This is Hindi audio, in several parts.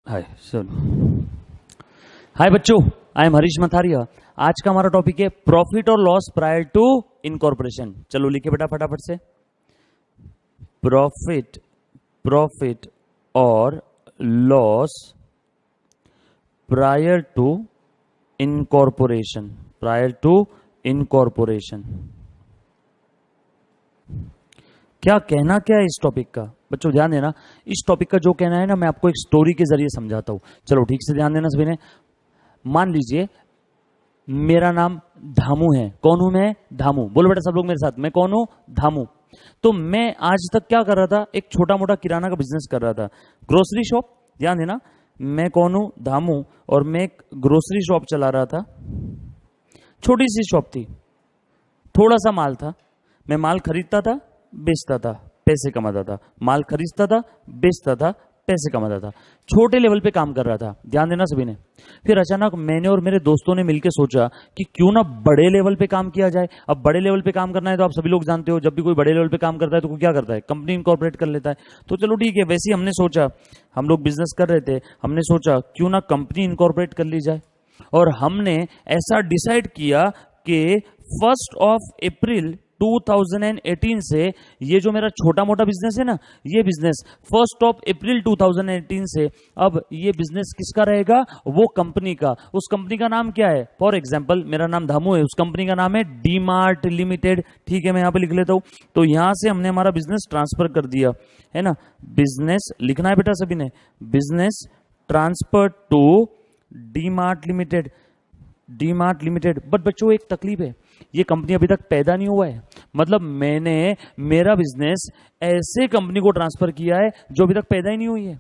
Hi sir. हाय बच्चों, आई एम हरीश मथारिया। आज का हमारा टॉपिक है प्रॉफिट और लॉस प्रायर टू इनकॉर्पोरेशन। चलो लिखे बेटा फटाफट से। प्रॉफिट और लॉस प्रायर टू इनकॉर्पोरेशन। क्या कहना क्या है इस टॉपिक का? बच्चों ध्यान देना, इस टॉपिक का जो कहना है ना, मैं आपको एक स्टोरी के जरिए समझाता हूं। चलो ठीक से ध्यान देना सभी ने। मान लीजिए मेरा नाम धामू है। कौन हूं मैं? धामू। बोलो बेटा सब लोग मेरे साथ, मैं कौन हूं? धामू। तो मैं आज तक क्या कर रहा था? एक छोटा मोटा किराना का बिजनेस कर रहा था, ग्रोसरी शॉप। ध्यान देना, मैं कौन हूं? धामू। और मैं एक ग्रोसरी शॉप चला रहा था। छोटी सी शॉप थी, थोड़ा सा माल था। मैं माल खरीदता था, बेचता था, पैसे कमाता था। माल खरीदता था, बेचता था, पैसे कमाता था। छोटे लेवल पे काम कर रहा था। ध्यान देना सभी ने। फिर अचानक मैंने और मेरे दोस्तों ने मिलकर सोचा कि क्यों ना बड़े लेवल पे काम किया जाए। अब बड़े लेवल पे काम करना है तो आप सभी लोग जानते हो, जब भी कोई बड़े लेवल पे काम करता है तो वो क्या करता है? कंपनी इनकॉर्पोरेट कर लेता है। तो चलो ठीक है, वैसे ही हमने सोचा, हम लोग बिजनेस कर रहे थे, हमने सोचा क्यों ना कंपनी इनकॉर्पोरेट कर ली जाए। और हमने ऐसा डिसाइड किया कि 1 अप्रैल 2018 से ये जो मेरा छोटा मोटा बिजनेस है ना, ये बिजनेस 1 अप्रैल 2018 से अब ये बिजनेस किसका रहेगा? वो कंपनी का। उस कंपनी का नाम क्या है? फॉर एग्जांपल मेरा नाम धामू है, उस कंपनी का नाम है डी-मार्ट लिमिटेड। ठीक है, मैं यहां पे लिख लेता हूं। तो यहां से हमने हमारा बिजनेस ट्रांसफर कर दिया है ना। बिजनेस लिखना है बेटा सभी ने, business transfer to DMart limited. But बच्चों एक तकलीफ है, ये कंपनी अभी तक पैदा नहीं हुआ है। मतलब मैंने मेरा बिजनेस ऐसे कंपनी को ट्रांसफर किया है जो अभी तक पैदा ही नहीं हुई है।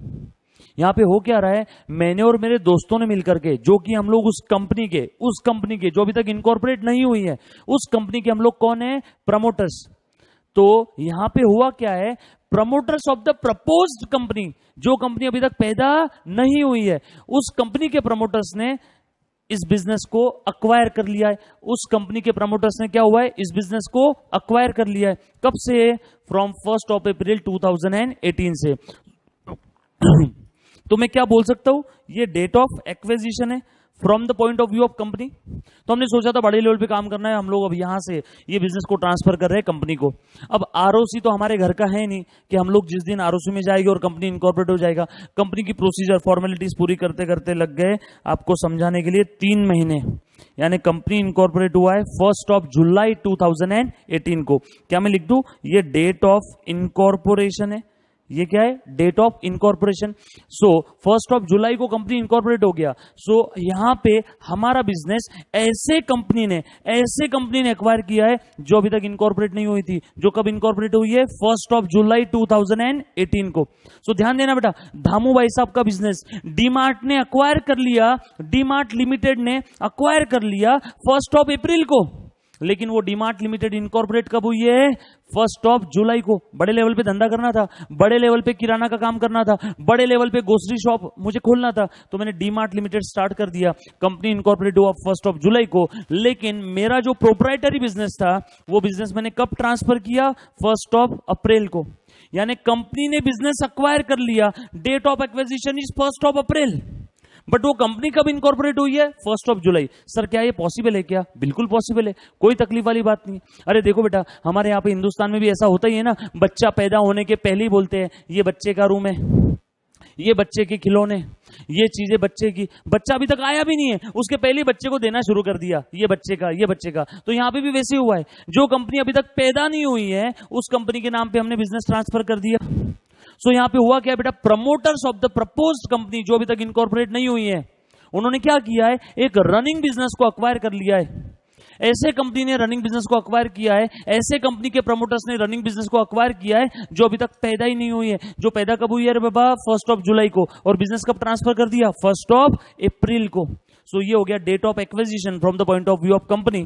यहां पे हो क्या रहा है? मैंने और मेरे दोस्तों ने मिलकर के, जो कि हम लोग उस कंपनी के जो अभी तक इनकॉर्पोरेट नहीं हुई है, उस कंपनी के हम लोग कौन है? प्रमोटर्स। तो यहां पे हुआ क्या है? Promoters of the proposed company, जो कंपनी अभी तक पैदा नहीं हुई है, उस कंपनी के प्रमोटर्स ने इस बिजनेस को अक्वायर कर लिया है। उस कंपनी के प्रमोटर्स ने क्या हुआ है? इस बिजनेस को अक्वायर कर लिया है। कब से? फ्रॉम 1 अप्रैल 2018 से। तो मैं क्या बोल सकता हूं? ये डेट ऑफ एक्विजिशन है from the point of view of company. तो हमने सोचा था बड़े लेवल पे काम करना है, हम लोग अब यहां से ये बिजनेस को ट्रांसफर कर रहे हैं कंपनी को। अब आरओसी तो हमारे घर का है नहीं कि हम लोग जिस दिन आरओसी में जाएंगे और कंपनी इनकॉर्पोरेट हो जाएगा। कंपनी की प्रोसीजर फॉर्मेलिटीज पूरी करते करते लग गए आपको समझाने के लिए 3 महीने। यानी कंपनी इनकॉर्पोरेट हुआ है 1 जुलाई 2018 को। क्या मैं लिख दूं? ये डेट ऑफ इनकॉर्पोरेशन है। ये क्या है? Date of incorporation. सो 1 जुलाई को कंपनी इनकॉर्पोरेट हो गया। सो यहां पे हमारा बिजनेस ऐसे कंपनी ने एक्वायर किया है जो अभी तक इनकॉर्पोरेट नहीं हुई थी। जो कब इनकॉर्पोरेट हुई है? 1 जुलाई 2018 को। सो ध्यान देना बेटा, धामू भाई साहब का बिजनेस डी-मार्ट ने एक्वायर कर लिया, डी-मार्ट लिमिटेड ने एक्वायर कर लिया 1 अप्रैल को। लेकिन वो डी-मार्ट लिमिटेड इनकॉर्पोरेट कब हुई है? 1 जुलाई को। बड़े लेवल पे धंधा करना था, बड़े लेवल पे किराना का काम करना था, बड़े लेवल पे ग्रोसरी शॉप मुझे खोलना था, तो मैंने डी-मार्ट लिमिटेड स्टार्ट कर दिया। कंपनी इनकॉर्पोरेट हुआ 1 जुलाई को। लेकिन मेरा जो प्रोप्राइटरी बिजनेस था, वो बिजनेस मैंने कब ट्रांसफर किया? 1 अप्रैल को। यानी कंपनी ने बिजनेस अक्वायर कर लिया, date of acquisition is 1 April, but वो कंपनी कब इनकॉर्पोरेट हुई है? 1 जुलाई। सर क्या ये पॉसिबल है? क्या बिल्कुल पॉसिबल है, कोई तकलीफ वाली बात नहीं। अरे देखो बेटा, हमारे यहाँ पे हिंदुस्तान में भी ऐसा होता ही है ना, बच्चा पैदा होने के पहले ही बोलते हैं ये बच्चे का रूम है, ये बच्चे के खिलौने, ये चीजें बच्चे की। बच्चा अभी तक आया भी नहीं है, उसके पहले ही बच्चे को देना शुरू कर दिया, ये बच्चे का। तो यहां पे भी वैसे ही हुआ है। जो कंपनी अभी तक पैदा नहीं हुई है, उस कंपनी के नाम पे हमने बिजनेस ट्रांसफर कर दिया। सो यहां पे हुआ क्या बेटा? Promoters of the proposed company, जो अभी तक इनकॉर्पोरेट नहीं हुई है, उन्होंने क्या किया है? एक रनिंग बिजनेस को अक्वायर कर लिया है। ऐसे कंपनी ने रनिंग बिजनेस को अक्वायर किया है, ऐसे कंपनी के प्रमोटर्स ने रनिंग बिजनेस को अक्वायर किया है जो अभी तक पैदा ही नहीं हुई है। जो पैदा कब हुई है रे बाबा? 1 जुलाई को। और बिजनेस कब ट्रांसफर कर दिया? 1 अप्रैल को। सो ये हो गया date of acquisition from the point of view of company.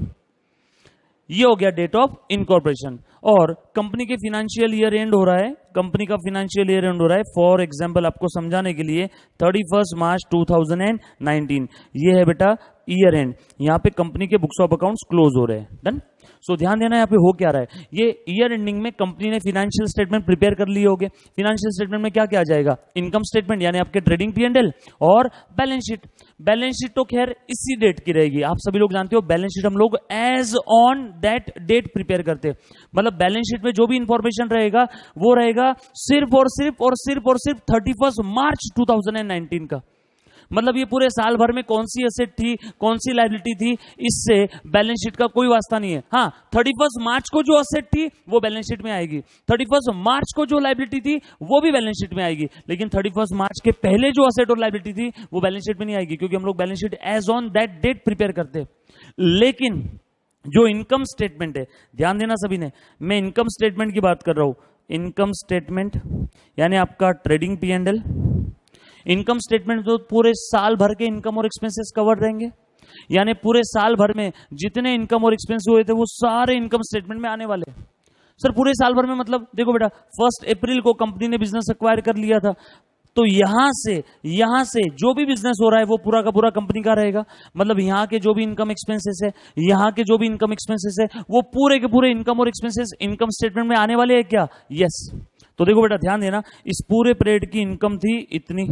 ये हो गया डेट ऑफ इनकॉर्पोरेशन। और कंपनी के फिनेंशियल ईयर एंड हो रहा है, कंपनी का फिनेंशियल ईयर एंड हो रहा है, फॉर एग्जांपल आपको समझाने के लिए 31 मार्च 2019, ये है बेटा ईयर एंड, यहां पे कंपनी के बुक्स ऑफ अकाउंट्स क्लोज हो रहे हैं। डन। सो ध्यान देना यहाँ पे हो क्या रहा है, ये ईयर एंडिंग में कंपनी ने फाइनेंशियल स्टेटमेंट प्रिपेयर कर लिए होंगे। फाइनेंशियल स्टेटमेंट में क्या क्या आ जाएगा, इनकम स्टेटमेंट यानी आपके ट्रेडिंग P&L और बैलेंस शीट। बैलेंस शीट तो खैर इसी डेट की रहेगी, आप सभी लोग जानते हो बैलेंस शीट हम लोग as on that date prepare करते हैं। मतलब बैलेंस शीट में जो भी इंफॉर्मेशन रहेगा वो रहेगा सिर्फ और सिर्फ और सिर्फ और सिर्फ 31 मार्च 2019 का। मतलब ये पूरे साल भर में कौन सी एसेट थी, कौन सी लायबिलिटी थी, इससे बैलेंस शीट का कोई वास्ता नहीं है। हाँ, 31 मार्च को जो एसेट थी वो बैलेंस शीट में आएगी, 31 मार्च को जो लायबिलिटी थी वो भी बैलेंस शीट में आएगी, लेकिन 31 मार्च के पहले जो एसेट और लायबिलिटी थी वो बैलेंस शीट में नहीं आएगी, क्योंकि हम लोग balance sheet as on that date prepare करते हैं। लेकिन जो इनकम स्टेटमेंट है, ध्यान देना सभी ने, मैं इनकम स्टेटमेंट की बात कर रहा हूं। इनकम स्टेटमेंट यानी आपका ट्रेडिंग P&L, इनकम स्टेटमेंट तो पूरे साल भर के इनकम और एक्सपेंसेस कवर रहेंगे, यानी पूरे साल भर में जितने इनकम और एक्सपेंस हुए थे वो सारे इनकम स्टेटमेंट में आने वाले। सर पूरे साल भर में मतलब देखो बेटा, 1 अप्रैल को कंपनी ने बिजनेस एक्वायर कर लिया था, तो यहां से जो भी बिजनेस हो रहा है वो पूरा का पूरा कंपनी का रहेगा। मतलब यहां के जो भी इनकम एक्सपेंसेस है, यहां के जो भी इनकम एक्सपेंसेस है वो पूरे के पूरे इनकम और एक्सपेंसेस इनकम स्टेटमेंट में आने वाले हैं क्या? यस। तो देखो बेटा ध्यान देना, इस पूरे पीरियड की इनकम थी इतनी,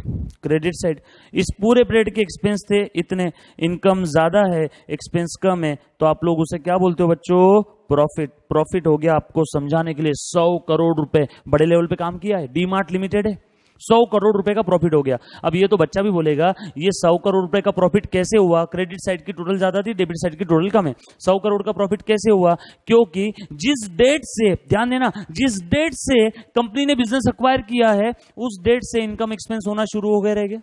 क्रेडिट साइड, इस पूरे पीरियड के एक्सपेंस थे इतने, इनकम ज्यादा है एक्सपेंस कम है, तो आप लोग उसे क्या बोलते हो बच्चों? प्रॉफिट। प्रॉफिट हो गया, आपको समझाने के लिए 100 करोड़ रुपए बड़े लेवल पे काम किया है, डीमार्ट लिमिटेड है, 100 करोड़ रुपए का प्रॉफिट हो गया। अब ये तो बच्चा भी बोलेगा ये 100 करोड़ रुपए का प्रॉफिट कैसे हुआ? क्रेडिट साइड की टोटल ज्यादा थी, डेबिट साइड की टोटल कम है। 100 करोड़ का प्रॉफिट कैसे हुआ? क्योंकि जिस डेट से, ध्यान देना, जिस डेट से कंपनी ने बिजनेस एक्वायर किया है उस डेट से इनकम एक्सपेंस होना शुरू हो गए रहेंगे।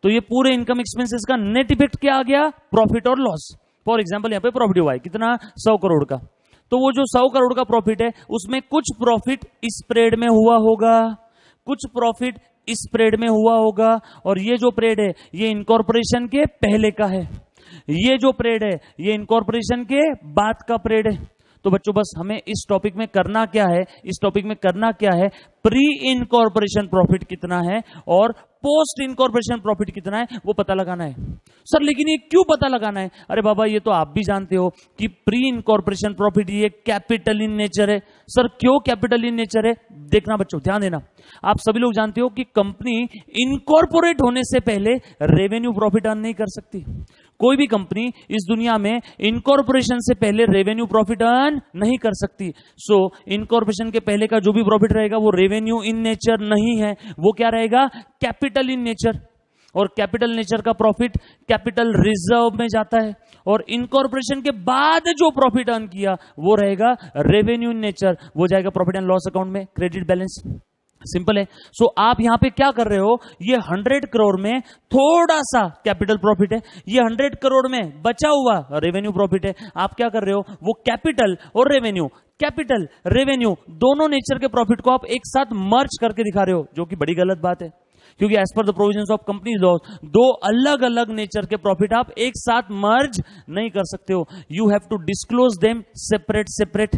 तो ये पूरे इनकम एक्सपेंसेस का नेट इफेक्ट क्या आ गया? प्रॉफिट और लॉस। फॉर एग्जाम्पल यहाँ पे प्रॉफिट हुआ है कितना? 100 करोड़ का। तो वो जो 100 करोड़ का प्रॉफिट है उसमें कुछ प्रॉफिट इस पीरियड में हुआ होगा, कुछ प्रॉफिट इस पीरियड में हुआ होगा, और ये जो पीरियड है ये इनकॉर्पोरेशन के पहले का है, ये जो पीरियड है ये इनकॉर्पोरेशन के बाद का पीरियड है। तो बच्चों बस हमें इस टॉपिक में करना क्या है, इस टॉपिक में करना क्या है, प्री इनकॉर्पोरेशन प्रॉफिट कितना है और पोस्ट इनकॉर्पोरेशन प्रॉफिट कितना है वो पता लगाना है। सर लेकिन ये क्यों पता लगाना है? अरे बाबा ये तो आप भी जानते हो कि प्री इनकॉर्पोरेशन प्रॉफिट ये कैपिटल इन नेचर है। सर क्यों कैपिटल इन नेचर है? देखना बच्चों, ध्यान देना, आप सभी लोग जानते हो कि कंपनी इनकॉर्पोरेट होने से पहले रेवेन्यू प्रॉफिट अर्न नहीं कर सकती। कोई भी कंपनी इस दुनिया में इनकॉर्पोरेशन से पहले रेवेन्यू प्रॉफिट अर्न नहीं कर सकती। सो इनकॉर्पोरेशन के पहले का जो भी प्रॉफिट रहेगा वो रेवेन्यू इन नेचर नहीं है, वो क्या रहेगा? Capital in nature. और कैपिटल नेचर का प्रॉफिट कैपिटल रिजर्व में जाता है, और इनकॉर्पोरेशन के बाद जो प्रॉफिट अर्न किया वो रहेगा रेवेन्यू इन नेचर, वो जाएगा प्रॉफिट एंड लॉस अकाउंट में, क्रेडिट बैलेंस। सिंपल है। सो आप यहां पे क्या कर रहे हो? ये 100 करोड़ में थोड़ा सा कैपिटल प्रॉफिट है, ये 100 करोड़ में बचा हुआ रेवेन्यू प्रॉफिट है। आप क्या कर रहे हो? वो कैपिटल और रेवेन्यू, कैपिटल रेवेन्यू दोनों नेचर के प्रॉफिट को आप एक साथ मर्ज करके दिखा रहे हो, जो कि बड़ी गलत बात है, क्योंकि as per the provisions of company law दो अलग अलग नेचर के प्रॉफिट आप एक साथ मर्ज नहीं कर सकते हो। You have to disclose them separate separate.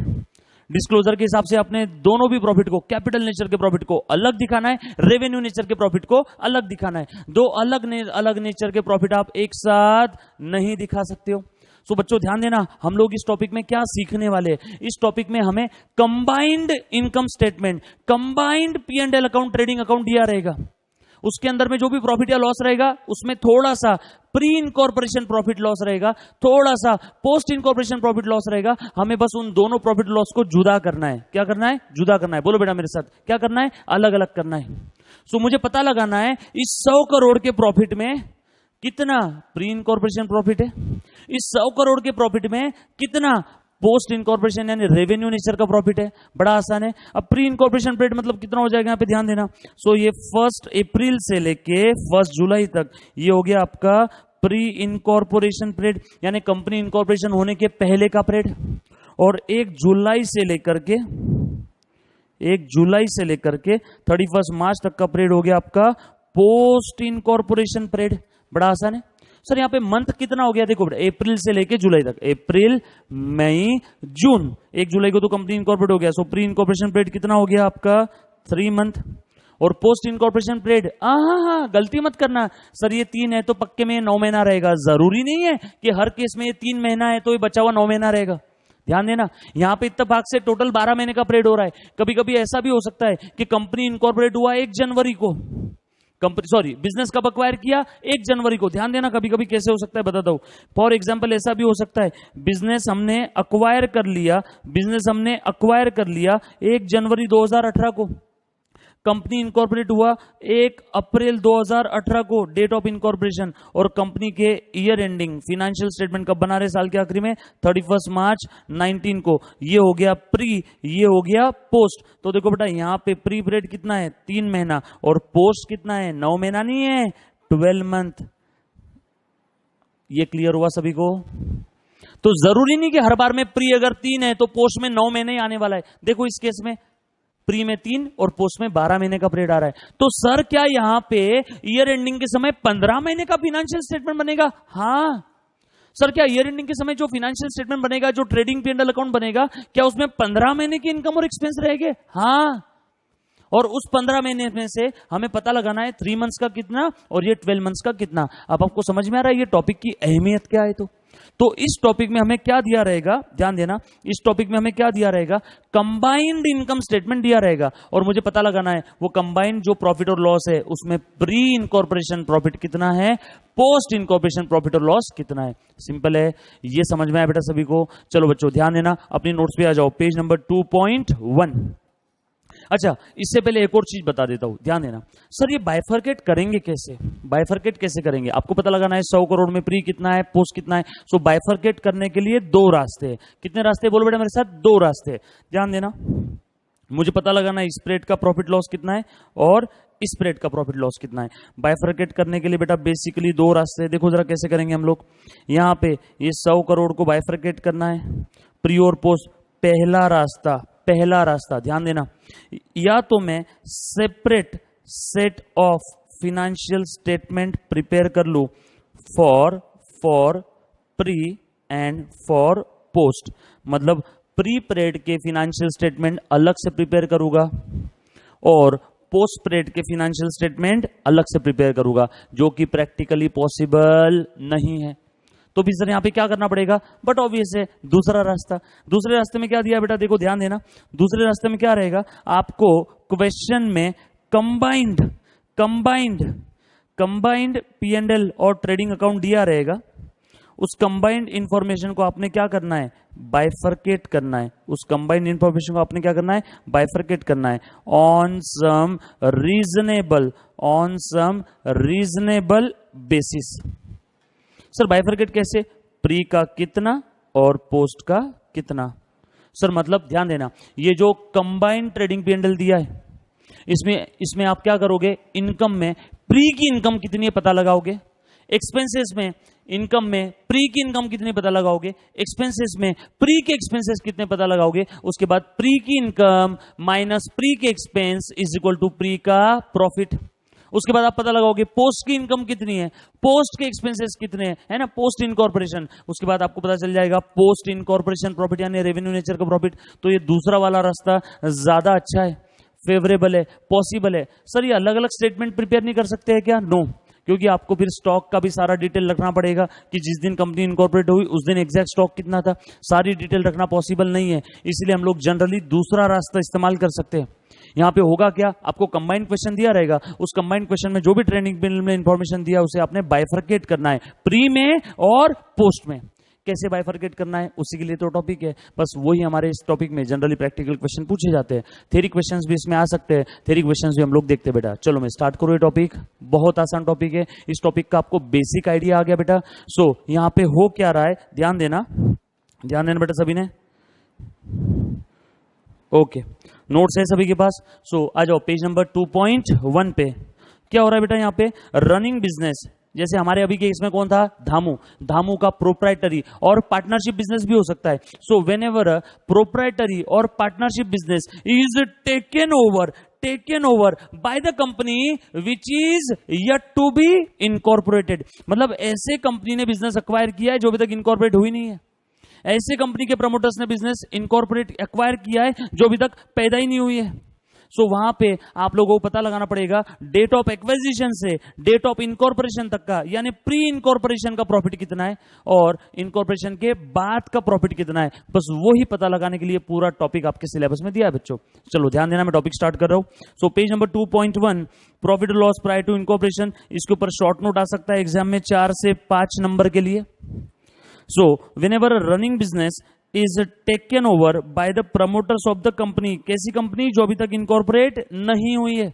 Disclosure के हिसाब से आपने दोनों भी प्रॉफिट को, कैपिटल नेचर के प्रॉफिट को अलग दिखाना है, रेवेन्यू नेचर के प्रॉफिट को अलग दिखाना है। दो अलग नेचर के प्रॉफिट आप एक साथ नहीं दिखा सकते हो। सो बच्चों ध्यान देना, हम लोग इस टॉपिक में क्या सीखने वाले हैं? इस टॉपिक में हमें combined income statement, combined P&L account, trading account दिया रहेगा, उसके अंदर में जो भी प्रॉफिट या लॉस रहेगा उसमें थोड़ा सा प्री इनकॉर्पोरेशन प्रॉफिट लॉस रहेगा, थोड़ा सा पोस्ट इनकॉर्पोरेशन प्रॉफिट लॉस रहेगा। हमें बस उन दोनों प्रॉफिट लॉस को जुदा करना है। क्या करना है? जुदा करना है। बोलो बेटा मेरे साथ, क्या करना है? अलग अलग करना है। सो मुझे पता लगाना है इस 100 करोड़ के प्रॉफिट में कितना प्री इनकॉर्पोरेशन प्रॉफिट है, इस 100 करोड़ के प्रॉफिट में कितना पोस्ट इनकॉर्पोरेशन यानी रेवेन्यू नेचर का प्रॉफिट है। बड़ा आसान है। अब प्री इनकॉर्पोरेशन पीरियड मतलब कितना हो जाएगा? यहाँ पे ध्यान देना। सो ये 1 अप्रैल से लेके 1 जुलाई तक ये हो गया आपका प्री इनकॉर्पोरेशन पीरियड, यानी कंपनी इनकॉर्पोरेशन होने के पहले का पीरियड। और 1 जुलाई से लेकर के 31 मार्च तक का पीरियड हो गया आपका पोस्ट इनकॉर्पोरेशन पीरियड। बड़ा आसान है। सर यहाँ पे मंथ कितना हो गया, देखो बेटा अप्रैल से लेके जुलाई तक, अप्रैल मई जून, 1 जुलाई को तो कंपनी इनकॉर्पोरेट हो गया, सो प्री इनकॉर्पोरेशन पीरियड कितना हो गया आपका 3 मंथ। और पोस्ट इनकॉर्पोरेशन पीरियड, हाँ गलती मत करना सर ये 3 है तो पक्के में 9 महीना रहेगा, जरूरी नहीं है कि हर केस में ये 3 महीना है तो ये बचा हुआ 9 महीना रहेगा। ध्यान देना, यहां पे इत्तेफाक से टोटल 12 महीने का पीरियड हो रहा है। कभी कभी ऐसा भी हो सकता है कि कंपनी इनकॉर्पोरेट हुआ 1 जनवरी को, बिजनेस कब अक्वायर किया 1 जनवरी को। ध्यान देना कभी कभी कैसे हो सकता है बताता हूं। फॉर एग्जांपल ऐसा भी हो सकता है बिजनेस हमने अक्वायर कर लिया 1 जनवरी 2018 को, कंपनी इनकॉर्पोरेट हुआ 1 अप्रैल 2018 को डेट ऑफ इनकॉर्पोरेशन, और कंपनी के ईयर एंडिंग फिनेंशियल स्टेटमेंट कब बना रहे साल के आखिरी में 31 मार्च 19 को। ये हो गया प्री, ये हो गया पोस्ट। तो देखो बेटा यहाँ पे प्री पीरियड कितना है 3 महीना, और पोस्ट कितना है 9 महीना नहीं है 12 मंथ। ये क्लियर हुआ सभी को? तो जरूरी नहीं कि हर बार में प्री अगर 3 है तो पोस्ट में 9 महीने आने वाला है। देखो इस केस में प्री में 3 और पोस्ट में 12 महीने का पीरियड आ रहा है। तो सर क्या यहां पे ईयर एंडिंग के समय 15 महीने का फिनेंशियल स्टेटमेंट बनेगा? हाँ सर। क्या ईयर एंडिंग के समय जो फिनेंशियल स्टेटमेंट बनेगा, जो ट्रेडिंग P&L अकाउंट बनेगा, क्या उसमें 15 महीने की इनकम और एक्सपेंस रहेंगे? हाँ। और उस 15 महीने में से हमें पता लगाना है 3 मंथ्स का कितना और ये 12 मंथ्स का कितना। अब आपको समझ में आ रहा है ये टॉपिक की अहमियत क्या है? तो इस टॉपिक में हमें क्या दिया रहेगा, ध्यान देना, इस टॉपिक में हमें क्या दिया रहेगा, कंबाइंड इनकम स्टेटमेंट दिया रहेगा। और मुझे पता लगाना है वो कंबाइंड जो प्रॉफिट और लॉस है उसमें प्री इनकॉर्पोरेशन प्रॉफिट कितना है, पोस्ट इनकॉर्पोरेशन प्रॉफिट और लॉस कितना है। सिंपल है, ये समझ में आया बेटा सभी को? चलो बच्चों ध्यान देना, अपनी नोट्स पे आ जाओ, पेज नंबर 2.1। अच्छा इससे पहले एक और चीज बता देता हूं, ध्यान देना। सर ये बाइफरकेट करेंगे कैसे? बाइफरकेट कैसे करेंगे? आपको पता लगाना है 100 करोड़ में प्री कितना है, पोस्ट कितना है। सो बाइफरकेट करने के लिए 2 रास्ते हैं। कितने रास्ते बोलो बेटा मेरे साथ? 2 रास्ते। ध्यान देना, मुझे पता लगाना है स्प्रेड का प्रॉफिट लॉस कितना है और स्प्रेड का प्रॉफिट लॉस कितना है। बाइफरकेट करने के लिए बेटा बेसिकली 2 रास्ते हैं। देखो जरा कैसे करेंगे हम लोग। यहां पे ये 100 करोड़ को बाइफरकेट करना है, प्री और पोस्ट। पहला रास्ता ध्यान देना, या तो मैं separate set of financial statement prepare कर लूं for pre and for post. मतलब प्री पीरियड के फिनेंशियल स्टेटमेंट अलग से प्रिपेयर करूंगा और पोस्ट पीरियड के फिनेंशियल स्टेटमेंट अलग से प्रिपेयर करूंगा, जो कि प्रैक्टिकली पॉसिबल नहीं है। तो भी सर यहां पे क्या करना पड़ेगा? बट ऑब्वियस है दूसरे रास्ते में क्या दिया बेटा? देखो ध्यान देना, दूसरे रास्ते में क्या रहेगा, आपको क्वेश्चन में कंबाइंड P&L और ट्रेडिंग अकाउंट दिया रहेगा। उस कंबाइंड इंफॉर्मेशन को आपने क्या करना है? बाइफरकेट करना है। उस कंबाइंड इंफॉर्मेशन को आपने क्या करना है? बाइफरकेट करना है on some reasonable basis. Sir bifurcate कैसे? प्री का कितना और पोस्ट का कितना। सर मतलब ध्यान देना, ये जो कंबाइंड ट्रेडिंग P&L दिया है इसमें आप क्या करोगे? इनकम में प्री की इनकम कितनी है पता लगाओगे, एक्सपेंसेस में इनकम में प्री की इनकम कितनी पता लगाओगे, एक्सपेंसेस में प्री के एक्सपेंसेस कितने पता लगाओगे। उसके बाद प्री की इनकम माइनस प्री के expense is equal to pre का प्रॉफिट। उसके बाद आप पता लगाओगे पोस्ट की इनकम कितनी है, पोस्ट के एक्सपेंसेस कितने हैं, है ना, पोस्ट इनकॉर्पोरेशन। उसके बाद आपको पता चल जाएगा पोस्ट इनकॉर्पोरेशन प्रॉफिट यानी रेवेन्यू नेचर का प्रॉफिट। तो ये दूसरा वाला रास्ता ज्यादा अच्छा है, फेवरेबल है, पॉसिबल है। सर ये अलग अलग स्टेटमेंट प्रिपेयर नहीं कर सकते हैं क्या? नो, क्योंकि आपको फिर स्टॉक का भी सारा डिटेल रखना पड़ेगा कि जिस दिन कंपनी इनकॉर्पोरेट हुई उस दिन एग्जैक्ट स्टॉक कितना था, सारी डिटेल रखना पॉसिबल नहीं है। इसलिए हम लोग जनरली दूसरा रास्ता इस्तेमाल कर सकते हैं। यहां पे होगा क्या, आपको कंबाइंड क्वेश्चन दिया रहेगा, उस कंबाइंड क्वेश्चन में जो भी ट्रेनिंग में इंफॉर्मेशन दिया उसे आपने बाइफरकेट करना है प्री में और पोस्ट में। कैसे बाइफरकेट करना है उसी के लिए तो टॉपिक है, बस वही हमारे इस टॉपिक में जनरली प्रैक्टिकल क्वेश्चन पूछे जाते हैं। थ्योरी क्वेश्चंस भी इसमें आ सकते हैं, थ्योरी क्वेश्चंस भी हम लोग देखते हैं बेटा। चलो मैं स्टार्ट करूँ, ये टॉपिक बहुत आसान टॉपिक है, इस टॉपिक का आपको बेसिक आइडिया आ गया बेटा। सो यहां पे हो क्या रहा है, ध्यान देना बेटा सभी ने। ओके नोट्स है सभी के पास। सो आ जाओ पेज नंबर 2.1 पे। क्या हो रहा है बेटा यहाँ पे? रनिंग बिजनेस, जैसे हमारे अभी के इसमें कौन था? धामू का प्रोप्राइटरी और पार्टनरशिप बिजनेस भी हो सकता है। सो व्हेनेवर प्रोप्राइटरी और partnership business is taken taken over by the company which is yet to be incorporated. मतलब ऐसे कंपनी ने बिजनेस अक्वायर किया है जो अभी तक इनकॉर्पोरेट हुई नहीं है, ऐसे कंपनी के प्रमोटर्स ने बिजनेस इनकॉर्पोरेट एक्वायर किया है जो अभी तक पैदा ही नहीं हुई है। सो वहां पे आप लोगों को पता लगाना पड़ेगा डेट ऑफ एक्विजिशन से डेट ऑफ इनकॉर्पोरेशन तक का, यानी प्री इनकॉर्पोरेशन का प्रॉफिट कितना है और इनकॉर्पोरेशन के बाद का प्रॉफिट कितना है, बस वो ही पता लगाने के लिए पूरा टॉपिक आपके सिलेबस में दिया है बच्चों। चलो ध्यान देना, मैं टॉपिक स्टार्ट कर रहा हूं। सो पेज नंबर 2.1 प्रॉफिट और लॉस प्रायर टू इनकॉर्पोरेशन, इसके ऊपर शॉर्ट नोट आ सकता है एग्जाम में 4 से 5 नंबर के लिए। So whenever a running business is taken over by the promoters of the company, कैसी कंपनी जो अभी तक इनकॉर्पोरेट नहीं हुई है,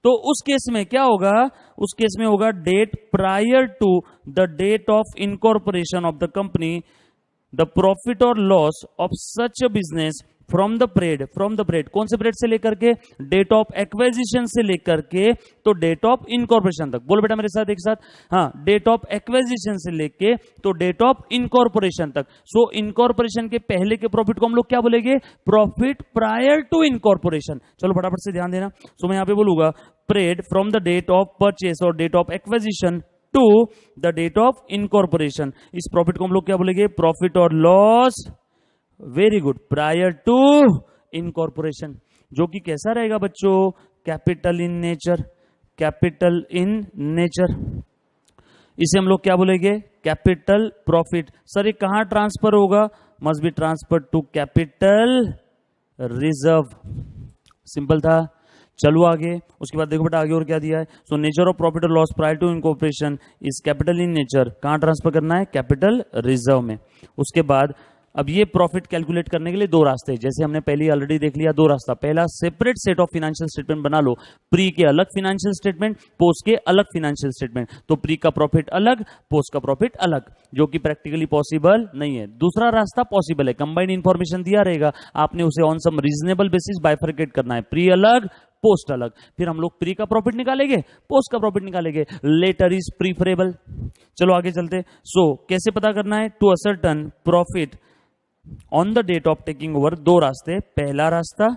तो उस केस में क्या होगा, उस केस में होगा date prior to the date of incorporation of the company the profit और loss of such a business from the period कौन से पीरियड से लेकर के, डेट ऑफ एक्विजिशन से लेकर के तो डेट ऑफ इनकॉर्पोरेशन तक। बोलो बेटा मेरे साथ एक साथ, हाँ, डेट ऑफ एक्विजिशन से लेके तो डेट ऑफ इनकॉर्पोरेशन तक। सो इनकॉर्पोरेशन के पहले के प्रॉफिट को हम लोग क्या बोलेंगे, प्रॉफिट प्रायर टू इनकॉर्पोरेशन। चलो फटाफट से ध्यान देना। सो मैं यहां पे बोलूंगा period from the date of purchase और date of acquisition to the date of incorporation, इस प्रॉफिट को हम लोग क्या बोलेंगे, प्रॉफिट और loss, very good, prior to incorporation, जो कि कैसा रहेगा बच्चों, capital in nature, capital in nature. इसे हम लोग क्या बोलेंगे, कैपिटल प्रॉफिट। सर ये कहां ट्रांसफर होगा, must be transfer to capital reserve. Simple था। चलो आगे, उसके बाद देखो बेटा आगे और क्या दिया है। सो नेचर ऑफ प्रॉफिट और loss prior to incorporation is capital in nature, कहां ट्रांसफर करना है, कैपिटल रिजर्व में। उसके बाद अब ये प्रॉफिट कैलकुलेट करने के लिए 2 रास्ते हैं, जैसे हमने पहले ऑलरेडी देख लिया 2 रास्ता। पहला, separate set of financial statement बना लो, प्री के अलग फाइनेंशियल स्टेटमेंट, पोस्ट के अलग फाइनेंशियल स्टेटमेंट, तो प्री का प्रॉफिट अलग, पोस्ट का प्रॉफिट अलग, जो कि प्रैक्टिकली पॉसिबल नहीं है। दूसरा रास्ता पॉसिबल है, कंबाइंड इंफॉर्मेशन दिया रहेगा, आपने उसे on some reasonable basis bifurcate करना है, प्री अलग पोस्ट अलग, फिर हम लोग प्री का प्रॉफिट निकालेंगे, पोस्ट का प्रॉफिट निकालेंगे, लेटर इज प्रीफरेबल। चलो आगे चलते। सो कैसे पता करना है, to ascertain profit on the date of taking over, 2 रास्ते, पहला रास्ता,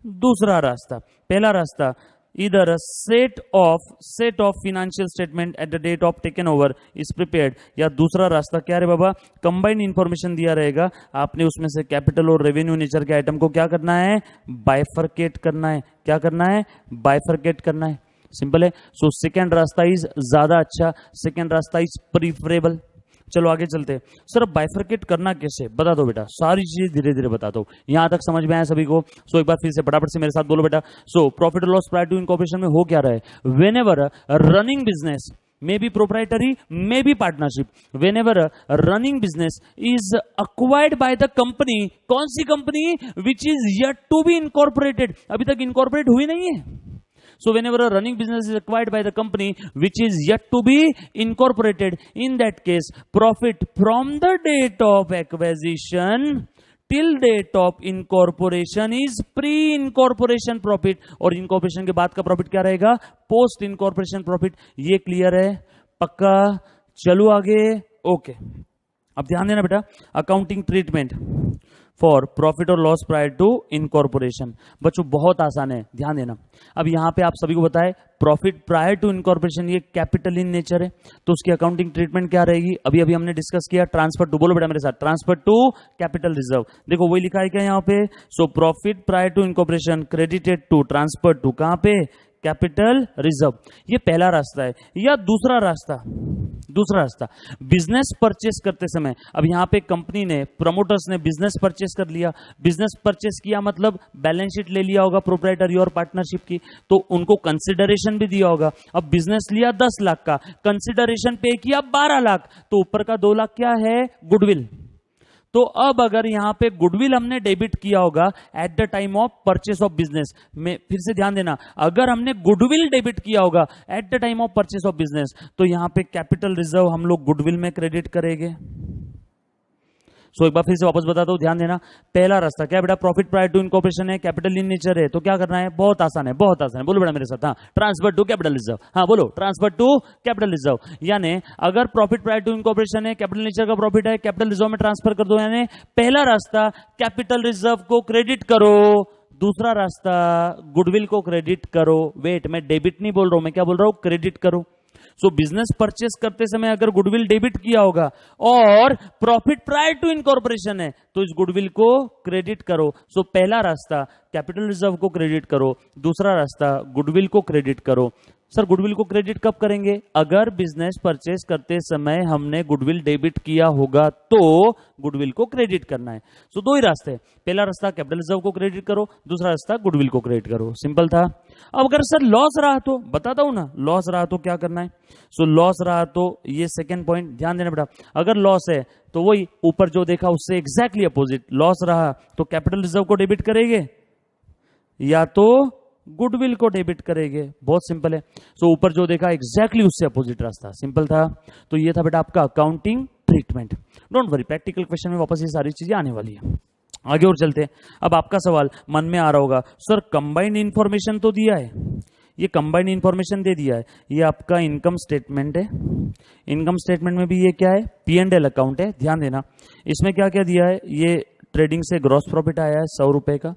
दूसरा रास्ता। पहला रास्ता, इधर set of financial statement at the date of taken over is prepared, या दूसरा रास्ता क्या रे बाबा, कंबाइंड इंफॉर्मेशन दिया रहेगा, आपने उसमें से कैपिटल और रेवेन्यू नेचर के आइटम को क्या करना है, बाइफरकेट करना है। क्या करना है, बाइफरकेट करना है, सिंपल है। सो सेकेंड रास्ता इज ज्यादा अच्छा, सेकेंड रास्ता इज प्रीफरेबल। चलो आगे चलते। सर बाइफरकेट करना कैसे, बता दो बेटा, सारी चीजें धीरे धीरे बता दो, यहां तक समझ में आया सभी को। सो एक बार फिर से फटाफट से मेरे साथ बोलो बेटा। सो प्रॉफिट और लॉस प्रायर टू इनकॉर्पोरेशन में हो क्या रहा है, whenever running business may be proprietary, may be partnership, whenever a running business is acquired by the company, कौन सी company, which is yet to be incorporated, अभी तक incorporate हुई नहीं है। So whenever a running business is acquired by the company which is yet to be incorporated, in that case profit from the date of acquisition till date of incorporation is pre-incorporation profit, और incorporation के बाद का प्रॉफिट क्या रहेगा, पोस्ट इनकॉर्पोरेशन प्रॉफिट। ये क्लियर है, पक्का। चलो आगे, ओके। अब ध्यान देना बेटा, अकाउंटिंग ट्रीटमेंट फॉर प्रॉफिट और लॉस प्रायर टू इनकॉर्पोरेशन, बच्चों बहुत आसान है, ध्यान देना। अब यहां पे आप सभी को बताए प्रॉफिट प्रायर टू इनकॉर्पोरेशन ये कैपिटल इन नेचर है, तो उसकी अकाउंटिंग ट्रीटमेंट क्या रहेगी, अभी अभी हमने डिस्कस किया, ट्रांसफर टू, बोलो बेटा मेरे साथ, ट्रांसफर टू कैपिटल रिजर्व। देखो वही लिखा है क्या यहाँ पे, so profit prior to incorporation credited to, transfer to कहां पे, कैपिटल रिजर्व। ये पहला रास्ता है। या दूसरा रास्ता, दूसरा रास्ता बिजनेस परचेस करते समय, अब यहां पे कंपनी ने, प्रमोटर्स ने बिजनेस परचेस कर लिया, बिजनेस परचेस किया मतलब बैलेंस शीट ले लिया होगा प्रोप्राइटरी और पार्टनरशिप की, तो उनको कंसिडरेशन भी दिया होगा। अब बिजनेस लिया 10 लाख का, कंसिडरेशन पे किया 12 लाख, तो ऊपर का 2 लाख क्या है, गुडविल। तो अब अगर यहां पे गुडविल हमने डेबिट किया होगा at the time of purchase of business में, फिर से ध्यान देना, अगर हमने गुडविल डेबिट किया होगा at the time of purchase of business, तो यहां पे कैपिटल रिजर्व हम लोग गुडविल में क्रेडिट करेंगे। सो एक बार फिर से वापस बताता हूं, ध्यान देना। पहला रास्ता क्या बेटा, प्रॉफिट प्रायर टू इनकॉर्पोरेशन है, कैपिटल इन नेचर है, तो क्या करना है, बहुत आसान है, बहुत आसान है, बोलो बेटा मेरे साथ, हाँ, ट्रांसफर टू कैपिटल रिजर्व। हाँ बोलो, ट्रांसफर टू कैपिटल रिजर्व। यानी अगर प्रॉफिट प्रायर टू इनकॉर्पोरेशन है, कैपिटल नेचर का प्रॉफिट है, कैपिटल रिजर्व में ट्रांसफर कर दो। यानी पहला रास्ता कैपिटल रिजर्व को क्रेडिट करो, दूसरा रास्ता गुडविल को क्रेडिट करो। वेट, मैं डेबिट नहीं बोल रहा हूं, मैं क्या बोल रहा हूं, क्रेडिट करो। सो बिजनेस परचेस करते समय अगर गुडविल डेबिट किया होगा और प्रॉफिट प्रायर टू इनकॉर्पोरेशन है तो इस गुडविल को क्रेडिट करो। सो पहला रास्ता कैपिटल रिजर्व को क्रेडिट करो, दूसरा रास्ता गुडविल को क्रेडिट करो। सर गुडविल को क्रेडिट कब करेंगे? अगर बिजनेस परचेस करते समय हमने गुडविल डेबिट किया होगा तो गुडविल को क्रेडिट करना है। सो दो ही रास्ते हैं, पहला रास्ता कैपिटल रिजर्व को क्रेडिट करो, दूसरा रास्ता गुडविल को क्रेडिट करो। सिंपल था। अब अगर सर लॉस रहा तो बताता हूं ना, लॉस रहा तो क्या करना है। सो लॉस रहा तो ये सेकेंड पॉइंट ध्यान देना बेटा, अगर लॉस है तो वही ऊपर जो देखा उससे एग्जैक्टली अपोजिट, लॉस रहा तो कैपिटल रिजर्व को डेबिट करेंगे या तो गुडविल को डेबिट करेंगे। बहुत सिंपल है। सो ऊपर जो देखा एग्जैक्टली उससे अपोजिट रास्ता, सिंपल था। तो ये था बेटा आपका accounting treatment. Don't worry, practical question में वापस ये सारी चीजें आने वाली है। आगे और चलते हैं। अब आपका सवाल मन में आ रहा होगा, सर कंबाइंड इंफॉर्मेशन तो दिया है, ये कंबाइंड इंफॉर्मेशन दे दिया है, ये आपका इनकम स्टेटमेंट है। इनकम स्टेटमेंट में भी ये क्या है, P&L अकाउंट है। ध्यान देना इसमें क्या क्या दिया है, ये ट्रेडिंग से ग्रॉस प्रॉफिट आया है 100 रुपए का,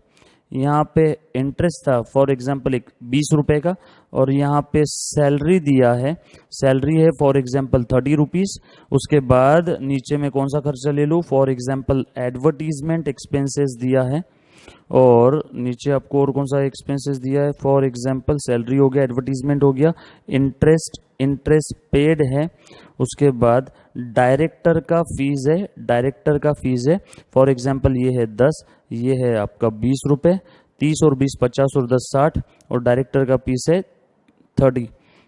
यहाँ पे इंटरेस्ट था फॉर एग्जांपल 20 रुपए का, और यहाँ पे सैलरी दिया है, सैलरी है फॉर एग्जांपल 30 रुपीज। उसके बाद नीचे में कौन सा खर्चा ले लूँ, फॉर एग्जांपल एडवर्टीजमेंट एक्सपेंसेस दिया है, और नीचे आपको और कौन सा एक्सपेंसेस दिया है, फॉर एग्जांपल सैलरी हो गया, एडवर्टीजमेंट हो गया, इंटरेस्ट पेड है। उसके बाद डायरेक्टर का फीस है, डायरेक्टर का फीस है फॉर एग्जांपल ये है 10, ये है आपका 20 रुपए, 30 और 20 50 और 10 60, और डायरेक्टर का फीस है 30।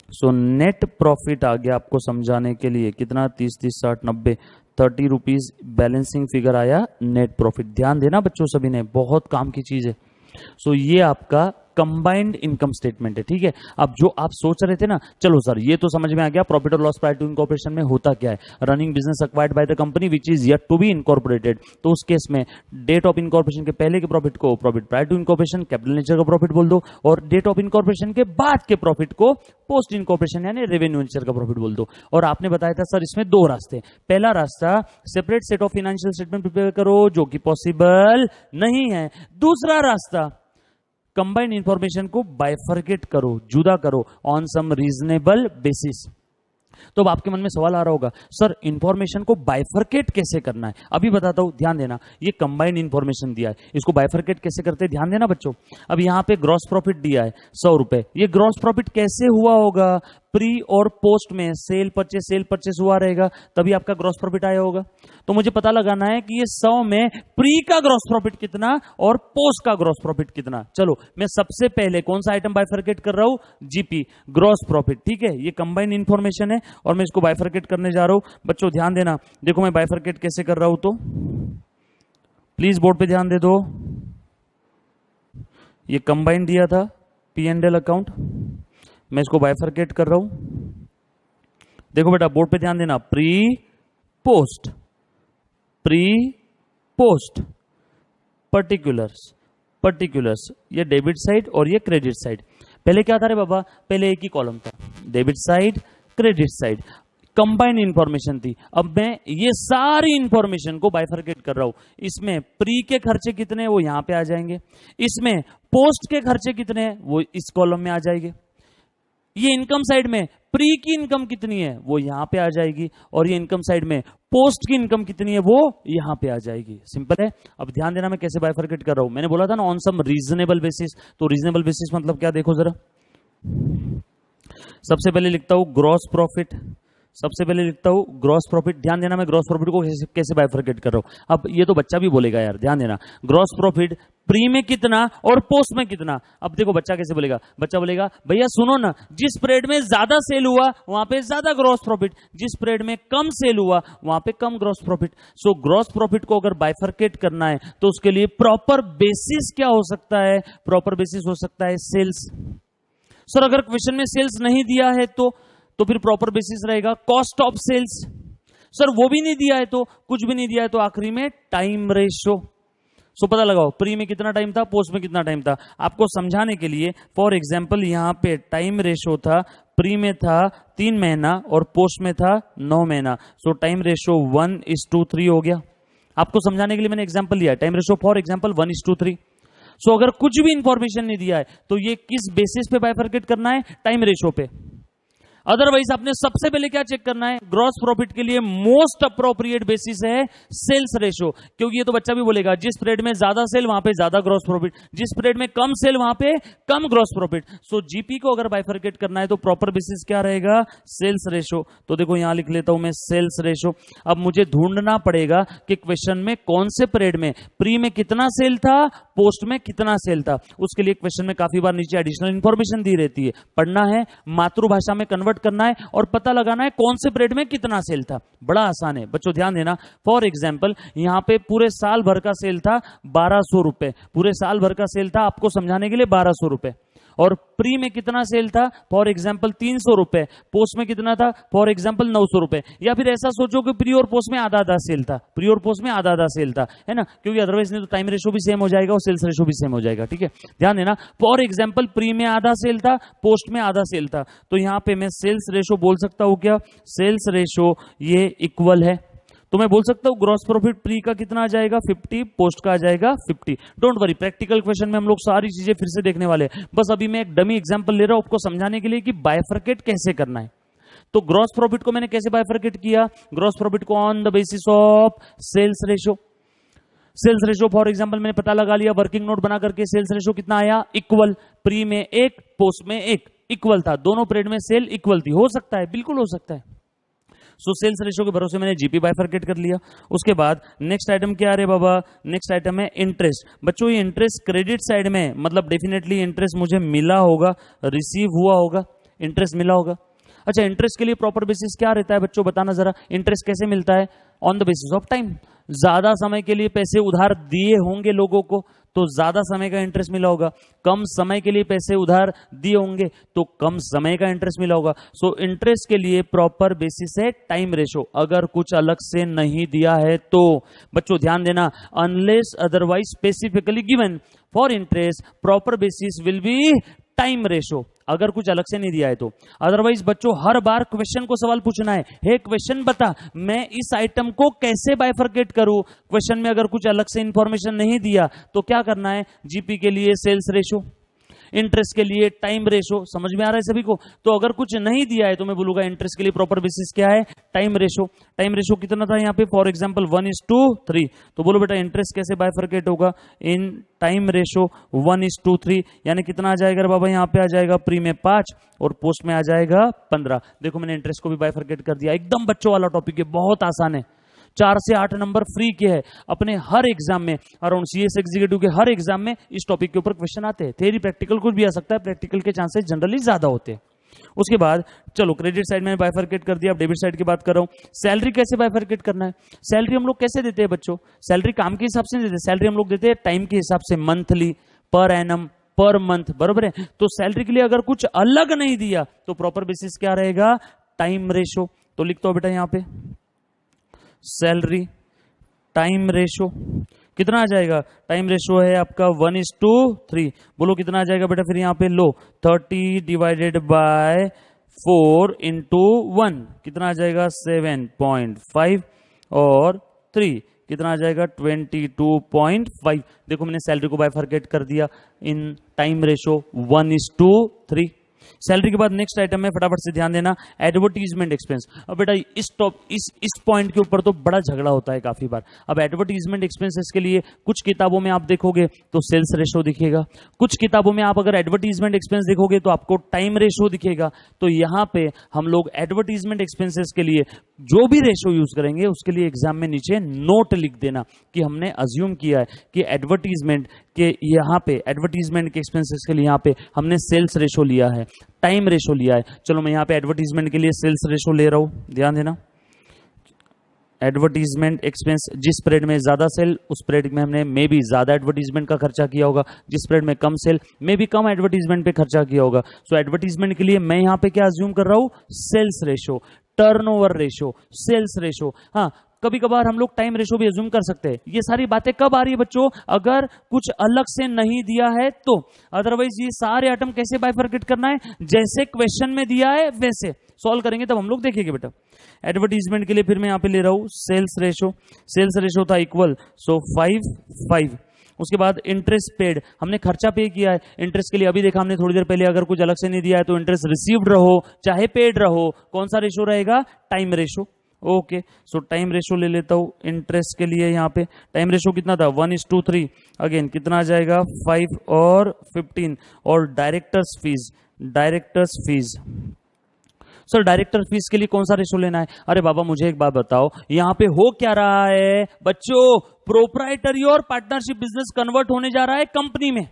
सो नेट प्रॉफिट आ गया आपको समझाने के लिए कितना, 30 30 60 90, 30 रुपीज बैलेंसिंग फिगर आया नेट प्रॉफिट। ध्यान देना बच्चों सभी ने, बहुत काम की चीज है। सो ये आपका कंबाइंड इनकम स्टेटमेंट है। ठीक है, अब जो आप सोच रहे थे ना, चलो सर ये तो समझ में आ गया, प्रॉफिट और लॉस प्रायर टू इनकॉर्पोरेशन में होता क्या है, running business acquired by the company which is yet to be incorporated. तो उस केस में डेट ऑफ इनकॉर्पोरेशन के पहले के प्रॉफिट को profit prior to incorporation capital nature का प्रॉफिट बोल दो, और डेट ऑफ इनकॉर्पोरेशन के बाद के प्रॉफिट को पोस्ट इनकॉर्पोरेशन यानी रेवेन्यू नेचर का प्रॉफिट बोल दो। और आपने बताया था सर इसमें दो रास्ते, पहला रास्ता separate set of financial statement prepare करो जो कि पॉसिबल नहीं है, दूसरा रास्ता कंबाइंड इंफॉर्मेशन को बाइफरकेट करो, जुदा करो ऑन सम रीजनेबल बेसिस। तो अब आपके मन में सवाल आ रहा होगा, सर इंफॉर्मेशन को बाइफरकेट कैसे करना है, अभी बताता हूं। ध्यान देना, ये कंबाइंड इंफॉर्मेशन दिया है, इसको बाइफरकेट कैसे करते हैं ध्यान देना बच्चों। अब यहां पे ग्रॉस प्रॉफिट दिया है 100 रुपए, ये ग्रॉस प्रॉफिट कैसे हुआ होगा, प्री और पोस्ट में सेल परचेस हुआ रहेगा तभी आपका ग्रॉस प्रॉफिट आया होगा। तो मुझे पता लगाना है कि ये 100 में प्री का ग्रॉस प्रॉफिट कितना और पोस्ट का ग्रॉस प्रॉफिट कितना। चलो मैं सबसे पहले कौन सा आइटम बाइफरकेट कर रहा हूं, जीपी ग्रॉस प्रॉफिट। ठीक है, ये कंबाइंड इंफॉर्मेशन है और मैं इसको बाइफरकेट करने जा रहा हूं। बच्चों ध्यान देना, देखो मैं बाइफरकेट कैसे कर रहा हूं, तो प्लीज बोर्ड पे ध्यान दे दो। ये कंबाइंड दिया था P&L अकाउंट, मैं इसको बाइफरकेट कर रहा हूं। देखो बेटा बोर्ड पे ध्यान देना, प्री पोस्ट पर्टिकुलर्स, ये डेबिट साइड और ये क्रेडिट साइड। पहले क्या था रे बाबा, पहले एक ही कॉलम था, debit side credit side, combined information थी। अब मैं ये सारी इंफॉर्मेशन को बाइफरकेट कर रहा हूं। इसमें प्री के खर्चे कितने हैं वो यहां पे आ जाएंगे, इसमें पोस्ट के खर्चे कितने हैं वो इस कॉलम में आ जाएंगे, ये इनकम साइड में प्री की इनकम कितनी है वो यहां पे आ जाएगी, और ये इनकम साइड में पोस्ट की इनकम कितनी है वो यहां पे आ जाएगी। सिंपल है। अब ध्यान देना मैं कैसे बाइफरकेट कर रहा हूं, मैंने बोला था ना ऑन सम रीजनेबल बेसिस। तो रीजनेबल बेसिस मतलब क्या, देखो जरा, सबसे पहले लिखता हूं ग्रॉस प्रॉफिट, सबसे पहले लिखता हूं ग्रॉस प्रॉफिट। ध्यान देना मैं ग्रॉस प्रॉफिट को कैसे बाइफरकेट कर रहा हूं। अब ये तो बच्चा भी बोलेगा यार, ध्यान देना, ग्रॉस प्रॉफिट प्री में कितना और पोस्ट में कितना। अब देखो बच्चा कैसे बोलेगा, बच्चा बोलेगा भैया सुनो ना, जिस पीरियड में ज्यादा सेल हुआ वहां पे ज्यादा ग्रॉस प्रॉफिट, जिस पीरियड में कम सेल हुआ वहां पे कम gross profit. So gross profit को अगर बाइफरकेट करना है तो उसके लिए प्रॉपर बेसिस क्या हो सकता है, प्रॉपर बेसिस हो सकता है सेल्स। सर अगर क्वेश्चन में सेल्स नहीं दिया है तो फिर प्रॉपर बेसिस रहेगा कॉस्ट ऑफ सेल्स। सर वो भी नहीं दिया है तो कुछ भी नहीं दिया है तो आखिरी में टाइम रेशो। सो पता लगाओ प्री में कितना टाइम था, पोस्ट में कितना टाइम था। आपको समझाने के लिए फॉर एग्जांपल यहां पे टाइम रेशो था, प्री में था 3 महीना और पोस्ट में था 9 महीना। सो टाइम रेशो 1:3 हो गया। आपको समझाने के लिए मैंने एग्जांपल लिया, टाइम रेशो फॉर एग्जांपल 1:3। सो अगर कुछ भी इंफॉर्मेशन नहीं दिया है तो ये किस बेसिस पे बाइफरकेट करना है? टाइम रेशो पे। अदरवाइज आपने सबसे पहले क्या चेक करना है? ग्रॉस प्रॉफिट के लिए मोस्ट अप्रोप्रिएट बेसिस है सेल्स रेशो, क्योंकि ये तो बच्चा भी बोलेगा जिस पीरियड में ज्यादा सेल वहां पे ज्यादा ग्रॉस प्रॉफिट, जिस पीरियड में कम सेल वहां पे कम ग्रॉस प्रॉफिट। सो जीपी को अगर बाइफरकेट करना है तो प्रॉपर बेसिस क्या रहेगा? Sales ratio. तो देखो यहां लिख लेता हूं मैं सेल्स रेशो। अब मुझे ढूंढना पड़ेगा कि क्वेश्चन में कौन से पीरियड में प्री में कितना सेल था, पोस्ट में कितना सेल था। उसके लिए क्वेश्चन में काफी बार नीचे एडिशनल इंफॉर्मेशन दी रहती है, पढ़ना है, मातृभाषा में कन्वर्ट करना है और पता लगाना है कौन से पीरियड में कितना सेल था। बड़ा आसान है बच्चों, ध्यान देना। फॉर एग्जांपल यहां पे पूरे साल भर का सेल था 1200 रुपए, पूरे साल भर का सेल था आपको समझाने के लिए 1200 रुपए। और प्री में कितना सेल था? फॉर एग्जांपल 300 रुपए। पोस्ट में कितना था? फॉर एग्जांपल 900 रुपए। या फिर ऐसा सोचो कि प्री और पोस्ट में आधा आधा सेल था, प्री और पोस्ट में आधा आधा सेल था, है ना, क्योंकि अदरवाइज नहीं तो टाइम रेशो भी सेम हो जाएगा और सेल्स रेशो भी सेम हो जाएगा। ठीक है, ध्यान देना। फॉर एग्जांपल प्री में आधा सेल था, पोस्ट में आधा सेल था, तो यहां पे मैं सेल्स रेशो बोल सकता हूं क्या? सेल्स रेशो ये इक्वल है, तो मैं बोल सकता हूं ग्रॉस प्रॉफिट प्री का कितना आ जाएगा? 50, पोस्ट का आ जाएगा 50। डोंट वरी, प्रैक्टिकल क्वेश्चन में हम लोग सारी चीजें फिर से देखने वाले हैं। बस अभी मैं एक डमी एग्जांपल ले रहा हूं आपको समझाने के लिए कि बाइफरकेट कैसे करना है। तो ग्रॉस प्रॉफिट को मैंने कैसे बाइफरकेट किया? ग्रॉस प्रॉफिट को on the basis of sales ratio. Sales ratio for example मैंने पता लगा लिया, वर्किंग नोट बना करके सेल्स रेशो कितना आया? इक्वल। प्री में 1, पोस्ट में 1, इक्वल था, दोनों पीरियड में सेल इक्वल थी। हो सकता है, बिल्कुल हो सकता है। सो सेल्स रेशो के भरोसे मैंने जीपी बाइफरकेट कर लिया। उसके बाद नेक्स्ट आइटम क्या आ रहा है बाबा? नेक्स्ट आइटम है इंटरेस्ट। बच्चों ये इंटरेस्ट क्रेडिट साइड में, मतलब डेफिनेटली इंटरेस्ट मुझे मिला होगा, रिसीव हुआ होगा, इंटरेस्ट मिला होगा। अच्छा, इंटरेस्ट के लिए प्रॉपर बेसिस क्या रहता है बच्चों, बताना जरा। इंटरेस्ट कैसे मिलता है? On the basis of time. ज्यादा समय के लिए पैसे उधार दिए होंगे लोगों को तो ज्यादा समय का इंटरेस्ट मिला होगा, कम समय के लिए पैसे उधार दिए होंगे तो कम समय का इंटरेस्ट मिला होगा। सो इंटरेस्ट के लिए प्रॉपर बेसिस है टाइम रेशो, अगर कुछ अलग से नहीं दिया है तो। बच्चों ध्यान देना, unless otherwise specifically given for interest proper basis will be time ratio, अगर कुछ अलग से नहीं दिया है तो। अदरवाइज बच्चों हर बार क्वेश्चन को सवाल पूछना है, हे क्वेश्चन बता मैं इस आइटम को कैसे बाइफरकेट करूं। क्वेश्चन में अगर कुछ अलग से इंफॉर्मेशन नहीं दिया तो क्या करना है? जीपी के लिए सेल्स रेशो, इंटरेस्ट के लिए टाइम रेशो। समझ में आ रहा है सभी को? तो अगर कुछ नहीं दिया है तो मैं बोलूंगा इंटरेस्ट के लिए प्रॉपर बेसिस क्या है? Time ratio. टाइम रेशो कितना था यहाँ पे? For example 1:3। तो बोलो बेटा इंटरेस्ट कैसे बाइफरकेट होगा? इन टाइम रेशो 1:3, यानी कितना आ जाएगा बाबा? यहाँ पे आ जाएगा प्री में 5 और पोस्ट में आ जाएगा 15। देखो मैंने इंटरेस्ट को भी बाइफरकेट कर दिया। एकदम बच्चों वाला टॉपिक है, बहुत आसान है। 4 से 8 नंबर फ्री के है अपने हर एग्जाम में, अराउंड सीएस एग्जीक्यूटिव के हर एग्जाम में इस टॉपिक के ऊपर क्वेश्चन आते हैं। थ्योरी प्रैक्टिकल कुछ भी आ सकता है, प्रैक्टिकल के चांसेस जनरली ज्यादा होते हैं। उसके बाद चलो क्रेडिट साइड में बाइफरकेट कर दिया, अब डेबिट साइड की बात कर रहा हूं। सैलरी कैसे बाइफरकेट करना है? सैलरी हम लोग कैसे देते हैं बच्चों? सैलरी काम के हिसाब से नहीं देते, सैलरी हम लोग देते हैं टाइम के हिसाब से, monthly, per annum, per month, बरोबर है। तो सैलरी के लिए अगर कुछ अलग नहीं दिया तो प्रॉपर बेसिस क्या रहेगा? Time ratio. तो लिखता हूं बेटा यहां पे सैलरी टाइम रेशो कितना आ जाएगा? टाइम रेशो है आपका 1:3। बोलो कितना आ जाएगा बेटा? फिर यहां पे लो 30 डिवाइडेड बाय 4 इंटू 1 कितना आ जाएगा? 7.5 और 3 कितना आ जाएगा? 22.5। देखो मैंने सैलरी को बाइफरकेट कर दिया इन टाइम रेशो 1:3। सैलरी के बाद नेक्स्ट आइटम है, फटाफट से ध्यान देना, एडवर्टीजमेंट एक्सपेंस। अब बेटा इस पॉइंट के ऊपर तो बड़ा झगड़ा होता है काफी बार। अब एडवर्टीजमेंट एक्सपेंसेस के लिए कुछ किताबों में आप देखोगे तो सेल्स रेशो दिखेगा, कुछ किताबों में आप अगर एडवर्टीजमेंट एक्सपेंस देखोगे तो आपको टाइम रेशो दिखेगा। तो यहां पे हम लोग एडवर्टीजमेंट एक्सपेंसेस के लिए जो भी रेशो यूज करेंगे उसके लिए एग्जाम में नीचे नोट लिख देना कि हमने अज्यूम किया है कि एडवर्टीजमेंट के यहां पे, एडवर्टीजमेंट के एक्सपेंसेस के लिए यहां पे हमने सेल्स रेशो लिया है, टाइम रेशो लिया है। चलो मैं यहां पे एडवर्टीजमेंट के लिए सेल्स रेशो ले रहा हूं, ध्यान देना। एडवर्टीजमेंट एक्सपेंस, जिस पीरियड में ज्यादा सेल उस पीरियड में हमने मे बी ज्यादा एडवर्टीजमेंट का खर्चा किया होगा, जिस पीरियड में कम सेल मे बी कम एडवर्टीजमेंट पे खर्चा किया होगा। सो एडवर्टीजमेंट के लिए मैं यहां पे क्या अज्यूम कर रहा हूं? Sales ratio, turnover ratio, sales ratio. हाँ, कभी कभार हम लोग टाइम रेशो भी अज्यूम कर सकते हैं। ये सारी बातें कब आ रही है बच्चों? अगर कुछ अलग से नहीं दिया है तो। अदरवाइज ये सारे आइटम कैसे बाइफरकेट करना है? जैसे क्वेश्चन में दिया है वैसे सॉल्व करेंगे तब हम लोग देखेंगे बेटा। एडवर्टीजमेंट के लिए फिर मैं यहां पे ले रहा हूं सेल्स रेशो। सेल्स रेशो था इक्वल, सो 5, उसके बाद इंटरेस्ट पेड, हमने खर्चा पे किया है इंटरेस्ट के लिए। अभी देखा हमने थोड़ी देर पहले, अगर कुछ अलग से नहीं दिया है तो इंटरेस्ट रिसीव्ड रहो चाहे पेड रहो, कौन सा रेशो रहेगा? Time ratio. ओके, सो टाइम रेशो ले लेता हूं इंटरेस्ट के लिए। यहाँ पे टाइम रेशो कितना था? 1:3। अगेन कितना आ जाएगा? 5 और 15। और directors fees, directors fees, sir director fees के लिए कौन सा रेशो लेना है? अरे बाबा मुझे एक बात बताओ, यहाँ पे हो क्या रहा है बच्चों? प्रोप्राइटरी और पार्टनरशिप बिजनेस कन्वर्ट होने जा रहा है कंपनी में।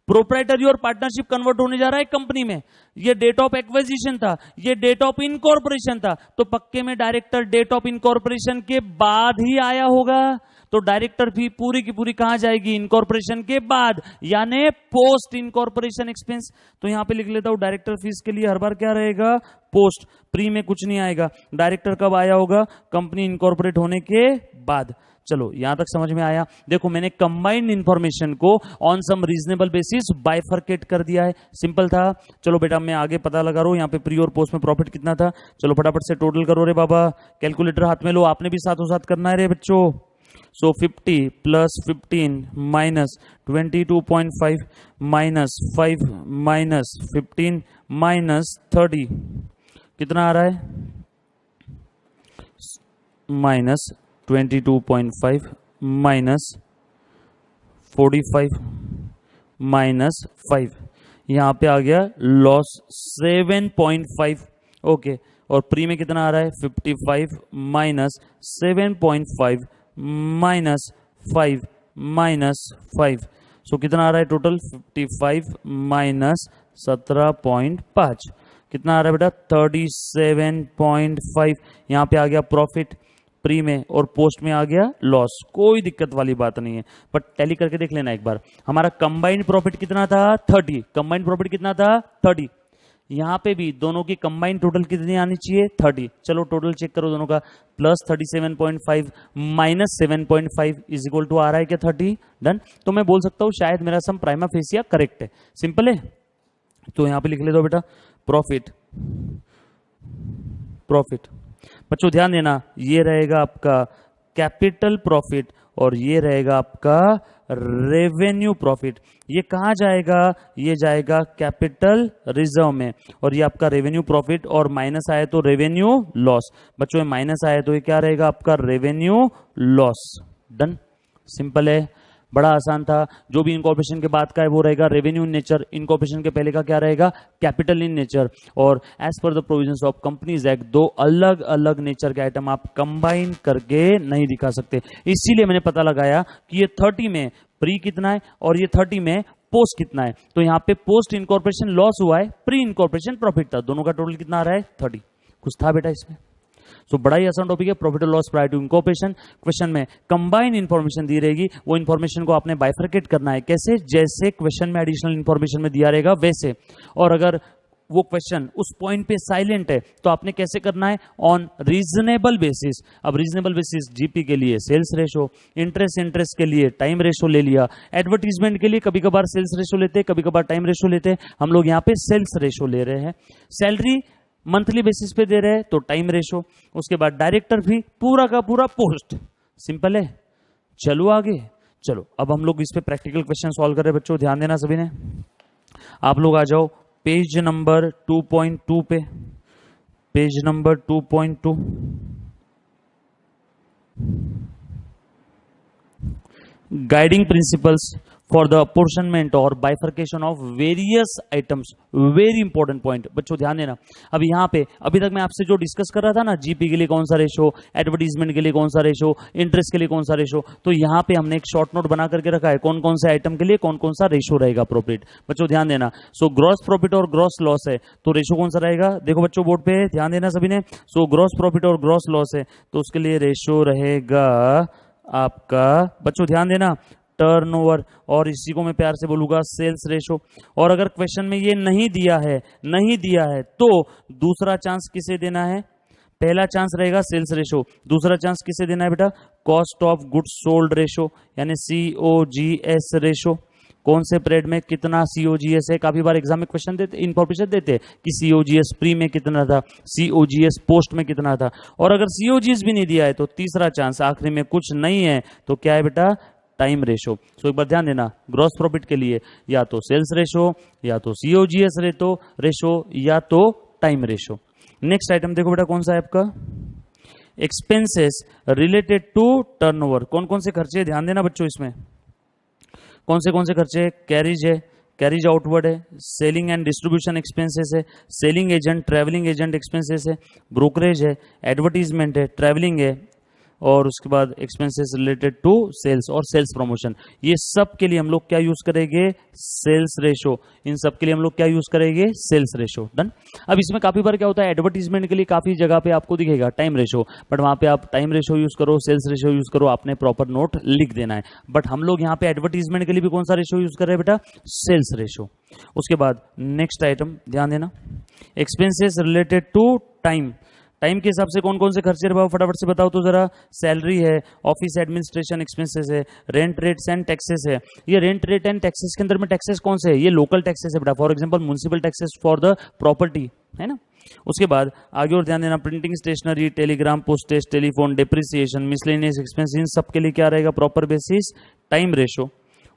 प्रोप्राइटरी और पार्टनरशिप कन्वर्ट होने जा रहा है कंपनी में। ये डेट ऑफ एक्विजिशन था, ये डेट ऑफ इनकॉर्पोरेशन था, तो पक्के में डायरेक्टर डेट ऑफ इनकॉर्पोरेशन के बाद ही आया होगा। तो डायरेक्टर फी पूरी की पूरी कहां जाएगी? इनकॉर्पोरेशन के बाद, यानी पोस्ट इनकॉर्पोरेशन एक्सपेंस। तो यहां पे लिख लेता हूं डायरेक्टर फीस के लिए हर बार क्या रहेगा? पोस्ट। प्री में कुछ नहीं आएगा। डायरेक्टर कब आया होगा? कंपनी इनकॉर्पोरेट होने के बाद। चलो यहां तक समझ में आया। देखो मैंने कंबाइंड इंफॉर्मेशन को on some reasonable basis bifurcate कर दिया है, सिंपल था। चलो बेटा मैं आगे पता लगा रहा हूं, यहां पे प्री और पोस्ट में प्रॉफिट कितना था। चलो फटाफट से टोटल करो रे बाबा, कैलकुलेटर हाथ में लो, आपने भी साथों साथ करना है रे बच्चों। सो 50 plus 15 minus 22.5 minus 5 minus 15 minus 30 कितना आ रहा है? माइनस 22.5 माइनस 45 माइनस 5, यहां पे आ गया लॉस 7.5। ओके, और प्री में कितना आ रहा है? 55 माइनस 7.5 माइनस 5 माइनस 5, सो कितना आ रहा है टोटल? 55 माइनस 17.5 कितना आ रहा है बेटा? 37.5। यहां पे आ गया प्रॉफिट प्री में, और पोस्ट में आ गया लॉस। कोई दिक्कत वाली बात नहीं है, बट टैली करके देख लेना एक बार। हमारा कंबाइंड प्रॉफिट कितना था? 30। कंबाइंड प्रॉफिट कितना था? 30। यहां पे भी दोनों की कंबाइंड टोटल कितनी आनी चाहिए? 30। चलो टोटल चेक करो दोनों का। Plus 37.5 minus 7.5 is equal to आ रहा है क्या? 30। डन। तो मैं बोल सकता हूं शायद मेरा सम प्राइमा फेसिया करेक्ट है। सिंपल है। तो यहां पे लिख ले दो बेटा प्रॉफिट, प्रॉफिट। बच्चों ध्यान देना, ये रहेगा आपका कैपिटल प्रॉफिट और ये रहेगा आपका रेवेन्यू प्रॉफिट। ये कहां जाएगा? ये जाएगा कैपिटल रिजर्व में, और ये आपका रेवेन्यू प्रॉफिट, और माइनस आया तो रेवेन्यू लॉस। बच्चों ये माइनस आया तो ये क्या रहेगा आपका? Revenue loss. डन, सिंपल है, बड़ा आसान था। जो भी इनकॉर्पोरेशन के बाद का है वो रहेगा रेवेन्यू इन नेचर, इनकॉर्पोरेशन के पहले का क्या रहेगा? Capital in nature. और as per the provisions of companies act दो अलग अलग नेचर के आइटम आप कंबाइन करके नहीं दिखा सकते। इसीलिए मैंने पता लगाया कि ये 30 में प्री कितना है और ये 30 में पोस्ट कितना है। तो यहां पे पोस्ट इनकॉर्पोरेशन लॉस हुआ है, प्री इनकॉर्पोरेशन प्रॉफिट था। दोनों का टोटल कितना आ रहा है? 30। कुछ था बेटा इसमें? सो बड़ा ही आसान टॉपिक है, प्रॉफिट और loss prior to incorporation. Question में कंबाइंड इंफॉर्मेशन दी रहेगी, वो इंफॉर्मेशन को आपने बाइफरकेट करना है। कैसे? जैसे क्वेश्चन में एडिशनल इंफॉर्मेशन में दिया रहेगा वैसे। और अगर वो क्वेश्चन उस पॉइंट पे साइलेंट है तो आपने कैसे करना है? On reasonable basis. अब रीजनेबल बेसिस जीपी के लिए सेल्स रेशो, इंटरेस्ट के लिए टाइम रेशो ले लिया, एडवर्टीजमेंट के लिए कभी कभार सेल्स रेशो लेते हैं, कभी कभार टाइम रेशो लेते हैं। हम लोग यहाँ पे सेल्स रेशो ले रहे हैं। सैलरी मंथली बेसिस पे दे रहे हैं तो टाइम रेशो। उसके बाद डायरेक्टर भी पूरा का पूरा पोस्ट। सिंपल है। चलो आगे, चलो अब हम लोग इस पे प्रैक्टिकल क्वेश्चन सॉल्व कर रहे हैं। बच्चों ध्यान देना सभी ने। आप लोग आ जाओ पेज नंबर 2.2 पे, page number 2.2। Guiding principles for the apportionment और bifurcation of various items. Very important point बच्चों, ध्यान देना। अब यहां पे अभी तक मैं आपसे जो डिस्कस कर रहा था ना, जीपी के लिए कौन सा रेशो, एडवर्टीजमेंट के लिए कौन सा रेशो, इंटरेस्ट के लिए कौन सा रेशो, तो यहां पे हमने एक शॉर्ट नोट बना करके रखा है कौन कौन से आइटम के लिए कौन कौन सा रेशो रहेगा अप्रोप्रिएट। बच्चों ध्यान देना। सो ग्रॉस प्रॉफिट और ग्रॉस लॉस है तो रेशो कौन सा रहेगा? देखो बच्चों बोर्ड पे ध्यान देना सभी ने। सो ग्रॉस प्रॉफिट और ग्रॉस लॉस है तो उसके लिए रेशो रहेगा आपका, बच्चों ध्यान देना, टर्नओवर, और इसी को मैं प्यार से बोलूंगा सेल्स रेशो। और अगर क्वेश्चन में ये नहीं दिया है तो दूसरा चांस किसे देना है? पहला चांस रहेगा सेल्स रेशो, दूसरा चांस किसे देना है बेटा? Cost of goods sold ratio, यानी COGS रेशो। कौन से पीरियड में कितना COGS है? काफी बार एग्जाम में क्वेश्चन देते, इंफॉर्मेशन देते कि COGS प्री में कितना था, COGS पोस्ट में कितना था। और अगर COGS भी नहीं दिया है तो तीसरा चांस, आखिरी में कुछ नहीं है तो क्या है बेटा? Time ratio. सो एक बार ध्यान देना, ग्रॉस प्रॉफिट के लिए या तो सेल्स रेशो, या तो सीओजीएस रेशो, या तो टाइम रेशो। नेक्स्ट आइटम देखो बेटा, कौन सा है आपका, एक्सपेंसेस रिलेटेड टू टर्नओवर। कौन कौन से खर्चे, ध्यान देना बच्चों, इसमें कौन से खर्चे, कैरिज है, कैरिज आउटवर्ड है, सेलिंग एंड डिस्ट्रीब्यूशन एक्सपेंसेस है, selling agent travelling agent expenses है, ब्रोकरेज है, एडवर्टीजमेंट है, ट्रैवलिंग है, और उसके बाद एक्सपेंसेस रिलेटेड टू सेल्स और सेल्स प्रमोशन। ये सब के लिए हम लोग क्या यूज करेंगे, सेल्स रेशो। इन सब के लिए हम लोग क्या यूज करेंगे, सेल्स रेशो। डन। अब इसमें काफी बार क्या होता है, एडवर्टीजमेंट के लिए काफी जगह पे आपको दिखेगा टाइम रेशो, बट वहां पे आप टाइम रेशो यूज करो, सेल्स रेशो यूज करो, आपने प्रॉपर नोट लिख देना है। बट हम लोग यहाँ पे एडवर्टीजमेंट के लिए भी कौन सा रेशो यूज कर रहे हैं बेटा, सेल्स रेशो। उसके बाद नेक्स्ट आइटम ध्यान देना, expenses related to time. Time के हिसाब से कौन कौन से खर्चे रहे फटाफट से बताओ तो जरा। सैलरी है, ऑफिस एडमिनिस्ट्रेशन एक्सपेंसेस है, रेंट रेट्स एंड टैक्सेस है। ये रेंट रेट एंड टैक्सेस के अंदर में टैक्सेस कौन से है, ये लोकल टैक्सेस है बेटा, for example municipal taxes for the property, है ना। उसके बाद आगे और ध्यान देना, printing stationery, telegram, postage, telephone, depreciation, miscellaneous expense, इन सब के लिए क्या रहेगा, प्रॉपर बेसिस टाइम रेशो।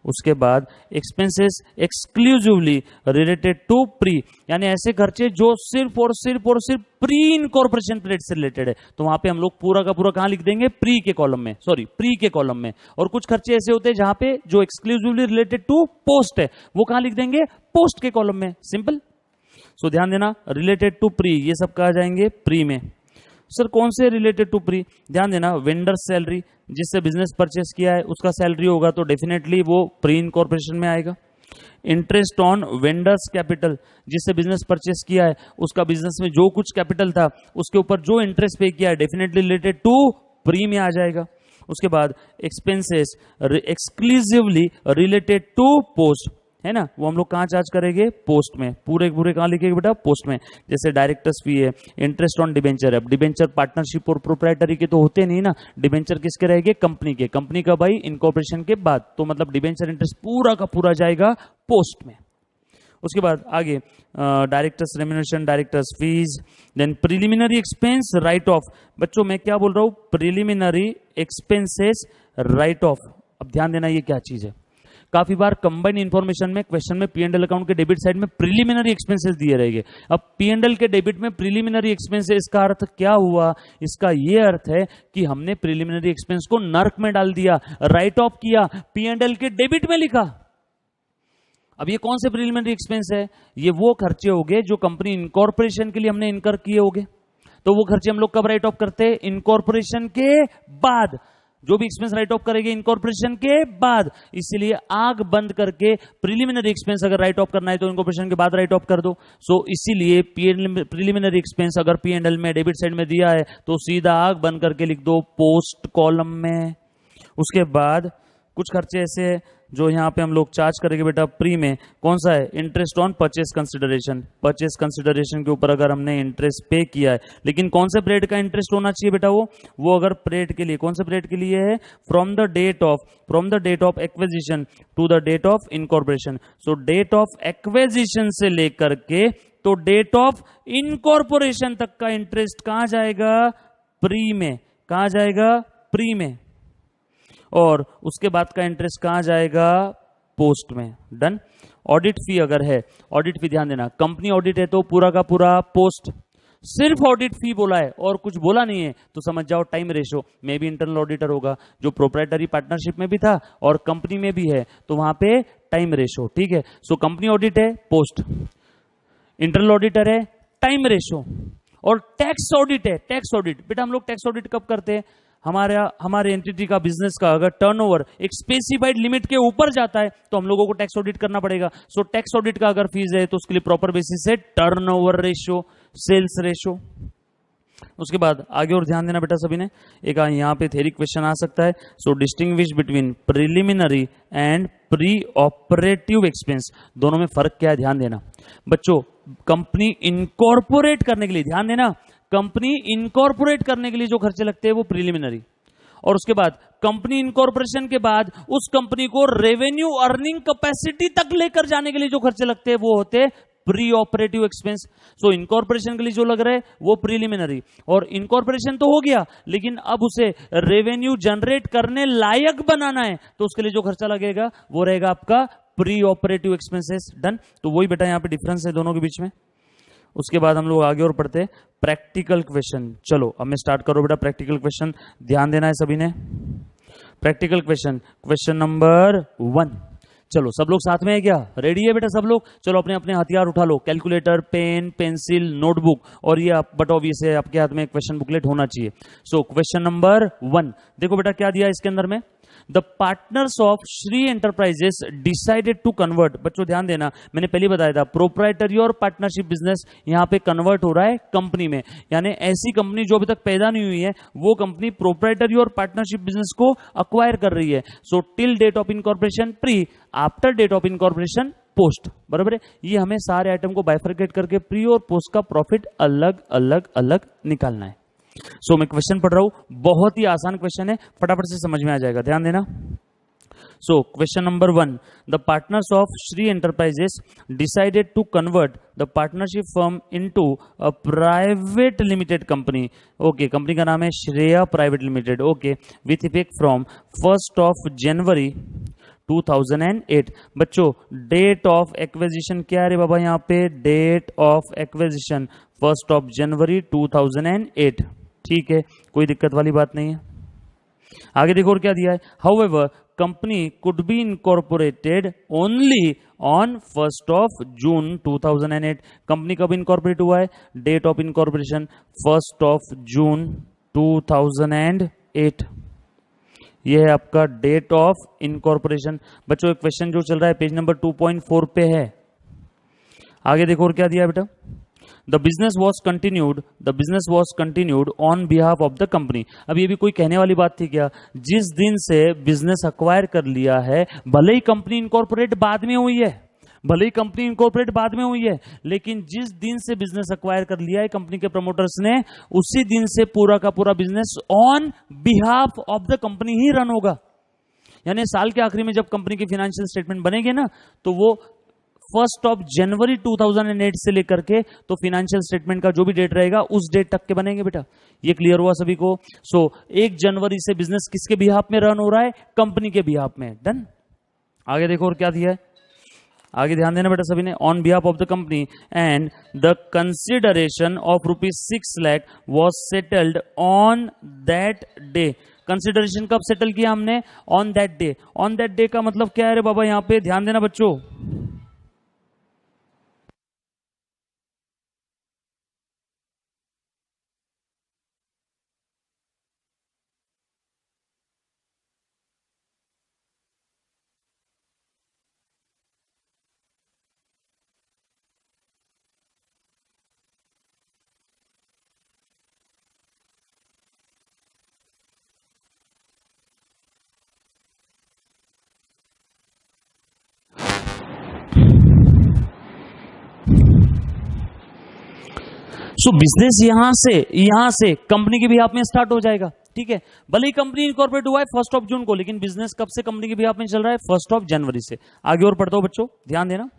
उसके बाद expenses exclusively related to pre, यानी ऐसे खर्चे जो सिर्फ और सिर्फ प्री इनकॉर्पोरेशन पीरियड से रिलेटेड है, तो वहां पे हम लोग पूरा का पूरा कहां लिख देंगे, प्री के कॉलम में, सॉरी प्री के कॉलम में। और कुछ खर्चे ऐसे होते हैं जहां पे जो एक्सक्लूसिवली रिलेटेड टू पोस्ट है, वो कहां लिख देंगे, पोस्ट के कॉलम में, सिंपल। सो ध्यान देना, रिलेटेड टू प्री, ये सब कहा जाएंगे प्री में। सर कौन से रिलेटेड टू प्री, ध्यान देना, वेंडर सैलरी, जिससे बिजनेस परचेस किया है उसका सैलरी होगा तो डेफिनेटली वो प्री इनकॉर्पोरेशन में आएगा। इंटरेस्ट ऑन वेंडर्स कैपिटल, जिससे बिजनेस परचेस किया है उसका बिजनेस में जो कुछ कैपिटल था उसके ऊपर जो इंटरेस्ट पे किया है, डेफिनेटली रिलेटेड टू प्री में आ जाएगा। उसके बाद expenses exclusively related to post, है ना, वो हम लोग कहां चार्ज करेंगे, पोस्ट में। पूरे कहां लिखेंगे बेटा, पोस्ट में। जैसे डायरेक्टर्स फी है, इंटरेस्ट ऑन डिबेंचर है। अब डिबेंचर पार्टनरशिप और प्रोप्राइटरी के तो होते नहीं ना, डिबेंचर किसके रहेंगे, कंपनी के। कंपनी का भाई इनकॉर्पोरेशन के बाद, तो मतलब डिबेंचर इंटरेस्ट पूरा का पूरा जाएगा पोस्ट में। उसके बाद आगे directors remuneration, directors fees, then preliminary expense write off. बच्चों मैं क्या बोल रहा हूं, प्रिलिमिनरी एक्सपेंसेस राइट ऑफ। अब ध्यान देना ये क्या चीज है, काफी बार कंबाइंड इंफॉर्मेशन में क्वेश्चन में P&L अकाउंट के डेबिट साइड में प्रिलिमिनरी एक्सपेंसेस दिए रहेंगे। अब P&L के डेबिट में प्रिलिमिनरी एक्सपेंसेस का अर्थ क्या हुआ, इसका यह अर्थ है कि हमने प्रिलिमिनरी एक्सपेंस को नर्क में डाल दिया, राइट ऑफ किया, P&L के डेबिट में लिखा। अब ये कौन से प्रिलिमिनरी एक्सपेंस है, ये वो खर्चे हो गए जो कंपनी इनकॉर्पोरेशन के लिए हमने इनकर किए होंगे। तो वो खर्चे हम लोग कब राइट ऑफ करते हैं, इनकॉर्पोरेशन के बाद। जो भी एक्सपेंस राइट ऑफ करेंगे इनकॉर्पोरेशन के बाद, इसीलिए आग बंद करके प्रिलिमिनरी एक्सपेंस अगर राइट ऑफ करना है तो इनकॉर्पोरेशन के बाद राइट ऑफ कर दो। सो इसीलिए प्रिलिमिनरी एक्सपेंस अगर P&L में डेबिट साइड में दिया है तो सीधा आग बंद करके लिख दो पोस्ट कॉलम में। उसके बाद कुछ खर्चे ऐसे है जो यहां पे हम लोग चार्ज करेंगे बेटा प्री में, कौन सा है, interest on purchase consideration. Purchase consideration के ऊपर अगर हमने इंटरेस्ट पे किया है, लेकिन कौन से पीरियड का इंटरेस्ट होना चाहिए बेटा, वो अगर पीरियड के लिए, कौन से पीरियड के लिए है, from the date of acquisition to the date of incorporation. So date of acquisition से लेकर के तो डेट ऑफ इनकॉर्पोरेशन तक का इंटरेस्ट कहां जाएगा, प्री में। कहां जाएगा, प्री में। और उसके बाद का इंटरेस्ट कहां जाएगा, पोस्ट में। डन। ऑडिट फी अगर है, ऑडिट फी ध्यान देना, कंपनी ऑडिट है तो पूरा का पूरा पोस्ट। सिर्फ ऑडिट फी बोला है और कुछ बोला नहीं है तो समझ जाओ टाइम रेशो में भी इंटरनल ऑडिटर होगा, जो प्रोप्राइटरी पार्टनरशिप में भी था और कंपनी में भी है, तो वहां पे टाइम रेशो। ठीक है, सो कंपनी ऑडिट है, पोस्ट। इंटरनल ऑडिटर है, टाइम रेशो। और टैक्स ऑडिट है, टैक्स ऑडिट बेटा हम लोग टैक्स ऑडिट कब करते हैं, हमारे एंटिटी का, बिजनेस का अगर टर्नओवर एक स्पेसिफाइड लिमिट के ऊपर जाता है तो हम लोगों को टैक्स ऑडिट करना पड़ेगा। सो टैक्स ऑडिट का अगर फीस है तो उसके लिए प्रॉपर बेसिस है टर्नओवर रेशियो, सेल्स रेशियो। उसके बाद आगे और ध्यान देना बेटा सभी ने, एक यहां पे थ्योरी क्वेश्चन आ सकता है। So distinguish between preliminary and pre operative expense, दोनों में फर्क क्या है ध्यान देना बच्चों। कंपनी इनकॉर्पोरेट करने के लिए, ध्यान देना, कंपनी इनकॉर्पोरेट करने के लिए जो खर्चे लगते हैं वो प्रिलिमिनरी, और उसके बाद कंपनी इनकॉर्पोरेशन के बाद उस कंपनी को रेवेन्यू अर्निंग कैपेसिटी तक लेकर जाने के लिए जो खर्चे लगते हैं वो होते हैं प्री ऑपरेटिव एक्सपेंस। सो इनकॉर्पोरेशन के लिए जो लग रहा है वो प्रीलिमिनरी, और इनकॉर्पोरेशन तो हो गया लेकिन अब उसे रेवेन्यू जनरेट करने लायक बनाना है, तो उसके लिए जो खर्चा लगेगा वो रहेगा आपका प्री ऑपरेटिव एक्सपेंसेस। डन। तो वही बेटा यहाँ पे डिफरेंस है दोनों के बीच में। उसके बाद हम लोग आगे और पढ़ते हैं प्रैक्टिकल क्वेश्चन। चलो अब मैं स्टार्ट करो बेटा प्रैक्टिकल क्वेश्चन, ध्यान देना है सभी ने। Practical question, question number 1। चलो सब लोग साथ में है क्या? रेडी है बेटा सब लोग? चलो अपने अपने हथियार उठा लो, कैलकुलेटर, पेन, पेंसिल, नोटबुक, और ये बट ऑब्वियस है आपके हाथ में क्वेश्चन बुकलेट होना चाहिए। सो क्वेश्चन नंबर 1 देखो बेटा क्या दिया है इसके अंदर में। The partners of Shri enterprises decided to convert. बच्चों ध्यान देना, मैंने पहले बताया था प्रोप्राइटरी और पार्टनरशिप बिजनेस यहां पे कन्वर्ट हो रहा है कंपनी में, यानी ऐसी कंपनी जो अभी तक पैदा नहीं हुई है वो कंपनी प्रोप्राइटरी और पार्टनरशिप बिजनेस को अक्वायर कर रही है। So till date of incorporation pre, after date of incorporation post. बराबर है? ये हमें सारे आइटम को बाइफरकेट करके प्री और पोस्ट का प्रॉफिट अलग अलग अलग निकालना है। सो मैं क्वेश्चन पढ़ रहा हूं, बहुत ही आसान क्वेश्चन है, फटाफट से समझ में आ जाएगा, ध्यान देना। So question number 1, the partners of Shri enterprises decided to convert the partnership firm into a private limited company. Okay, company का नाम है Shreya private limited. Okay, with effect from 1 January 2008। बच्चों डेट ऑफ एक्विजिशन क्या है रे बाबा? यहाँ पे डेट ऑफ एक्विजिशन 1 जनवरी 2008। ठीक है, कोई दिक्कत वाली बात नहीं है। आगे देखो और क्या दिया है। However company could be incorporated only on 1 June 2008। Company कब इनकॉर्पोरेट हुआ है? Date of incorporation 1 June 2008। यह है आपका डेट ऑफ इनकॉर्पोरेशन। बच्चों एक क्वेश्चन जो चल रहा है पेज नंबर 2.4 पे है। आगे देखो और क्या दिया है बेटा। The business was continued on behalf of the company. अब ये भी कोई कहने वाली बात थी क्या? जिस दिन से बिजनेस अक्वायर कर लिया है, भले ही कंपनी इनकॉर्पोरेट बाद में हुई है, लेकिन जिस दिन से बिजनेस अक्वायर कर लिया है कंपनी के प्रमोटर्स ने, उसी दिन से पूरा का पूरा business on behalf of the company he run होगा। यानी साल के आखिरी में जब कंपनी की फाइनेंशियल स्टेटमेंट बनेगी ना, तो वो 1 जनवरी 2008 से लेकर के तो फाइनेंशियल स्टेटमेंट का जो भी डेट रहेगा उस डेट तक के बनेंगे बेटा। ये क्लियर हुआ सभी को? सो 1 जनवरी से बिजनेस किसके बिहाफ में रन हो रहा है? कंपनी के बिहाफ में। डन। आगे देखो और क्या दिया है। आगे ध्यान देना बेटा सभी ने। On behalf of the company and the consideration of ₹6 lakh was settled on that day. Consideration कब सेटल किया हमने? On that day. On that day का मतलब क्या है रे बाबा? यहां पे ध्यान देना बच्चों। सो बिजनेस यहां से कंपनी के बिहाफ में स्टार्ट हो जाएगा। ठीक है, भले ही कंपनी इनकॉर्पोरेट हुआ है 1 जून को, लेकिन बिजनेस कब से कंपनी के बिहाफ में चल रहा है? 1 जनवरी से। आगे और पढ़ता हूं बच्चों, ध्यान देना।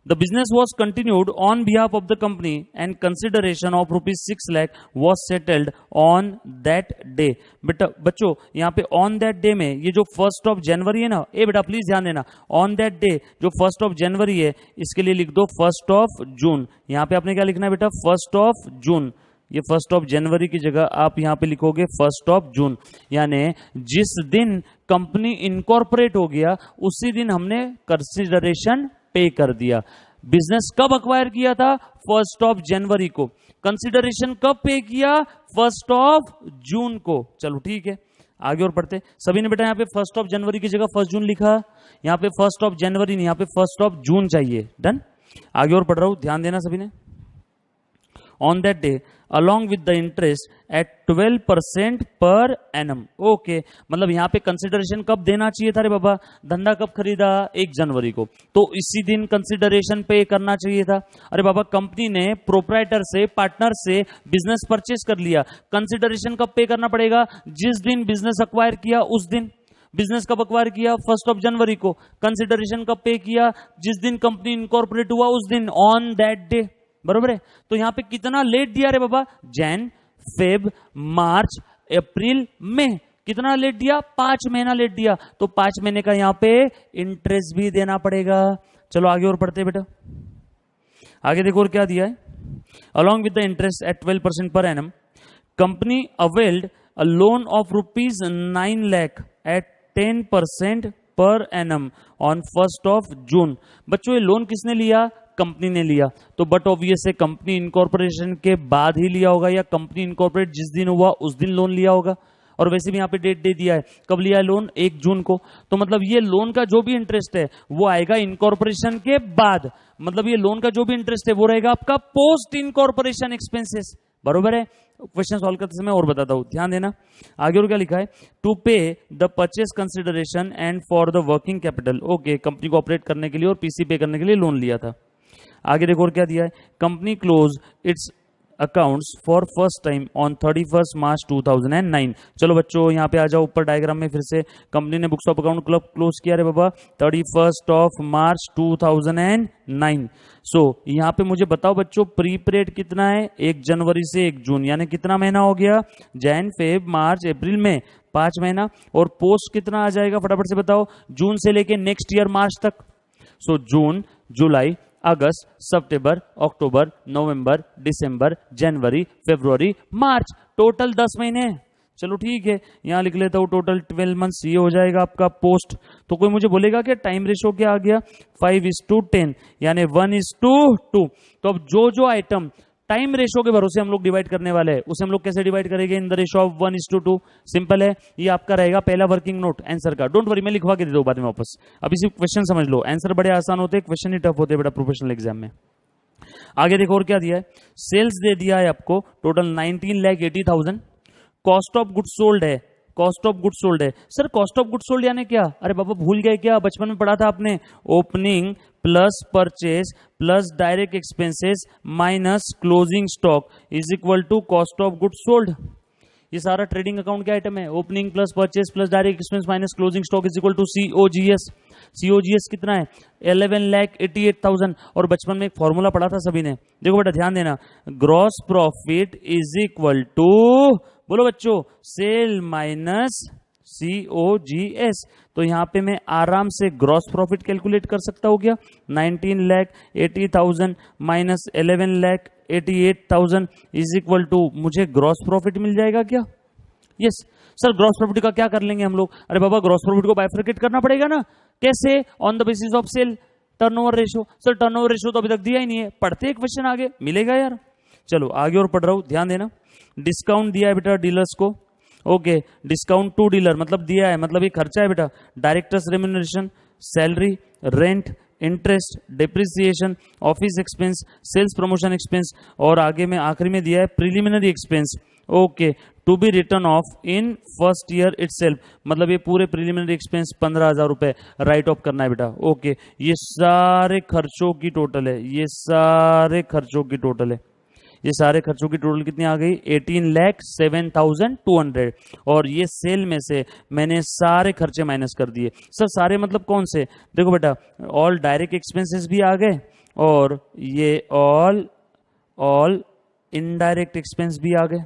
The business was continued on behalf of the company and consideration of ₹6 lakh was settled on that day. बेटा बच्चों यहाँ पे ऑन दैट डे में ये जो 1 जनवरी है ना, ए बेटा प्लीज ध्यान देना, ऑन दैट डे जो 1 जनवरी है इसके लिए लिख दो 1 जून। यहाँ पे आपने क्या लिखना है बेटा? 1 जून। ये 1 जनवरी की जगह आप यहां पे लिखोगे 1 जून। यानी जिस दिन कंपनी इनकॉर्पोरेट हो गया उसी दिन हमने कंसिडरेशन पे कर दिया। बिजनेस कब अक्वायर किया था? 1 जनवरी को। कंसिडरेशन कब पे किया? 1 जून को। चलो ठीक है, आगे और पढ़ते। सभी ने बेटा यहाँ पे 1 जनवरी की जगह 1 जून लिखा, यहाँ पे 1 जनवरी नहीं, यहाँ पे 1 जून चाहिए। डन। आगे और पढ़ रहा हूं, ध्यान देना सभी ने। On that day along with the interest at 12% per annum। Okay, मतलब यहाँ पे कंसिडरेशन कब देना चाहिए था रे बाबा? धंधा कब खरीदा? 1 जनवरी को, तो इसी दिन कंसिडरेशन पे करना चाहिए था। अरे बाबा कंपनी ने प्रोप्राइटर से, पार्टनर से बिजनेस परचेस कर लिया, कंसिडरेशन कब पे करना पड़ेगा? जिस दिन बिजनेस अक्वायर किया उस दिन। बिजनेस कब अक्वायर किया? 1 जनवरी को। कंसिडरेशन कब पे किया? जिस दिन कंपनी इनकॉर्पोरेट हुआ उस दिन, ऑन दैट डे, बरोबर है। तो यहां पे कितना लेट दिया रे बाबा? जैन, फेब, मार्च, अप्रैल, मई। कितना लेट दिया? 5 महीना लेट दिया। तो 5 महीने का यहां पे इंटरेस्ट भी देना पड़ेगा। चलो आगे और पढ़ते बेटा। आगे देखो और क्या दिया है। Along with the interest at 12% per annum, company availed a loan of ₹9 lakh at 10% per annum on 1 जून। बच्चों ये लोन किसने लिया? कंपनी ने लिया। तो बट ऑब्वियस है कंपनी इनकॉर्पोरेशन के बाद ही लिया होगा, या कंपनी इनकॉर्पोरेट जिस दिन हुआ उस दिन लोन लिया होगा। और वैसे भी यहाँ पे डेट दे दिया है, कब लिया है लोन? 1 जून को। तो मतलब ये लोन का जो भी इंटरेस्ट है वो आएगा इनकॉर्पोरेशन के बाद। मतलब ये लोन का जो भी इंटरेस्ट है वो रहेगा आपका पोस्ट इनकॉर्पोरेशन एक्सपेंसेस, बरोबर है। क्वेश्चन सॉल्व करते समय और बताता हूं, ध्यान देना। आगे और क्या लिखा है? टू पे the purchase consideration and for the working capital. Okay, company को ऑपरेट करने के लिए और पीसी पे करने के लिए लोन लिया था। आगे देखो और क्या दिया है। Company close it's accounts for first time on 31 मार्च 2009। चलो बच्चों यहाँ पे आ जाओ ऊपर डायग्राम में फिर से। कंपनी ने books of account club close किया रे बाबा 31 मार्च 2009। सो यहाँ पे मुझे बताओ बच्चों प्री पीरियड कितना है? 1 जनवरी से 1 जून, यानी कितना महीना हो गया? जैन, फेब, मार्च, अप्रैल, मई, 5 महीना। और पोस्ट कितना आ जाएगा फटाफट से बताओ? जून से लेके नेक्स्ट ईयर मार्च तक। सो जून, जुलाई, अगस्त, सितंबर, अक्टूबर, नवंबर, दिसंबर, जनवरी, फरवरी, मार्च, टोटल 10 महीने। चलो ठीक है, यहां लिख लेता हूं टोटल 12 मंथ्स। ये हो जाएगा आपका पोस्ट। तो कोई मुझे बोलेगा कि टाइम रेशो क्या आ गया? 5:10, यानी 1:2। तो अब जो जो आइटम टाइम रेशो के भरोसे हम लोग डिवाइड करने वाले हैं उसे हम लोग कैसे डिवाइड करेंगे? In the ratio of 1:2। Simple है, ये आपका रहेगा पहला वर्किंग नोट आंसर का। डोंट वरी, मैं लिखवा के दे दूं बाद में वापस। अब इसी क्वेश्चन समझ लो, आंसर बड़े आसान होते हैं, क्वेश्चन ही टफ होते हैं बेटा प्रोफेशनल एग्जाम में। आगे देखो और क्या दिया है। सेल्स दे दिया है आपको total 19,80,000। Cost of goods sold है, कॉस्ट ऑफ गुड्स सोल्ड है। Sir cost of goods sold यानी क्या? अरे बाबा भूल गए क्या? बचपन में पढ़ा था आपने, opening plus purchase plus direct expenses minus closing stock is equal to cost of goods sold. ये सारा ट्रेडिंग अकाउंट का आइटम है। Opening plus purchase plus direct expense minus closing stock is equal to COGS। COGS कितना है? 11,88,000। और बचपन में एक फॉर्मूला पढ़ा था सभी ने, देखो बेटा ध्यान देना, gross profit is equal to, बोलो बच्चों, सेल माइनस COGS। तो यहां पे मैं आराम से ग्रॉस प्रॉफिट कैलकुलेट कर सकता हूं क्या? 19,80,000 माइनस 11,88,000 इज इक्वल टू, मुझे ग्रॉस प्रॉफिट मिल जाएगा क्या? यस सर, ग्रॉस प्रॉफिट का क्या कर लेंगे हम लोग? अरे बाबा ग्रॉस प्रॉफिट को बाइफरकेट करना पड़ेगा ना। कैसे? On the basis of sale turnover ratio. Sir turnover ratio तो अभी तक दिया ही नहीं है, पढ़ते एक क्वेश्चन आगे मिलेगा यार। चलो आगे और पढ़ रहा हूं, ध्यान देना। डिस्काउंट दिया है बेटा डीलर्स को। ओके, डिस्काउंट टू डीलर मतलब दिया है, मतलब ये खर्चा है बेटा। Directors remuneration, salary, rent, interest, depreciation, office expense, sales promotion expense, और आगे में आखिरी में दिया है preliminary expense. Okay, to be written off in first year itself, मतलब ये पूरे प्रिलिमिनरी एक्सपेंस 15,000 रुपए राइट ऑफ करना है बेटा। ओके, ये सारे खर्चों की टोटल है, ये सारे खर्चों की टोटल है। ये सारे खर्चों की टोटल कितनी आ गई? 18,07,200। और ये सेल में से मैंने सारे खर्चे माइनस कर दिए। सर सारे मतलब कौन से? देखो बेटा, ऑल डायरेक्ट एक्सपेंसेस भी आ गए और ये ऑल इनडायरेक्ट एक्सपेंस भी आ गए,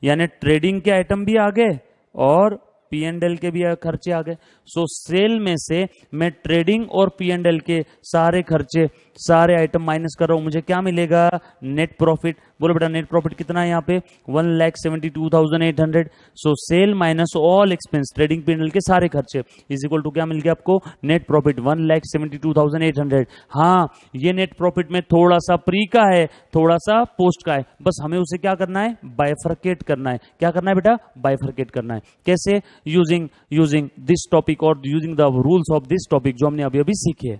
यानी ट्रेडिंग के आइटम भी आ गए और P&L के भी खर्चे आ गए। सो सेल में से मैं ट्रेडिंग और P&L के सारे खर्चे, सारे आइटम माइनस कर रहा हूं, मुझे क्या मिलेगा? Net profit. बोलो बेटा नेट प्रॉफिट कितना है यहाँ पे? 1,72,800। So sale minus all expense, trading P&L के सारे खर्चे इज इक्वल टू क्या मिल गया आपको? Net profit 1,72,800। हाँ, ये नेट प्रॉफिट में थोड़ा सा प्री का है, थोड़ा सा पोस्ट का है, बस हमें उसे क्या करना है? बाइफरकेट करना है। क्या करना है बेटा? बाइफरकेट करना है। कैसे? यूजिंग दिस टॉपिक और using the rules of this topic जो हमने अभी अभी सीखे।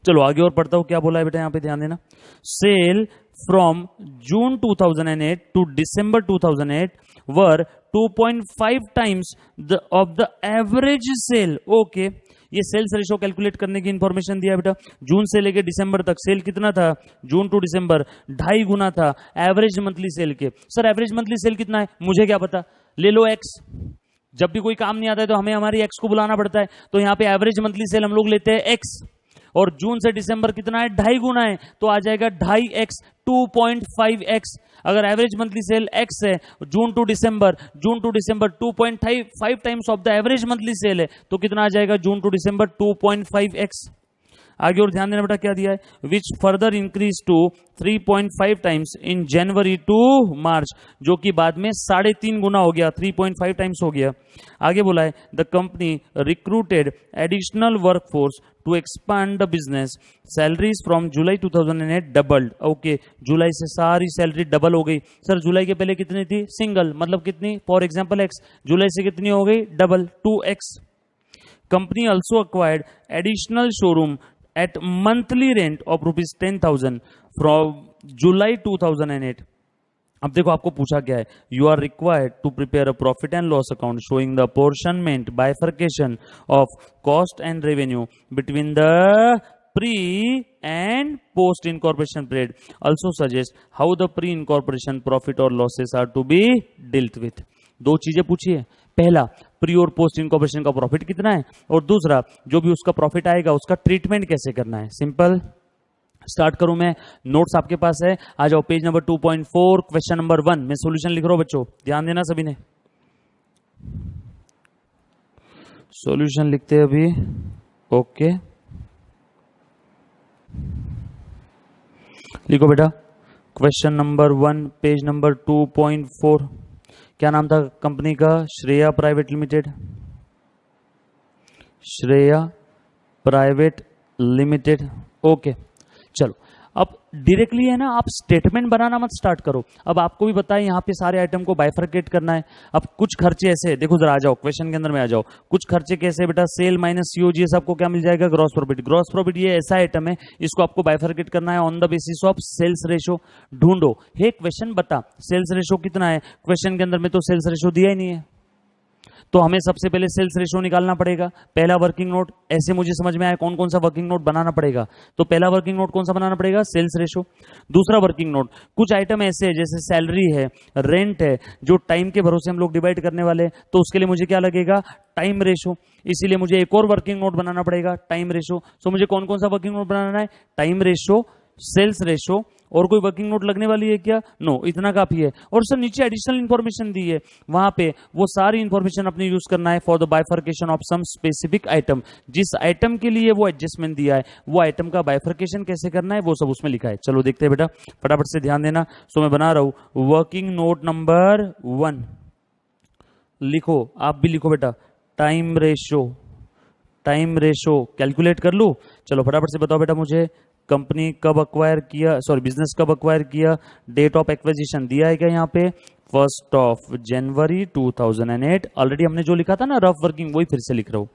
चलो आगे और पढ़ता हूं, क्या बोला है बेटा यहाँ पे, ध्यान देना। Sale from June 2008 to December 2008 were 2.5 times of the average sale. Okay, ये सेल्स रेशो कैलकुलेट करने की इंफॉर्मेशन दिया बेटा। जून से लेके दिसंबर तक सेल कितना था? जून टू दिसंबर 2.5 गुना था एवरेज मंथली सेल के। सर एवरेज मंथली सेल कितना है? मुझे क्या पता, ले लो एक्स। जब भी कोई काम नहीं आता है तो हमें हमारी एक्स को बुलाना पड़ता है। तो यहाँ पे एवरेज मंथली सेल हम लोग लेते हैं एक्स, और जून से दिसंबर कितना है, 2.5 गुना है, तो आ जाएगा 2.5x, 2.5x। अगर एवरेज मंथली सेल x है जून टू दिसंबर 2.5 times of the average monthly sale है, तो कितना आ जाएगा जून टू दिसंबर 2.5x। आगे और ध्यान देना बेटा क्या दिया है, which further increase to 3.5 times in जनवरी टू मार्च, जो कि बाद में 3.5 गुना हो गया, 3.5 टाइम्स हो गया। आगे बोला है the company recruited additional workforce to expand the business, salaries from July 2008 doubled. Okay, जुलाई से सारी सैलरी डबल हो गई। सर जुलाई के पहले कितनी थी, सिंगल, मतलब कितनी, फॉर एग्जाम्पल एक्स, जुलाई से कितनी हो गई, double, 2x। Company also acquired additional showroom at monthly rent of rupees 10,000 from July 2008। अब देखो आपको पूछा गया है, you are required to prepare a profit and loss account showing the apportionment bifurcation of cost and revenue between the pre and post incorporation period, also suggest how the pre incorporation profit और losses are to be dealt with. दो चीजें पूछी है, पहला प्री और पोस्ट इनकॉर्पोरेशन का प्रॉफिट कितना है, और दूसरा जो भी उसका प्रॉफिट आएगा उसका ट्रीटमेंट कैसे करना है। सिंपल, स्टार्ट करूं मैं, नोट्स आपके पास है, आ जाओ पेज नंबर 2.4 क्वेश्चन नंबर 1। मैं सॉल्यूशन लिख रहा हूं बच्चों, ध्यान देना सभी ने, सॉल्यूशन लिखते हैं अभी। ओके लिखो बेटा, क्वेश्चन नंबर 1 पेज नंबर 2.4। क्या नाम था कंपनी का, Shreya private limited, Shreya private limited. Okay चलो, अब डायरेक्टली है ना, आप स्टेटमेंट बनाना मत स्टार्ट करो। अब आपको भी बताएं, यहाँ पे सारे आइटम को बाइफरकेट करना है। अब कुछ खर्चे ऐसे, देखो जरा आ जाओ क्वेश्चन के अंदर में आ जाओ, कुछ खर्चे कैसे बेटा, सेल माइनस सीओजी, ये सबको क्या मिल जाएगा, ग्रॉस प्रॉफिट। ग्रॉस प्रॉफिट ये ऐसा आइटम है, इसको आपको बाइफरकेट करना है on the basis of sales ratio. ढूंढो, हे क्वेश्चन बता सेल्स रेशो कितना है, क्वेश्चन के अंदर में तो सेल्स रेशो दिया ही नहीं है, तो हमें सबसे पहले सेल्स रेशो निकालना पड़ेगा। पहला वर्किंग नोट, ऐसे मुझे समझ में आया कौन कौन सा वर्किंग नोट बनाना पड़ेगा, तो पहला वर्किंग नोट कौन सा बनाना पड़ेगा, सेल्स रेशो। दूसरा वर्किंग नोट, कुछ आइटम ऐसे है जैसे सैलरी है, रेंट है, जो टाइम के भरोसे हम लोग डिवाइड करने वाले, तो उसके लिए मुझे क्या लगेगा, टाइम रेशो, इसीलिए मुझे एक और वर्किंग नोट बनाना पड़ेगा, टाइम रेशो। सो मुझे कौन कौन सा वर्किंग नोट बनाना है, टाइम रेशो, सेल्स रेशो, और कोई वर्किंग नोट लगने वाली है क्या, नो, इतना काफी है। और सर नीचे एडिशनल इंफॉर्मेशन दी है, वहां पे वो सारी इंफॉर्मेशन अपने यूज करना है for the bifurcation of some specific item. जिस आइटम के लिए वो एडजस्टमेंट दिया है, वो आइटम का बाइफर्केशन कैसे करना है, वो सब उसमें लिखा है। चलो देखते हैं बेटा, फटाफट से ध्यान देना। सो मैं बना रहा हूं वर्किंग नोट नंबर 1, लिखो, आप भी लिखो बेटा, time ratio. Time ratio calculate कर लूं, चलो फटाफट से बताओ बेटा मुझे, कंपनी कब अक्वायर किया, सॉरी बिजनेस कब अक्वायर किया, डेट ऑफ एक्विजिशन दिया है क्या यहाँ पे, 1 जनवरी 2008। ऑलरेडी हमने जो लिखा था ना रफ वर्किंग, वही फिर से लिख रहा हूं।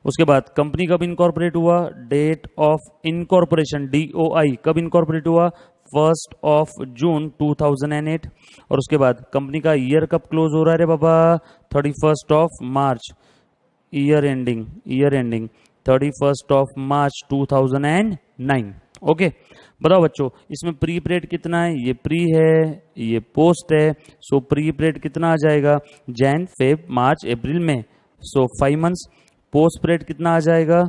उसके बाद कंपनी कब इनकॉर्पोरेट हुआ, डेट ऑफ इनकॉर्पोरेशन DOI कब इनकॉर्पोरेट हुआ, 1 जून 2008। और उसके बाद कंपनी का ईयर कब क्लोज हो रहा है रे बाबा, 31 मार्च, ईयर एंडिंग 31 मार्च 2009। ओके बताओ बच्चों, इसमें प्री पीरियड कितना है, ये प्री है, ये पोस्ट है, सो प्री पीरियड कितना आ जाएगा, जैन फेब मार्च अप्रैल में, सो 5 मंथ्स। पोस्ट पीरियड कितना आ जाएगा,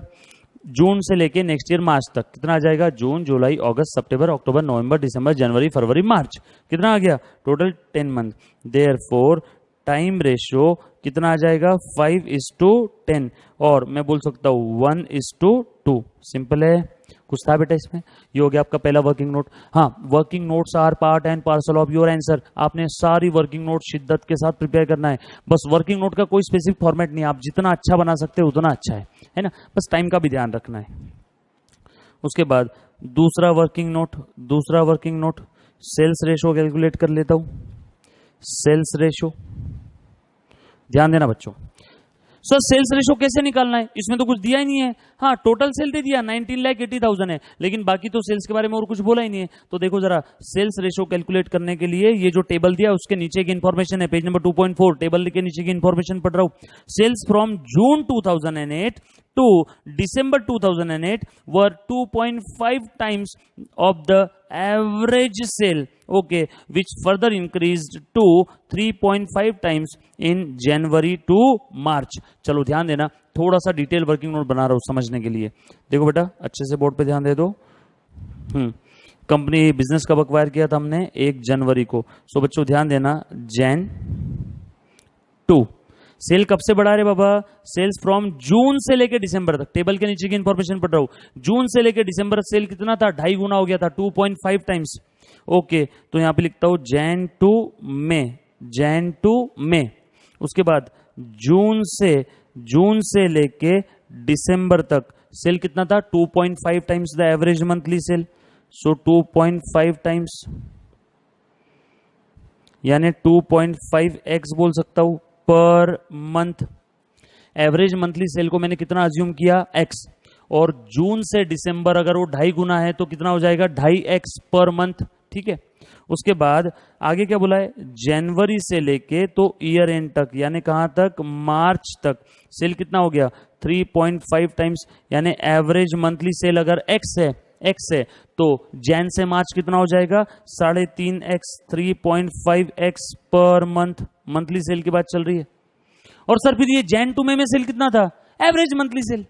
जून से लेके नेक्स्ट ईयर मार्च तक, कितना आ जाएगा, जून जुलाई अगस्त सितंबर अक्टूबर नवंबर दिसंबर जनवरी फरवरी मार्च, कितना आ गया, total 10 month. Therefore time ratio कितना आ जाएगा, 5:10, और मैं बोल सकता हूं 1:2। सिंपल है, कुछ था बेटा इसमें, ये हो गया आपका पहला वर्किंग नोट। हाँ, working notes are part and parcel of your answer. आपने सारी वर्किंग नोट शिद्दत के साथ प्रिपेयर करना है। बस वर्किंग नोट का कोई स्पेसिफिक फॉर्मेट नहीं, आप जितना अच्छा बना सकते हो उतना अच्छा है ना, बस टाइम का भी ध्यान रखना है। उसके बाद दूसरा working note, sales ratio calculate कर लेता हूं। सेल्स रेशो, ध्यान देना बच्चों। सर सेल्स रेशो कैसे निकालना है, इसमें तो कुछ दिया ही नहीं है। हाँ, टोटल सेल दे दिया 19,80,000 है, लेकिन बाकी तो सेल्स के बारे में और कुछ बोला ही नहीं है। तो देखो जरा, सेल्स रेशो कैलकुलेट करने के लिए ये जो टेबल दिया उसके नीचे की इंफॉर्मेशन है, पेज नंबर 2.4, टेबल के नीचे की इंफॉर्मेशन पढ़ रहा हूं। Sales from June 2008 to December 2008 were 2.5 times of the average sale okay, which further increased to 3.5 times in जनवरी टू मार्च। चलो ध्यान देना, थोड़ा सा डिटेल वर्किंग नोट बना रहा हूं समझने के लिए। देखो बेटा अच्छे से बोर्ड पे ध्यान दे दो। कंपनी बिजनेस कब अक्वायर किया था हमने? 1 जनवरी को। सो बच्चों ध्यान देना, जैन टू। सेल कब से बढ़ा रहे बाबा? सेल्स फ्रॉम जून से लेके दिसंबर तक। टेबल के नीचे की इंफॉर्मेशन पढ़ रहा हूं। जून से लेके दिसंबर सेल कितना था? 2.5 गुना हो गया था, 2.5 टाइम्स। ओके, तो यहां पे लिखता हूं Jan to May, Jan to May. उसके बाद जून से लेके दिसंबर तक सेल कितना था? 2.5 times the average monthly cell. So 2.5 times यानी 2.5x बोल सकता हूं per month. Average monthly cell को मैंने कितना अज्यूम किया? x। और जून से दिसंबर अगर वो 2.5 गुना है तो कितना हो जाएगा? 2.5x per month. ठीक है, उसके बाद आगे क्या बोला है? जनवरी से लेके तो ईयर एंड तक, यानी कहां तक? मार्च तक सेल कितना हो गया? 3.5 टाइम्स। यानी एवरेज मंथली सेल अगर x है तो जैन से मार्च कितना हो जाएगा? 3.5x, 3.5x per month. Monthly cell की बात चल रही है। और सर फिर ये जैन टू मई में सेल कितना था? Average monthly cell.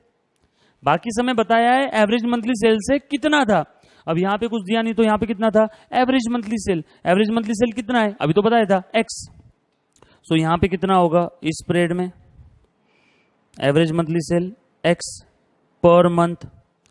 बाकी समय बताया है एवरेज मंथली सेल से कितना था। अब यहां पे कुछ दिया नहीं तो यहां पे कितना था? Average monthly sale. Average monthly cell कितना है? अभी तो बताया था x। सो यहां पे कितना होगा इस पीरियड में? Average monthly sale x per month.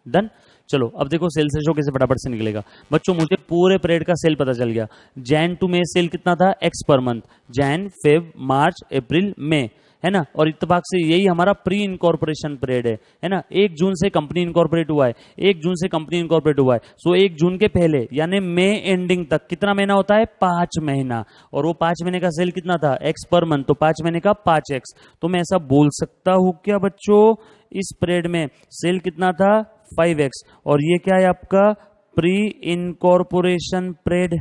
Done. चलो अब देखो सेल्स रेशो कैसे फटाफट से निकलेगा। बच्चों मुझे पूरे पीरियड का सेल पता चल गया। जैन टू मई सेल कितना था? x per month. Jan, Feb, March, April, May, है ना। और इत्तेफाक से यही हमारा प्री इनकॉर्पोरेशन पीरियड है ना। 1 जून से कंपनी इनकॉर्पोरेट हुआ है, 1 जून से कंपनी इनकॉर्पोरेट हुआ है। सो 1 जून के पहले यानी मई एंडिंग तक कितना महीना होता है? 5 महीना। और वो 5 महीने का सेल कितना था? x पर मंथ, तो 5 महीने का 5x। तो मैं ऐसा बोल सकता हूं क्या बच्चों, इस पीरियड में सेल कितना था? 5x। और ये क्या है आपका? Pre incorporation period.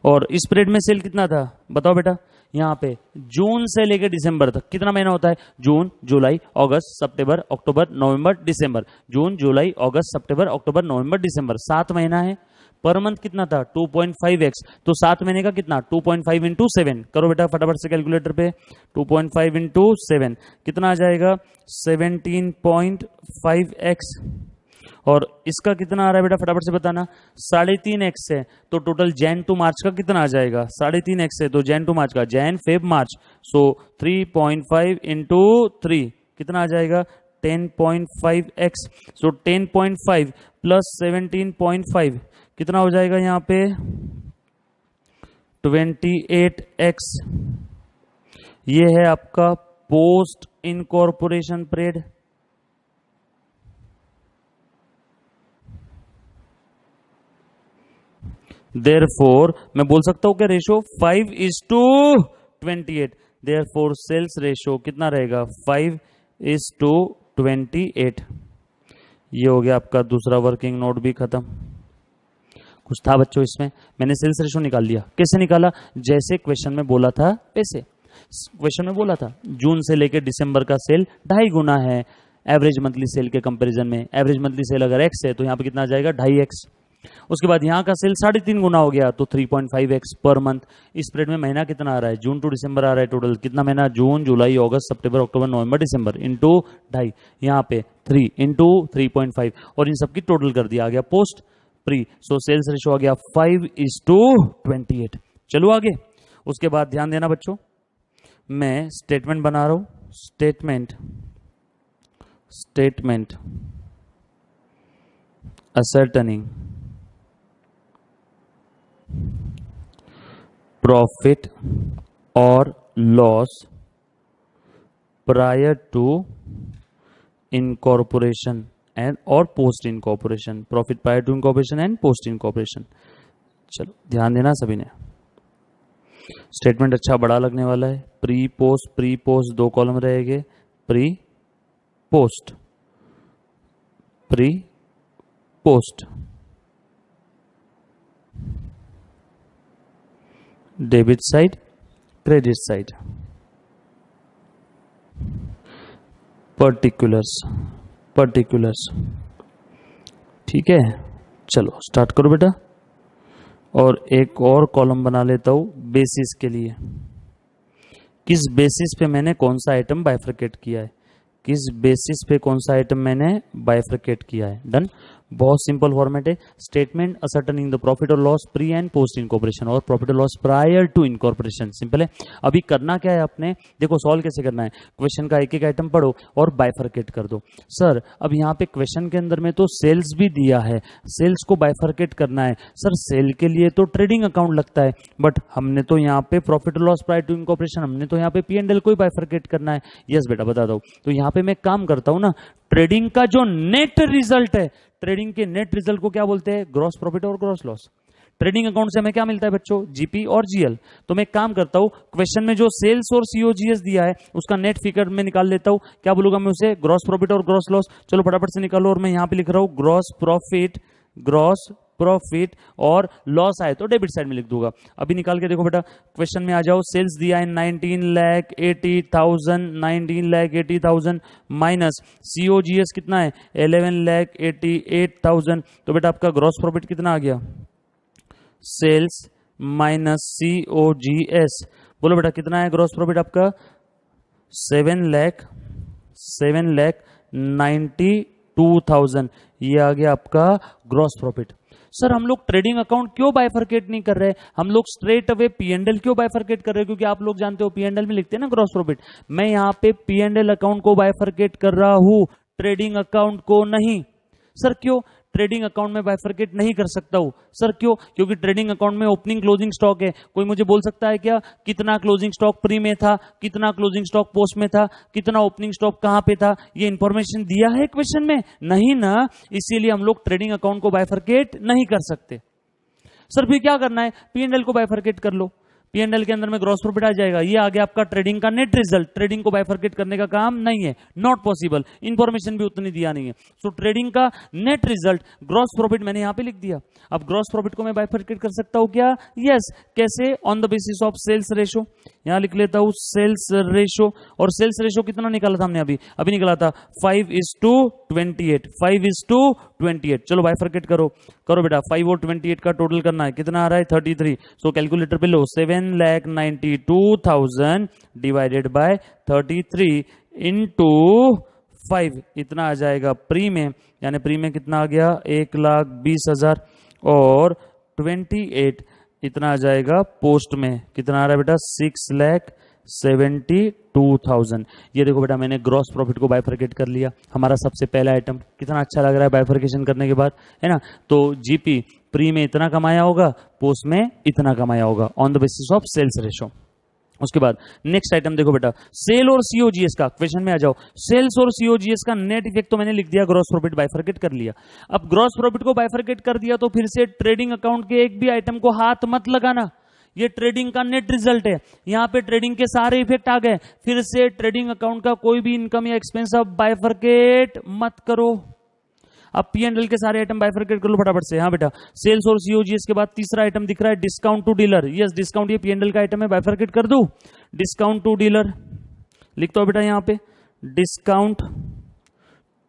और इस पीरियड में सेल कितना था बताओ बेटा? यहां पे जून से लेकर दिसंबर तक कितना महीना होता है? जून, जुलाई, अगस्त, सितंबर, अक्टूबर, नवंबर, दिसंबर। जून, जुलाई, अगस्त, सितंबर, अक्टूबर, नवंबर, दिसंबर, 7 महीना है। पर मंथ कितना था? 2.5x। तो 7 महीने का कितना? 2.5 इंटू 7 करो बेटा फटाफट से कैलकुलेटर पे। 2.5 इंटू 7 कितना आ जाएगा? 17.5x। और इसका कितना आ रहा है बेटा फटाफट से बताना? 3.5x है। तो टोटल जैन टू मार्च का कितना आ जाएगा? 3.5x है तो जैन टू मार्च का, जैन, फेब, मार्च। सो 3.5 इंटू 3 कितना आ जाएगा? 10.5x। सो 10.5 प्लस 17.5 कितना हो जाएगा यहां पे? 28x। ये है आपका पोस्ट इनकॉर्पोरेशन पीरियड। देयरफॉर मैं बोल सकता हूं क्या रेशो? 5:28। देयरफॉर सेल्स रेशो कितना रहेगा? 5:28। ये हो गया आपका दूसरा वर्किंग नोट भी खत्म। कुछ था बच्चों इसमें? मैंने सेल्स रेशो निकाल लिया। कैसे निकाला? जैसे क्वेश्चन में बोला था वैसे। क्वेश्चन में बोला था जून से लेकर दिसंबर का सेल 2.5 गुना है एवरेज मंथली सेल के कंपैरिजन में। एवरेज मंथली सेल अगर x है तो यहां पे कितना आ जाएगा? 2.5x। उसके बाद यहां का सेल 3.5 गुना हो गया तो 3.5x पर मंथ। इस पीरियड में महीना कितना आ रहा है? जून टू दिसंबर आ रहा है। टोटल कितना महीना? जून, जुलाई, अगस्त, सितंबर, अक्टूबर, नवंबर, दिसंबर इंटू 2.5। यहाँ पे 3 इंटू 3.5 और इन सबकी टोटल कर दिया, आ गया post pre. So sales ratio आ गया 5:28। चलो आगे। उसके बाद ध्यान देना बच्चों, मैं स्टेटमेंट बना रहा हूं। Statement ascertaining profit or loss prior to incorporation and or post incorporation, profit prior to incorporation and post incorporation। चलो ध्यान देना सभी ने। स्टेटमेंट अच्छा बड़ा लगने वाला है। प्री पोस्ट 2 कॉलम रहेंगे। Pre post debit side, credit side, particulars. ठीक है, चलो स्टार्ट करो बेटा। और एक और कॉलम बना लेता हूं बेसिस के लिए। किस बेसिस पे मैंने कौन सा आइटम बाइफरकेट किया है, किस बेसिस पे कौन सा आइटम मैंने बाइफरकेट किया है। डन। बहुत सिंपल फॉर्मेट है। स्टेटमेंट असर्टनिंग द प्रॉफिट और loss pre and post incorporation और प्रॉफिट और loss prior to incorporation. Simple है। अभी करना क्या है आपने, देखो सॉल्व कैसे करना है। क्वेश्चन का एक एक आइटम पढ़ो और बाइफरकेट कर दो। सर अब यहाँ पे क्वेश्चन के अंदर में तो सेल्स भी दिया है, सेल्स को बाइफरकेट करना है। सर सेल के लिए तो ट्रेडिंग अकाउंट लगता है, बट हमने तो यहाँ पे प्रॉफिट और लॉस प्रायर टू इनकॉर्पोरेशन, हमने तो यहाँ पे P&L को ही बाइफरकेट करना है। यस बेटा बता दो। तो यहाँ पे मैं काम करता हूँ ना, ट्रेडिंग का जो नेट रिजल्ट है, ट्रेडिंग के नेट रिजल्ट को क्या बोलते हैं, ग्रॉस प्रॉफिट और ग्रॉस लॉस। ट्रेडिंग अकाउंट से हमें क्या मिलता है बच्चों, जीपी और जीएल। तो मैं काम करता हूं, क्वेश्चन में जो सेल्स और सीओजीएस दिया है उसका नेट फिगर में निकाल लेता हूं। क्या बोलूंगा मैं उसे, ग्रॉस प्रॉफिट और ग्रॉस लॉस। चलो फटाफट से निकालो। और मैं यहां पे लिख रहा हूं ग्रॉस प्रॉफिट और लॉस आए तो डेबिट साइड में लिख दूंगा। अभी निकाल के देखो बेटा, क्वेश्चन में आ जाओ। सेल्स दिया है 19,80,000 माइनस सीओजीएस कितना है 11,88,000। तो बेटा आपका ग्रॉस प्रॉफिट कितना आ गया, सेल्स माइनस सीओजीएस। बोलो बेटा कितना है ग्रॉस प्रॉफिट आपका, 7,92,000। ये आ गया आपका ग्रॉस प्रॉफिट। सर हम लोग ट्रेडिंग अकाउंट क्यों बाइफरकेट नहीं कर रहे, हम लोग स्ट्रेट अवे P&L क्यों बाइफरकेट कर रहे हैं, क्योंकि आप लोग जानते हो P&L में लिखते हैं ना ग्रॉस प्रॉफिट। मैं यहाँ पे P&L अकाउंट को बाइफरकेट कर रहा हूं, ट्रेडिंग अकाउंट को नहीं। सर क्यों, ट्रेडिंग अकाउंट में बाइफरकेट नहीं कर सकता हूं। सर क्यों, क्योंकि ट्रेडिंग अकाउंट में ओपनिंग क्लोजिंग स्टॉक है। कोई मुझे बोल सकता है क्या, कितना क्लोजिंग स्टॉक प्री में था, कितना क्लोजिंग स्टॉक पोस्ट में था, कितना ओपनिंग स्टॉक कहां पे था, ये इंफॉर्मेशन दिया है क्वेश्चन में, नहीं ना। इसीलिए हम लोग ट्रेडिंग अकाउंट को बाइफरकेट नहीं कर सकते। सर फिर क्या करना है, P&L को बाइफरकेट कर लो। P&L के अंदर में ग्रॉस प्रॉफिट आ जाएगा, ये आ गया आपका ट्रेडिंग का नेट रिजल्ट। ट्रेडिंग को बाइफरकेट करने का काम नहीं है, नॉट पॉसिबल, इंफॉर्मेशन भी उतनी दिया नहीं है। सो ट्रेडिंग का नेट रिजल्ट ग्रॉस प्रॉफिट मैंने यहां पे लिख दिया। अब ग्रॉस प्रॉफिट को मैं बाइफरकेट कर सकता हूं क्या, यस। कैसे, on the basis of sales ratio. यहां लिख लेता हूं सेल्स रेशो। और सेल्स रेशो कितना निकाला था हमने, अभी निकाला था 5:28, 5:28। चलो बाइफरकेट करो बेटा। 5 और 28 का टोटल करना है, कितना आ रहा है 33। सो कैलकुलेटर पे लो, 7,92,000 डिवाइडेड बाय 33 इंटू 5, इतना आ जाएगा प्री में। यानी प्री में कितना आ गया 1,20,000 और 28 इतना आ जाएगा पोस्ट में, कितना आ रहा है बेटा 6,72,000। ये देखो बेटा मैंने ग्रॉस प्रॉफिट को बाइफरकेट कर लिया, हमारा सबसे पहला आइटम। कितना अच्छा लग रहा है बाइफरकेशन करने के बाद, है ना। तो जीपी प्री में इतना कमाया होगा, पोस्ट में इतना कमाया होगा, on the basis of sales ratio. उसके बाद नेक्स्ट आइटम देखो बेटा, सेल और सीओजीएस का। क्वेश्चन में आ जाओ, सेल्स और सीओजीएस का नेट इफेक्ट तो मैंने लिख दिया, ग्रॉस प्रॉफिट बाइफरकेट कर लिया। अब ग्रॉस प्रॉफिट को बाइफरकेट कर दिया तो फिर से ट्रेडिंग अकाउंट के एक भी आइटम को हाथ मत लगाना, ये ट्रेडिंग का नेट रिजल्ट है। यहां पे ट्रेडिंग के सारे इफेक्ट आ गए, फिर से ट्रेडिंग अकाउंट का कोई भी इनकम या एक्सपेंस अब बाइफरकेट मत करो। अब P&L के सारे आइटम बाइफरकेट कर लो फटाफट से। हाँ बेटा, सेल्स और सीओजीएस के बाद तीसरा आइटम दिख रहा है discount to dealer. Yes discount, ये P&L का आइटम है, बाइफरकेट कर दूं। डिस्काउंट टू डीलर लिखता हूं बेटा यहां पे, डिस्काउंट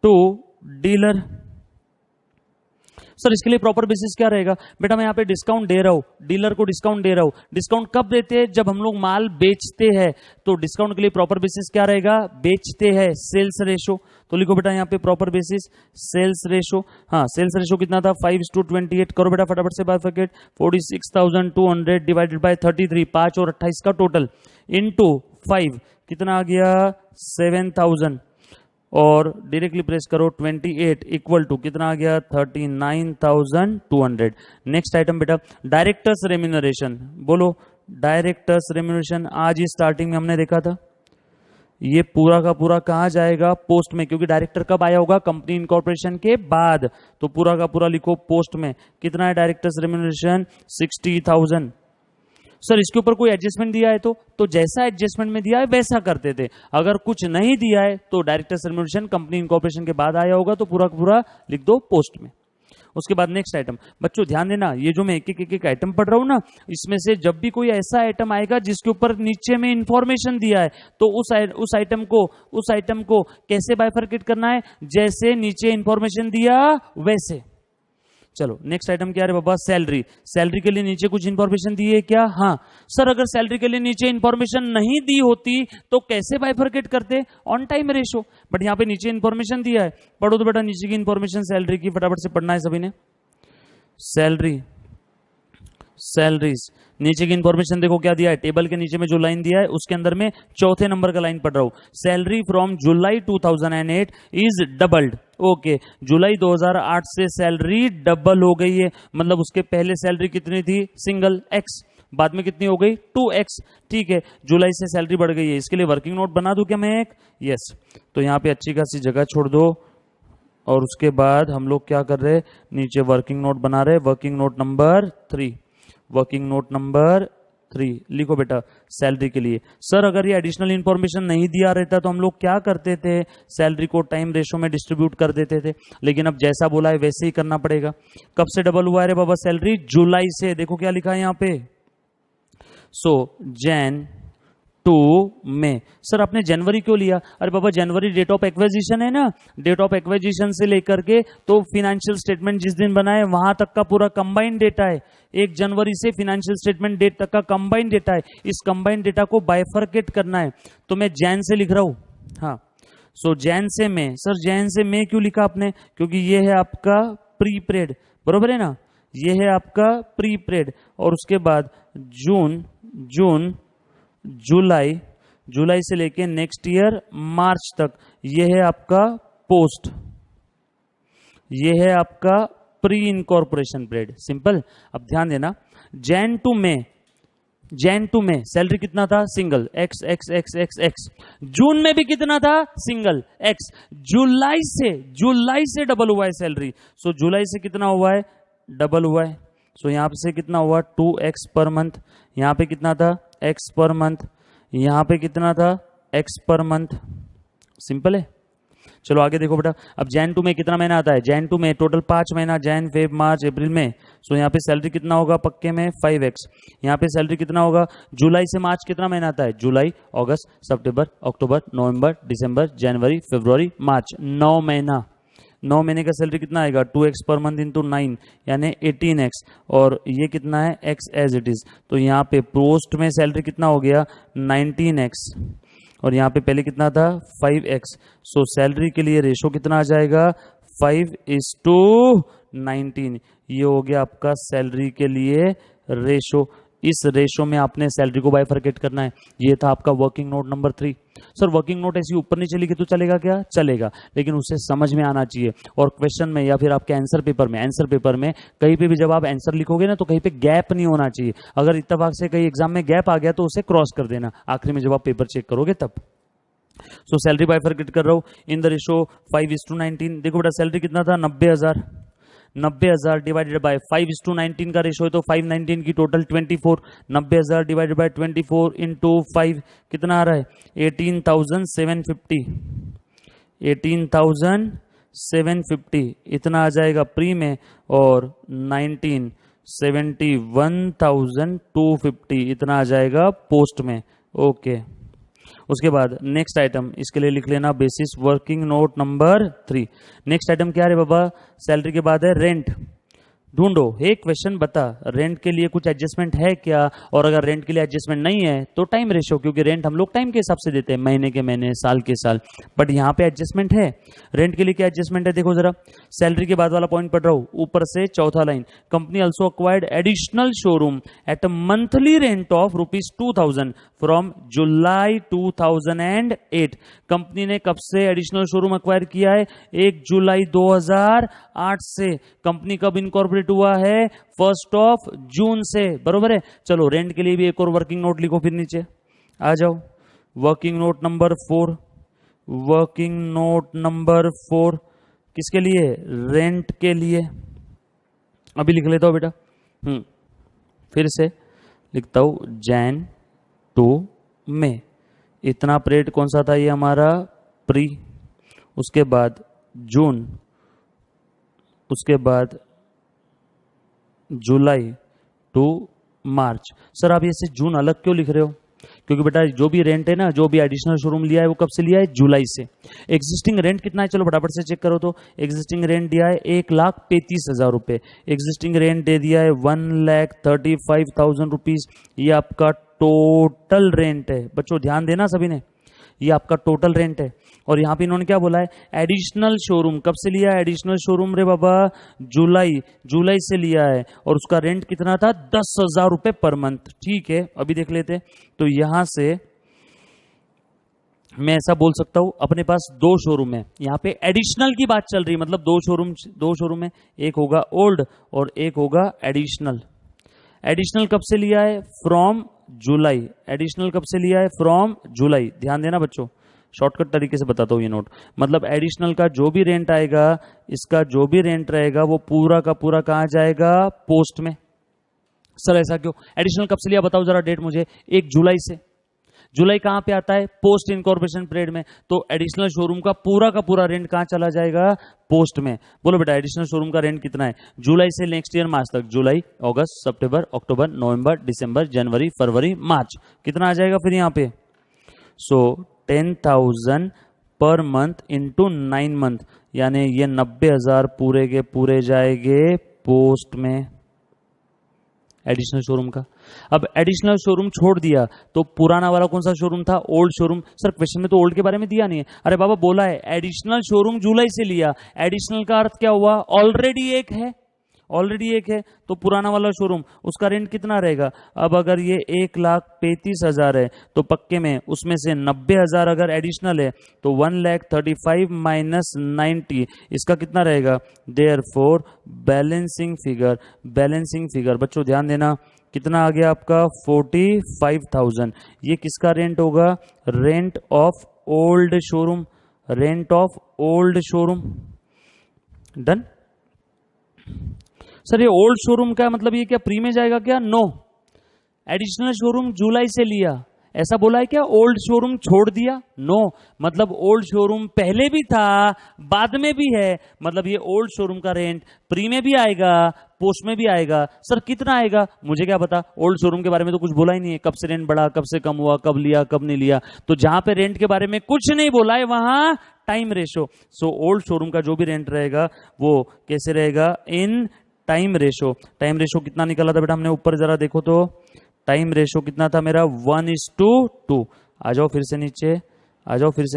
टू डीलर। सर इसके लिए प्रॉपर बेसिस क्या रहेगा बेटा, मैं यहाँ पे डिस्काउंट दे रहा हूं, डीलर को डिस्काउंट दे रहा हूं। डिस्काउंट कब देते हैं, जब हम लोग माल बेचते हैं। तो डिस्काउंट के लिए प्रॉपर बेसिस क्या रहेगा, बेचते हैं, सेल्स रेशो। तो लिखो बेटा यहाँ पे प्रॉपर बेसिस सेल्स रेशो। हाँ सेल्स रेशो कितना था 5:28। करो बेटा फटाफट से बाइफरकेट। 46,200 डिवाइडेड बाय 33, 5 और 28 का टोटल इंटू 5 कितना आ गया 7,000 और डायरेक्टली प्रेस करो 28 इक्वल टू कितना आ गया 39,200। नेक्स्ट आइटम बेटा डायरेक्टर्स रेम्यूनरेशन। बोलो डायरेक्टर्स रेम्यूनरेशन, आज ही स्टार्टिंग में हमने देखा था। ये पूरा का पूरा कहां जाएगा, पोस्ट में, क्योंकि डायरेक्टर कब आया होगा, कंपनी इनकॉर्पोरेशन के बाद। तो पूरा का पूरा लिखो पोस्ट में। कितना है डायरेक्टर्स रेम्यूनरेशन 60,000। सर इसके ऊपर कोई एडजस्टमेंट दिया है तो जैसा एडजस्टमेंट में दिया है वैसा करते थे। अगर कुछ नहीं दिया है तो डायरेक्टर्स रेम्यूनरेशन कंपनी इनकॉर्पोरेशन के बाद आया होगा, तो पूरा का पूरा लिख दो पोस्ट में। उसके बाद नेक्स्ट आइटम, बच्चों ध्यान देना, ये जो मैं एक एक आइटम पढ़ रहा हूं ना, इसमें से जब भी कोई ऐसा आइटम आएगा जिसके ऊपर नीचे में इंफॉर्मेशन दिया है, तो उस आइटम को कैसे बाइफरकेट करना है, जैसे नीचे इंफॉर्मेशन दिया वैसे। चलो नेक्स्ट आइटम क्या है बाबा, सैलरी। सैलरी के लिए नीचे कुछ इंफॉर्मेशन दी है क्या? हाँ सर, अगर सैलरी के लिए नीचे इंफॉर्मेशन नहीं दी होती तो कैसे बाइफरकेट करते? On time ratio. बट यहाँ पे नीचे इंफॉर्मेशन दिया है, पढ़ो तो बेटा नीचे की इंफॉर्मेशन सैलरी की, फटाफट से पढ़ना है सभी ने। सैलरी, सैलरीज, नीचे की इंफॉर्मेशन देखो क्या दिया है, टेबल के नीचे में जो लाइन दिया है उसके अंदर में चौथे नंबर का लाइन पढ़ रहा हूं। Salary from July 2008 is doubled. Okay, जुलाई 2008 से सैलरी डबल हो गई है, मतलब उसके पहले सैलरी कितनी थी? सिंगल एक्स, बाद में कितनी हो गई? 2x। ठीक है, जुलाई से सैलरी बढ़ गई है, इसके लिए वर्किंग नोट बना दूं क्या मैं एक? यस। तो यहाँ पे अच्छी खासी जगह छोड़ दो और उसके बाद हम लोग क्या कर रहे हैं, नीचे वर्किंग नोट बना रहे। Working note number 3, working note number 3 लिखो बेटा सैलरी के लिए। सर अगर ये एडिशनल इंफॉर्मेशन नहीं दिया रहता तो हम लोग क्या करते थे, सैलरी को टाइम रेशो में डिस्ट्रीब्यूट कर देते थे, लेकिन अब जैसा बोला है वैसे ही करना पड़ेगा। कब से डबल हुआ है रे बाबा सैलरी? जुलाई से। देखो क्या लिखा है यहाँ पे, सो जैन टू में। सर आपने जनवरी क्यों लिया? अरे बाबा जनवरी डेट ऑफ एक्विजिशन है ना, डेट ऑफ एक्विजिशन से लेकर के तो फिनेंशियल स्टेटमेंट जिस दिन बना है वहां तक का पूरा कंबाइंड डेटा है। 1 जनवरी से फिनेंशियल स्टेटमेंट डेट तक का कंबाइंड डेटा है, इस कंबाइंड डेटा को बाइफरकेट करना है, तो मैं जैन से लिख रहा हूं। हाँ, सो जैन से में। सर जैन से में क्यों लिखा आपने? क्योंकि ये है आपका प्री पीरियड, बरोबर है ना, ये है आपका प्री पीरियड। और उसके बाद जून, जून, जुलाई, जुलाई से लेके नेक्स्ट ईयर मार्च तक ये है आपका पोस्ट, ये है आपका प्री इनकॉर्पोरेशन पीरियड। सिंपल। अब ध्यान देना, जैन टू में, जैन टू में सैलरी कितना था? Single X X X X X. जून में भी कितना था? Single x. जुलाई से, जुलाई से डबल हुआ है सैलरी। सो जुलाई से कितना हुआ है? डबल हुआ है। सो यहां से कितना हुआ? 2x per month. यहां पे कितना था? x per month. यहां पे कितना था? x per month. सिंपल है। चलो आगे देखो बेटा, अब जैन टू में कितना महीना आता है? जैन टू में टोटल 5 महीना, जैन फेब मार्च अप्रैल में। सो यहाँ पे सैलरी कितना होगा पक्के में? 5x। यहाँ पे सैलरी कितना होगा? जुलाई से मार्च कितना महीना आता है? जुलाई, अगस्त, सितंबर, अक्टूबर, नवंबर, दिसंबर, जनवरी, फरवरी, मार्च, 9 महीना। 9 महीने का सैलरी कितना आएगा? 2x पर मंथ इंटू 9 यानी 18x। और ये कितना है? x as it is. तो यहाँ पे पोस्ट में सैलरी कितना हो गया? 19x। और यहाँ पे पहले कितना था? 5x। सो सैलरी के लिए रेशो कितना आ जाएगा? 5:19। ये हो गया आपका सैलरी के लिए रेशो। इस रेशो में आपने सैलरी को बाइफरकेट करना है। ये था आपका working note number 3। Sir working note ऐसी ऊपर नीचे लिखी तो चलेगा क्या? चलेगा, लेकिन उसे समझ में आना चाहिए। और क्वेश्चन में या फिर आपके आंसर पेपर में, आंसर पेपर में कहीं पे भी जब आप आंसर लिखोगे ना तो कहीं पे गैप नहीं होना चाहिए। अगर इत्तेफाक से कहीं एग्जाम में गैप आ गया तो उसे क्रॉस कर देना आखिरी में जब आप पेपर चेक करोगे तब। सो सैलरी बाइफरकेट कर रहा हूं इन द रेशो 5:19। देखो बेटा सैलरी कितना था? 90,000। 90,000 डिवाइडेड बाय 5:19 का रेशो है तो 519 की टोटल 24। 90,000 डिवाइडेड बाय 24 इंटू 5 कितना आ रहा है? 18,750। 18,750 इतना आ जाएगा प्री में, और 71,250 इतना आ जाएगा पोस्ट में। ओके, उसके बाद नेक्स्ट आइटम, इसके लिए लिख लेना basis working note number 3। Next item क्या है बाबा? सैलरी के बाद है रेंट। ढूंढो, एक क्वेश्चन बता, रेंट के लिए कुछ एडजस्टमेंट है क्या? और अगर रेंट के लिए एडजस्टमेंट नहीं है तो टाइम रेशो, क्योंकि रेंट हम लोग टाइम के हिसाब से देते हैं, महीने के महीने, साल के साल। बट यहाँ पे एडजस्टमेंट है। रेंट के लिए क्या एडजस्टमेंट है देखो जरा, सैलरी के बाद वाला पॉइंट पढ़ रहा हूं, ऊपर से चौथा line. Company also acquired additional showroom at a monthly rent of ₹2,000 from July 2008। Company ने कब से एडिशनल शोरूम अक्वायर किया है? 1 जुलाई 2008 से। कंपनी कब इनकॉर्पोरेट हुआ है? 1 जून से, बरोबर है। चलो रेंट के लिए भी एक और वर्किंग नोट लिखो, फिर नीचे आ जाओ। Working note number 4, working note number 4 किसके लिए? रेंट के लिए। अभी लिख लेता हूं बेटा, फिर से लिखता हूं, जैन टू में इतना पीरियड कौन सा था? ये हमारा प्री। उसके बाद जून, उसके बाद जुलाई टू मार्च। सर आप ऐसे जून अलग क्यों लिख रहे हो? क्योंकि बेटा जो भी रेंट है ना, जो भी एडिशनल शोरूम लिया है वो कब से लिया है? जुलाई से। एग्जिस्टिंग रेंट कितना है? चलो फटाफट से चेक करो तो। एग्जिस्टिंग रेंट दिया है 1,35,000 रुपये। एग्जिस्टिंग रेंट दे दिया है 1,35,000 रुपीज। ये आपका टोटल रेंट है बच्चों, ध्यान देना सभी ने, ये आपका टोटल रेंट है। और यहां पे इन्होंने क्या बोला है? एडिशनल शोरूम कब से लिया है? एडिशनल शोरूम रे बाबा जुलाई से लिया है, और उसका रेंट कितना था? 10,000 रुपए पर मंथ। ठीक है, अभी देख लेते। तो यहां से मैं ऐसा बोल सकता हूं, अपने पास दो शोरूम है, यहां पे एडिशनल की बात चल रही है, मतलब दो शोरूम है, एक होगा ओल्ड और एक होगा एडिशनल। एडिशनल कब से लिया है? From July. एडिशनल कब से लिया है? फ्रॉम जुलाई। ध्यान देना बच्चों, शॉर्टकट तरीके से बताता हूं ये नोट। मतलब एडिशनल का जो भी रेंट आएगा, इसका जो भी रेंट रहेगा, वो पूरा का पूरा कहां जाएगा? पोस्ट में। सर ऐसा क्यों? एडिशनल कब से लिया बताओ जरा डेट मुझे। 1 जुलाई से। जुलाई कहां पे आता है? पोस्ट इनकॉर्पोरेशन पीरियड में। तो एडिशनल शोरूम का पूरा रेंट कहां चला जाएगा? पोस्ट में। बोलो बेटा एडिशनल शोरूम का रेंट कितना है जुलाई से नेक्स्ट ईयर मार्च तक? जुलाई, अगस्त, सितंबर, अक्टूबर, नवंबर, दिसंबर, जनवरी, फरवरी, मार्च। कितना आ जाएगा फिर यहां पे? सो 10,000 पर मंथ इंटू 9 मंथ, यानी ये 90,000 पूरे के पूरे जाएंगे पोस्ट में एडिशनल शोरूम का। अब एडिशनल शोरूम छोड़ दिया तो पुराना वाला कौन सा शोरूम था? Old showroom. सर क्वेश्चन में तो ओल्ड के बारे में दिया नहीं है। अरे बाबा बोला है एडिशनल शोरूम जुलाई से लिया। एडिशनल का अर्थ क्या हुआ? ऑलरेडी एक है तो पुराना वाला शोरूम, उसका रेंट कितना रहेगा? अब अगर ये 1,35,000 है तो पक्के में उसमें से 90,000 अगर एडिशनल है तो 1,35,000 माइनस 90, इसका कितना रहेगा? देयरफॉर बैलेंसिंग फिगर बच्चों ध्यान देना, कितना आ गया आपका? 45,000। ये किसका रेंट होगा? Rent of old showroom. Done. Sir ये ओल्ड शोरूम का मतलब ये क्या प्री में जाएगा क्या? नो, एडिशनल शोरूम जुलाई से लिया, ऐसा बोला है क्या? ओल्ड शोरूम छोड़ दिया? नो, मतलब ओल्ड शोरूम पहले भी था, बाद में भी है, मतलब ये ओल्ड शोरूम का रेंट प्री में भी आएगा, पोस्ट में भी आएगा। सर कितना आएगा? मुझे क्या पता, ओल्ड शोरूम के बारे में तो कुछ बोला ही नहीं है, कब से रेंट बढ़ा, कब से कम हुआ, कब लिया, कब नहीं लिया। तो जहां पे रेंट के बारे में कुछ नहीं बोला है वहां time ratio. So old showroom का जो भी रेंट रहेगा वो कैसे रहेगा? इन टाइम रेशो कितना निकला था बेटा हमने? ऊपर जरा देखो तो टाइम रेशो कितना था मेरा? 1:2। आ जाओ फिर से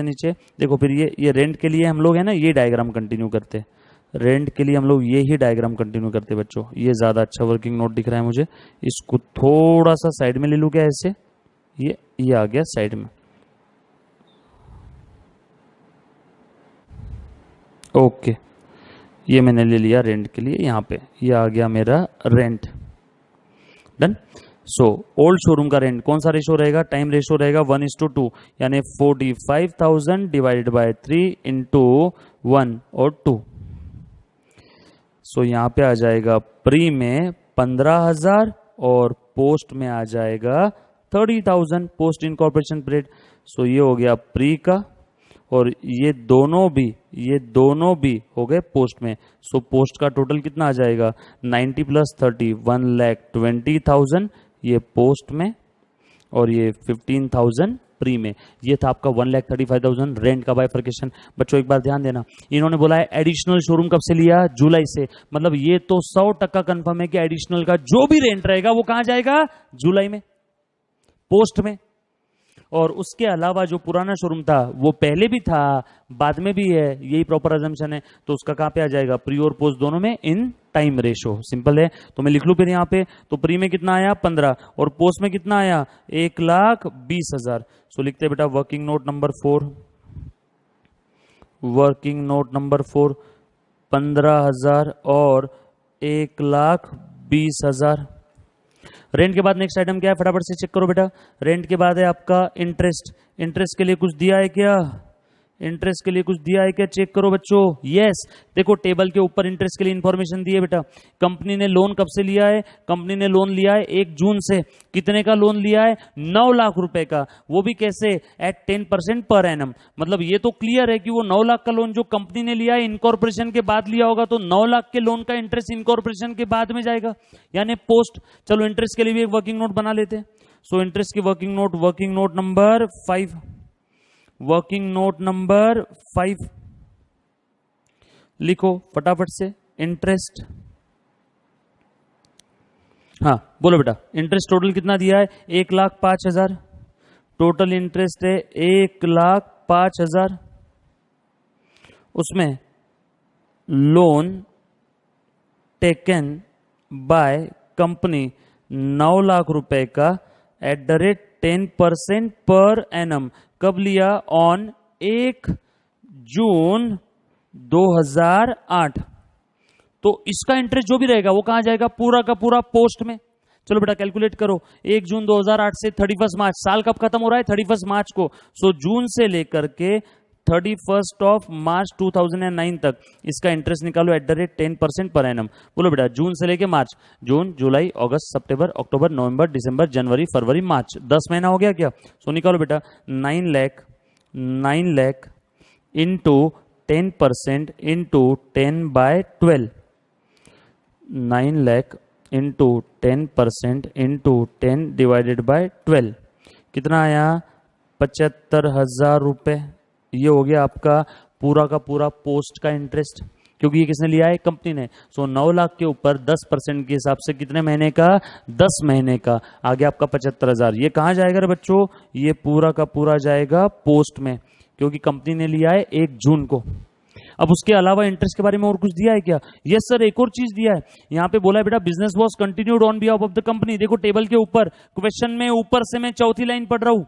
नीचे, देखो फिर ये रेंट के लिए हम लोग है ना ये डायग्राम कंटिन्यू करते, रेंट के लिए हम लोग ये ही डायग्राम कंटिन्यू करते बच्चों। ये ज्यादा अच्छा वर्किंग नोट दिख रहा है मुझे, इसको थोड़ा सा साइड में ले लूं क्या? ऐसे ये आ गया साइड में। ओके, ये मैंने ले लिया रेंट के लिए, यहां पे ये आ गया मेरा rent. Done. So old showroom का रेंट कौन सा रेशो रहेगा? टाइम रेशो रहेगा 1:2, यानी 45,000 डिवाइडेड बाय 3 इंटू 1 और 2। सो यहां पे आ जाएगा प्री में 15,000 और पोस्ट में आ जाएगा 30,000, पोस्ट इनकॉर्पोरेशन पीरियड। सो ये हो गया प्री का, और ये दोनों भी हो गए पोस्ट में। सो पोस्ट का टोटल कितना आ जाएगा? 90 प्लस 30 1,20,000 ये पोस्ट में, और ये 15,000 प्री में। ये था आपका 1,35,000 रेंट का बाइफर्केशन। बच्चों एक बार ध्यान देना, इन्होंने बोला है एडिशनल शोरूम कब से लिया? जुलाई से। मतलब ये तो 100% कंफर्म है कि एडिशनल का जो भी रेंट रहेगा वो कहां जाएगा? जुलाई में, पोस्ट में। और उसके अलावा जो पुराना शोरूम था वो पहले भी था, बाद में भी है, यही प्रॉपर अजम्पशन है। तो उसका कहां पे आ जाएगा? प्री और पोस्ट दोनों में इन टाइम रेशो। सिंपल है, तो मैं लिख लूं फिर यहां पे। तो प्री में कितना आया? 15, और पोस्ट में कितना आया? 1,20,000। सो लिखते बेटा वर्किंग नोट नंबर 4, 15,000 और 1,20,000। रेंट के बाद नेक्स्ट आइटम क्या है? फटाफट से चेक करो बेटा। रेंट के बाद है आपका इंटरेस्ट के लिए कुछ दिया है क्या? चेक करो बच्चों। यस, देखो टेबल के ऊपर इंटरेस्ट के लिए इंफॉर्मेशन दी है बेटा। कंपनी ने लोन कब से लिया है? कंपनी ने लोन लिया है 1 जून से। कितने का लोन लिया है? 9 लाख रुपए का। वो भी कैसे? Eight 10% per annum. मतलब ये तो क्लियर है कि वो 9 लाख का लोन जो कंपनी ने लिया है इनकॉर्पोरेशन के बाद लिया होगा, तो 9 लाख के लोन का इंटरेस्ट इनकॉर्पोरेशन के बाद में जाएगा, यानी पोस्ट। चलो इंटरेस्ट के लिए भी एक वर्किंग नोट बना लेते हैं। सो इंटरेस्ट की working note number 5, working note number 5 लिखो फटाफट से। इंटरेस्ट, हाँ बोलो बेटा, इंटरेस्ट टोटल कितना दिया है? 1,05,000। टोटल इंटरेस्ट है 1,05,000। उसमें loan taken by company 9 lakh रुपए का at the rate 10% per annum. कब लिया? On 1 June 2008। तो इसका इंटरेस्ट जो भी रहेगा वो कहां जाएगा? पूरा का पूरा पोस्ट में। चलो बेटा कैलकुलेट करो, 1 जून 2008 से 31 मार्च, साल कब खत्म हो रहा है? 31 मार्च को। सो जून से लेकर के 31 ऑफ मार्च 2009 तक इसका इंटरेस्ट निकालो at the rate 10% per annum. बोलो बेटा, जून से लेके मार्च, जून, जुलाई, अगस्त, सितंबर, अक्टूबर, नवंबर, दिसंबर, जनवरी, फरवरी, मार्च, 10 महीना हो गया क्या? सो निकालो बेटा, 9 lakh into 10% into 10/12, 9 lakh into 10% into 10 divided by 12 कितना आया? 75,000 रुपए। ये हो गया आपका पूरा का पूरा पोस्ट का इंटरेस्ट, क्योंकि ये किसने लिया है? कंपनी ने। सो 9 लाख के ऊपर 10% के हिसाब से कितने महीने का? 10 महीने का। आ गया आपका 75,000। ये कहाँ जाएगा रे बच्चों? ये पूरा का पूरा जाएगा पोस्ट में, क्योंकि कंपनी ने लिया है 1 जून को। अब उसके अलावा इंटरेस्ट के बारे में और कुछ दिया है क्या? यस सर, एक और चीज दिया है। यहाँ पे बोला है बेटा, business was continued on behalf of the company. देखो टेबल के ऊपर, क्वेश्चन में ऊपर से मैं चौथी लाइन पढ़ रहा हूं।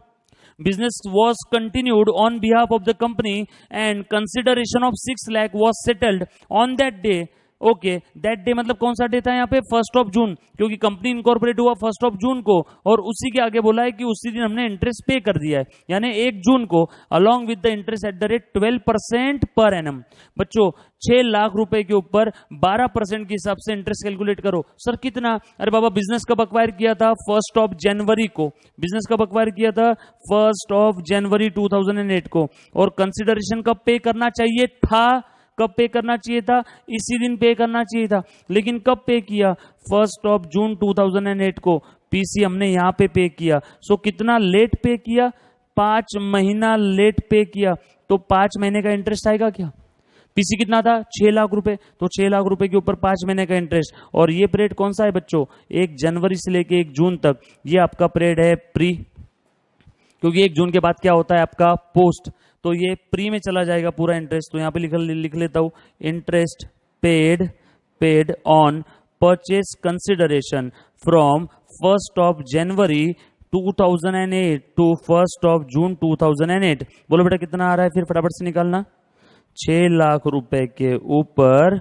Business was continued on behalf of the company and consideration of 6 lakh was settled on that day. Okay, that day मतलब कौन सा डे था यहाँ पे? 1 जून, क्योंकि कंपनी इनकॉर्पोरेट हुआ 1 जून को, और उसी के आगे बोला है कि उसी दिन हमने इंटरेस्ट पे कर दिया है, यानी 1 जून को, along with the interest at the rate 12% per annum. बच्चों 6 लाख रुपए के ऊपर 12% के हिसाब से इंटरेस्ट कैलकुलेट करो। सर कितना? अरे बाबा, बिजनेस कब अक्वायर किया था? 1 जनवरी को। बिजनेस कब अक्वायर किया था? 1 जनवरी 2008 को। और कंसिडरेशन कब पे करना चाहिए था? कब पे करना चाहिए था? इसी दिन पे करना चाहिए था, लेकिन कब पे किया? 1 जून 2008 को। पीसी हमने यहां पे किया। सो कितना लेट पे किया? 5 महीना लेट पे किया, तो 5 महीने का इंटरेस्ट आएगा क्या? पीसी कितना था? 6 लाख रुपए, तो 6 लाख रुपए के ऊपर 5 महीने का इंटरेस्ट। और ये पीरियड कौन सा है बच्चों? 1 जनवरी से लेके 1 जून तक। ये आपका पीरियड है प्री, क्योंकि 1 जून के बाद क्या होता है आपका? पोस्ट। तो ये प्री में चला जाएगा पूरा इंटरेस्ट। तो यहां पे लिख लेता हूं, interest paid on purchase consideration from 1 January 2008 to 1 June 2008। बोलो बेटा कितना आ रहा है? फिर फटाफट से निकालना। 6 लाख रुपए के ऊपर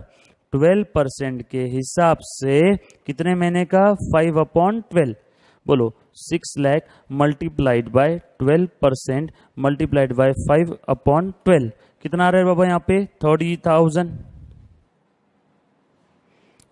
12% के हिसाब से कितने महीने का? 5/12। बोलो 6 lakh multiplied by 12% multiplied by 5/12 कितना आ रहा है बाबा? यहाँ पे 30,000।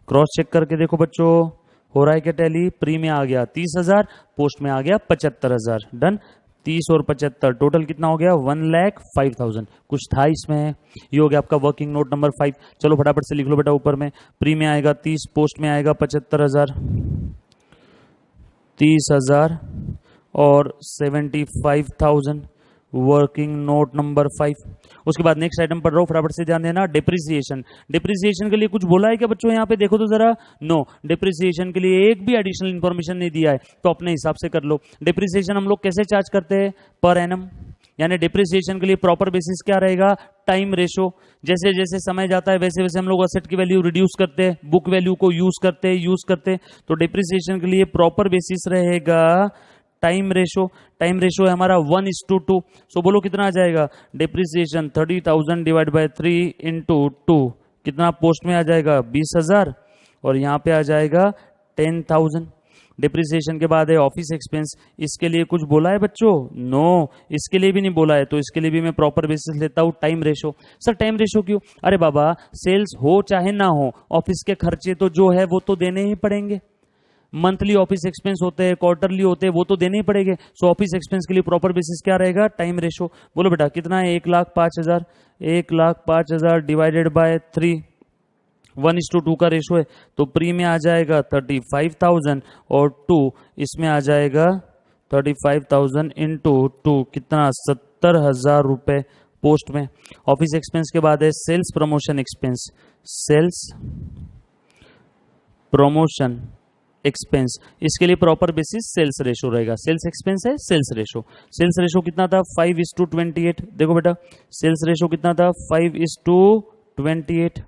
क्रॉस चेक करके देखो बच्चों, हो रहा है क्या टैली? प्री में आ गया 30,000, पोस्ट में आ गया 75,000। डन। 30 और 75 टोटल कितना हो गया? 1,05,000। कुछ था इसमें? ये हो गया आपका वर्किंग नोट नंबर 5। चलो फटाफट से लिख लो बेटा। ऊपर में प्री में आएगा 30, पोस्ट में आएगा 75,000, 30,000 और 75,000 वर्किंग नोट नंबर 5। उसके बाद नेक्स्ट आइटम पढ़ रहा हूं, फटाफट से ध्यान देना। डिप्रिसिएशन। डिप्रिसिएशन के लिए कुछ बोला है क्या बच्चों? यहाँ पे देखो तो जरा। नो, डिप्रिसिएशन के लिए एक भी एडिशनल इंफॉर्मेशन नहीं दिया है, तो अपने हिसाब से कर लो। डिप्रिसिएशन हम लोग कैसे चार्ज करते हैं? Per annum. यानी डिप्रिसिएशन के लिए प्रॉपर बेसिस क्या रहेगा? Time ratio. जैसे जैसे समय जाता है वैसे वैसे हम लोग असेट की वैल्यू रिड्यूस करते हैं, बुक वैल्यू को यूज करते हैं। तो डिप्रिसिएशन के लिए प्रॉपर बेसिस रहेगा टाइम रेशो। टाइम रेशो है हमारा 1:2। सो बोलो कितना आ जाएगा? डिप्रिसिएशन 30,000 डिवाइड बाय 3 इंटू 2 कितना पोस्ट में आ जाएगा? 20,000, और यहाँ पे आ जाएगा 10,000। डिप्रिसिएशन के बाद है ऑफिस एक्सपेंस। इसके लिए कुछ बोला है बच्चों? नो, इसके लिए भी नहीं बोला है। तो इसके लिए भी मैं प्रॉपर बेसिस लेता हूं time ratio. Sir time ratio क्यों? अरे बाबा, सेल्स हो चाहे ना हो, ऑफिस के खर्चे तो जो है वो तो देने ही पड़ेंगे। मंथली ऑफिस एक्सपेंस होते हैं, क्वार्टरली होते हैं, वो तो देने ही पड़ेंगे। सो ऑफिस एक्सपेंस के लिए प्रॉपर बेसिस क्या रहेगा? Time ratio. बोलो बेटा कितना है? 1,05,000। 1,05,000 डिवाइडेड बाय 3, 1:2 का रेशो है। तो प्री में आ जाएगा 35,000 और 2 इसमें आ जाएगा 35,000 इंटू 2 कितना 70,000 रुपए पोस्ट में। ऑफिस एक्सपेंस के बाद है sales promotion expense, sales promotion expense, इसके लिए प्रॉपर बेसिस सेल्स रेशो रहेगा। सेल्स एक्सपेंस है सेल्स रेशो, सेल्स रेशो कितना था 5:28। देखो बेटा सेल्स रेशो कितना था 5:28।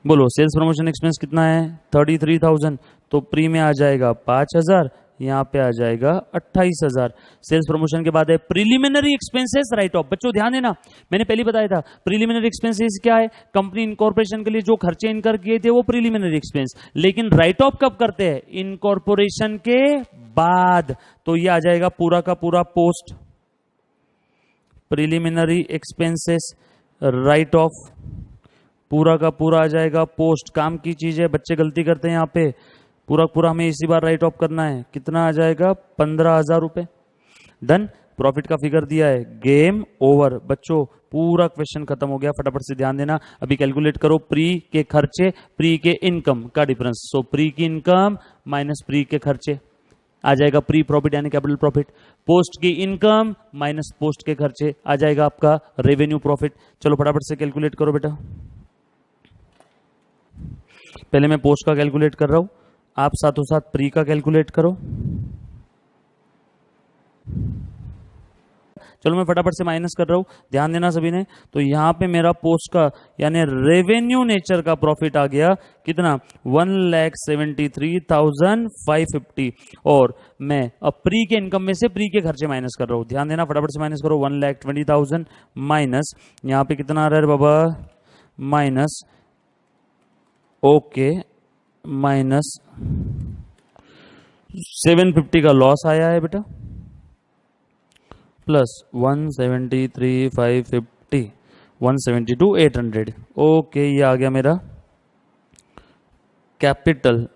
बोलो सेल्स प्रमोशन एक्सपेंस कितना है 33,000, तो प्री में आ जाएगा 5,000, यहाँ पे आ जाएगा 28,000। सेल्स प्रमोशन के बाद है प्रिलिमिनरी एक्सपेंसेस राइट ऑफ। बच्चों ध्यान देना, मैंने पहले बताया था प्रिलिमिनरी एक्सपेंसेस क्या है, कंपनी इनकॉर्पोरेशन के लिए जो खर्चे इनकर किए थे वो प्रिलिमिनरी एक्सपेंस। लेकिन राइट ऑफ कब करते हैं, इनकॉर्पोरेशन के बाद, तो ये आ जाएगा पूरा का पूरा post preliminary expenses right of, पूरा का पूरा आ जाएगा पोस्ट। काम की चीज है, बच्चे गलती करते हैं यहाँ पे, पूरा पूरा हमें इसी बार राइट ऑफ करना है। कितना आ जाएगा 15,000 रुपए। डन, प्रॉफिट का फिगर दिया है, गेम ओवर। बच्चों पूरा क्वेश्चन खत्म हो गया, फटाफट से ध्यान देना। अभी कैलकुलेट करो प्री के खर्चे प्री के इनकम का डिफरेंस। सो प्री की इनकम माइनस प्री के खर्चे आ जाएगा प्री प्रॉफिट यानी कैपिटल प्रॉफिट। पोस्ट की इनकम माइनस पोस्ट के खर्चे आ जाएगा आपका रेवेन्यू प्रॉफिट। चलो फटाफट से कैलकुलेट करो बेटा। पहले मैं पोस्ट का कैलकुलेट कर रहा हूं, आप साथों साथ प्री का कैलकुलेट करो। चलो मैं फटाफट से माइनस कर रहा हूं, ध्यान देना सभी ने। तो यहां पे मेरा पोस्ट का यानी रेवेन्यू नेचर का प्रॉफिट आ गया कितना 1,73,550। और मैं अब प्री के इनकम में से प्री के खर्चे माइनस कर रहा हूं, ध्यान देना, फटाफट से माइनस करो। 1,20,000 माइनस यहां पे कितना आ रहा है बाबा, माइनस ओके माइनस 750 का लॉस आया है बेटा, प्लस 173,550 172,800। ओके ये आ गया मेरा कैपिटल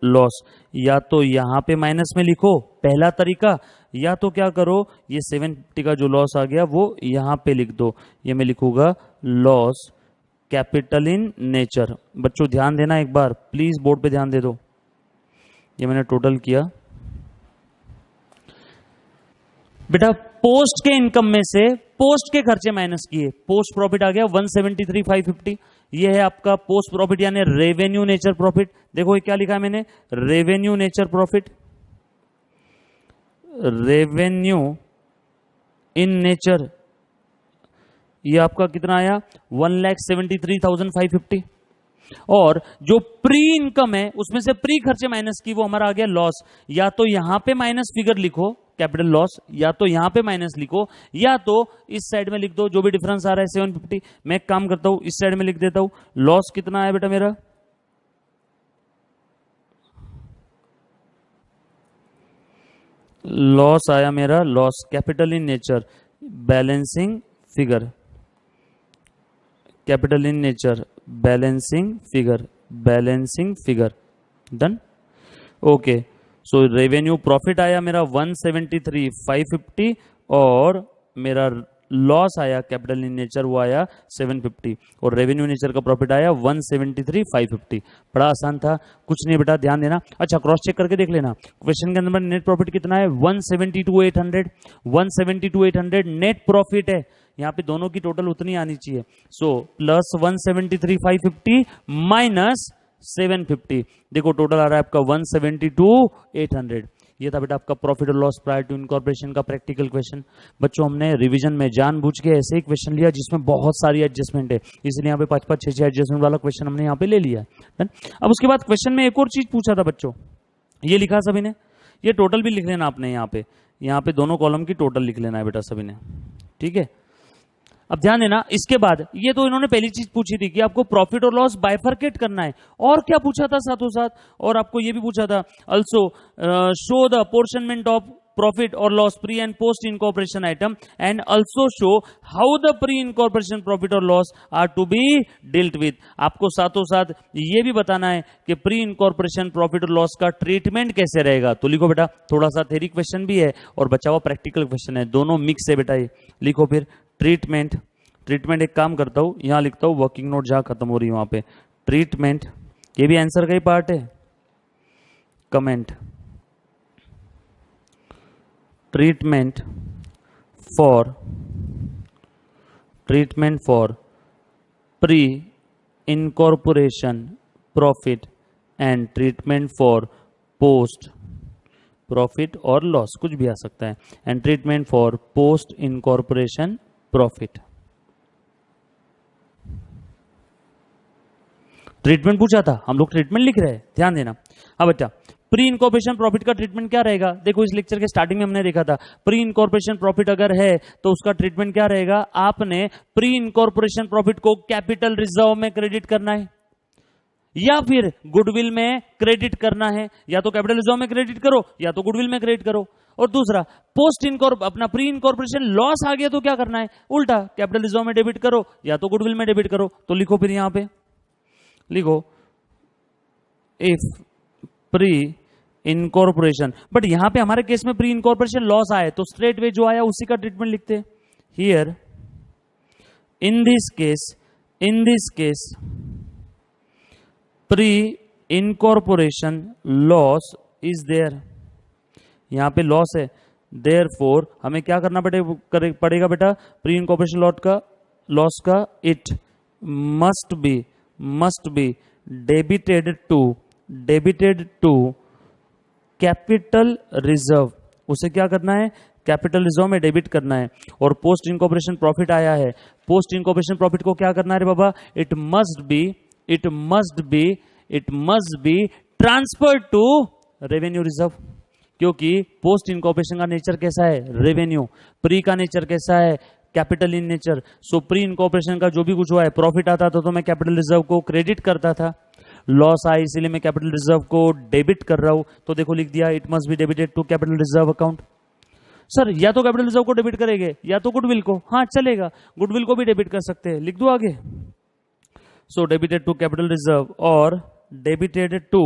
लॉस। या तो यहां पे माइनस में लिखो पहला तरीका, या तो क्या करो ये 750 का जो लॉस आ गया वो यहां पे लिख दो। ये मैं लिखूंगा लॉस कैपिटल इन नेचर। बच्चों ध्यान देना एक बार प्लीज, बोर्ड पे ध्यान दे दो। ये मैंने टोटल किया बेटा, पोस्ट के इनकम में से पोस्ट के खर्चे माइनस किए, पोस्ट प्रॉफिट आ गया 173,550। ये है आपका पोस्ट प्रॉफिट यानी रेवेन्यू नेचर प्रॉफिट। देखो ये क्या लिखा है मैंने, revenue nature profit, revenue in nature. ये आपका कितना आया 1,73,550। और जो प्री इनकम है उसमें से प्री खर्चे माइनस की वो हमारा आ गया लॉस। या तो यहां पे माइनस फिगर लिखो कैपिटल लॉस, या तो यहां पे माइनस लिखो, या तो इस साइड में लिख दो, जो भी डिफरेंस आ रहा है 750। मैं एक काम करता हूं इस साइड में लिख देता हूं। लॉस कितना आया बेटा मेरा, लॉस आया मेरा, loss capital in nature balancing figure, capital in nature balancing figure. Done, okay. So revenue profit आया मेरा 173,550 और मेरा लॉस आया कैपिटल इन नेचर वो आया 750 और रेवेन्यू नेचर का प्रॉफिट आया 173,550। बड़ा आसान था, कुछ नहीं बेटा, ध्यान देना। अच्छा क्रॉस चेक करके देख लेना, क्वेश्चन के अंदर नेट प्रॉफिट कितना है 172,800, 172,800 नेट प्रॉफिट है। यहाँ पे दोनों की टोटल उतनी आनी चाहिए। सो प्लस 173,550 माइनस 750, देखो टोटल आ रहा है आपका 172,800। ये था बेटा आपका प्रॉफिट और लॉस प्रायर टू इनकॉर्पोरेशन का प्रैक्टिकल क्वेश्चन। बच्चों हमने रिवीजन में जानबूझ के ऐसे ही क्वेश्चन लिया जिसमें बहुत सारी एडजस्टमेंट है, इसलिए यहाँ पे 5-5, 6-6 एडजस्टमेंट वाला क्वेश्चन हमने यहाँ पे ले लिया है। अब उसके बाद क्वेश्चन में एक और चीज पूछा था बच्चों, ये लिखा सभी ने, ये टोटल भी लिख लेना आपने, यहाँ पे दोनों कॉलम की टोटल लिख लेना है बेटा सभी ने, ठीक है। अब ध्यान देना, इसके बाद ये तो इन्होंने पहली चीज पूछी थी कि आपको प्रॉफिट और लॉस बाइफरकेट करना है, और क्या पूछा था साथों साथ, और आपको ये भी पूछा था also show the apportionment of profit और loss pre and post incorporation item and also show how the pre incorporation profit और loss are to be dealt with. आपको साथों साथ ये भी बताना है कि प्री इनकॉर्पोरेशन प्रॉफिट और लॉस का ट्रीटमेंट कैसे रहेगा। तो लिखो बेटा, थोड़ा सा थ्योरी क्वेश्चन भी है और बचा हुआ प्रैक्टिकल क्वेश्चन है, दोनों मिक्स है बेटा। ये लिखो फिर ट्रीटमेंट एक काम करता हूं, यहां लिखता हूं वर्किंग नोट जहां खत्म हो रही है वहां पे ट्रीटमेंट, ये भी आंसर का ही पार्ट है। Comment treatment for pre incorporation profit and treatment for post profit और लॉस, कुछ भी आ सकता है, and treatment for post incorporation profit. Treatment पूछा था, हम लोग ट्रीटमेंट लिख रहे हैं, ध्यान देना। हाँ बच्चा, प्री इनकॉर्पोरेशन प्रॉफिट का ट्रीटमेंट क्या रहेगा? देखो इस लेक्चर के स्टार्टिंग में हमने देखा था, प्री इनकॉर्पोरेशन प्रॉफिट अगर है तो उसका ट्रीटमेंट क्या रहेगा? आपने प्री इनकॉर्पोरेशन प्रॉफिट को कैपिटल रिजर्व में क्रेडिट करना है या फिर गुडविल में क्रेडिट करना है। या तो कैपिटल रिजर्व में क्रेडिट करो या तो गुडविल में क्रेडिट करो। और दूसरा, पोस्ट अपना प्री इनकॉर्पोरेशन लॉस आ गया तो क्या करना है? उल्टा, कैपिटल रिजर्व में डेबिट करो या तो गुडविल में डेबिट करो। तो लिखो, फिर यहां पे लिखो इफ प्री इनकॉर्पोरेशन, बट यहां पे हमारे केस में प्री इनकॉर्पोरेशन लॉस आए तो स्ट्रेट वे जो आया उसी का ट्रीटमेंट लिखते। Here in this case pre incorporation loss is there, यहां पे लॉस है, देयर फोर हमें क्या करना पड़ेगा बेटा? प्री इनकॉर्पोरेशन लॉस का it must be debited to capital reserve. उसे क्या करना है? कैपिटल रिजर्व में डेबिट करना है। और पोस्ट इनकॉर्पोरेशन प्रॉफिट आया है, पोस्ट इनकॉर्पोरेशन प्रॉफिट को क्या करना है रे बाबा? It must be transfer to revenue reserve, क्योंकि पोस्ट इनकॉर्पोरेशन का नेचर कैसा है? रेवेन्यू। प्री का नेचर कैसा है? Capital in nature. So pre incorporation का जो भी कुछ हुआ है, प्रॉफिट आता था तो मैं कैपिटल रिजर्व को क्रेडिट करता था, लॉस आया इसीलिए मैं कैपिटल रिजर्व को डेबिट कर रहा हूं। तो देखो लिख दिया, it must be debited to capital reserve account. Sir या तो कैपिटल रिजर्व को डेबिट करेंगे या तो गुडविल को। हाँ चलेगा, गुडविल को भी डेबिट कर सकते हैं, लिख दो आगे। सो डेबिटेड टू कैपिटल रिजर्व और डेबिटेड टू,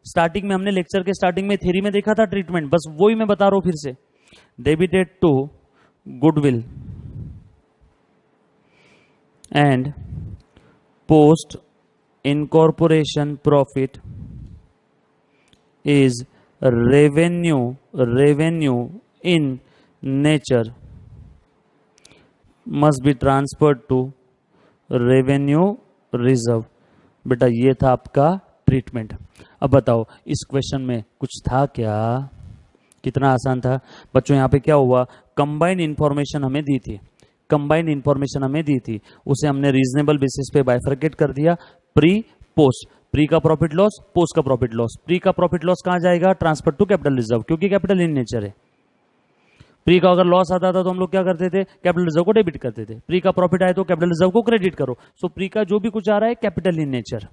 स्टार्टिंग में हमने लेक्चर के स्टार्टिंग में थ्योरी में देखा था ट्रीटमेंट, बस वही मैं बता रहा हूं फिर से। Debited to goodwill and post incorporation profit is revenue in nature, must be transferred to revenue reserve. बेटा ये था आपका ट्रीटमेंट। अब बताओ इस क्वेश्चन में कुछ था क्या? कितना आसान था बच्चों। यहां पे क्या हुआ? कंबाइंड इंफॉर्मेशन हमें दी थी, उसे हमने रीजनेबल बेसिस पे बाइफरकेट कर दिया, प्री पोस्ट। प्री का प्रॉफिट लॉस, पोस्ट का प्रॉफिट लॉस। प्री का प्रॉफिट लॉस कहां जाएगा? ट्रांसफर टू कैपिटल रिजर्व, क्योंकि कैपिटल इन नेचर है। प्री का अगर लॉस आता था तो हम लोग क्या करते थे? कैपिटल रिजर्व को डेबिट करते थे। प्री का प्रॉफिट आए तो कैपिटल रिजर्व को क्रेडिट करो। सो प्री का जो भी कुछ आ रहा है कैपिटल इन नेचर,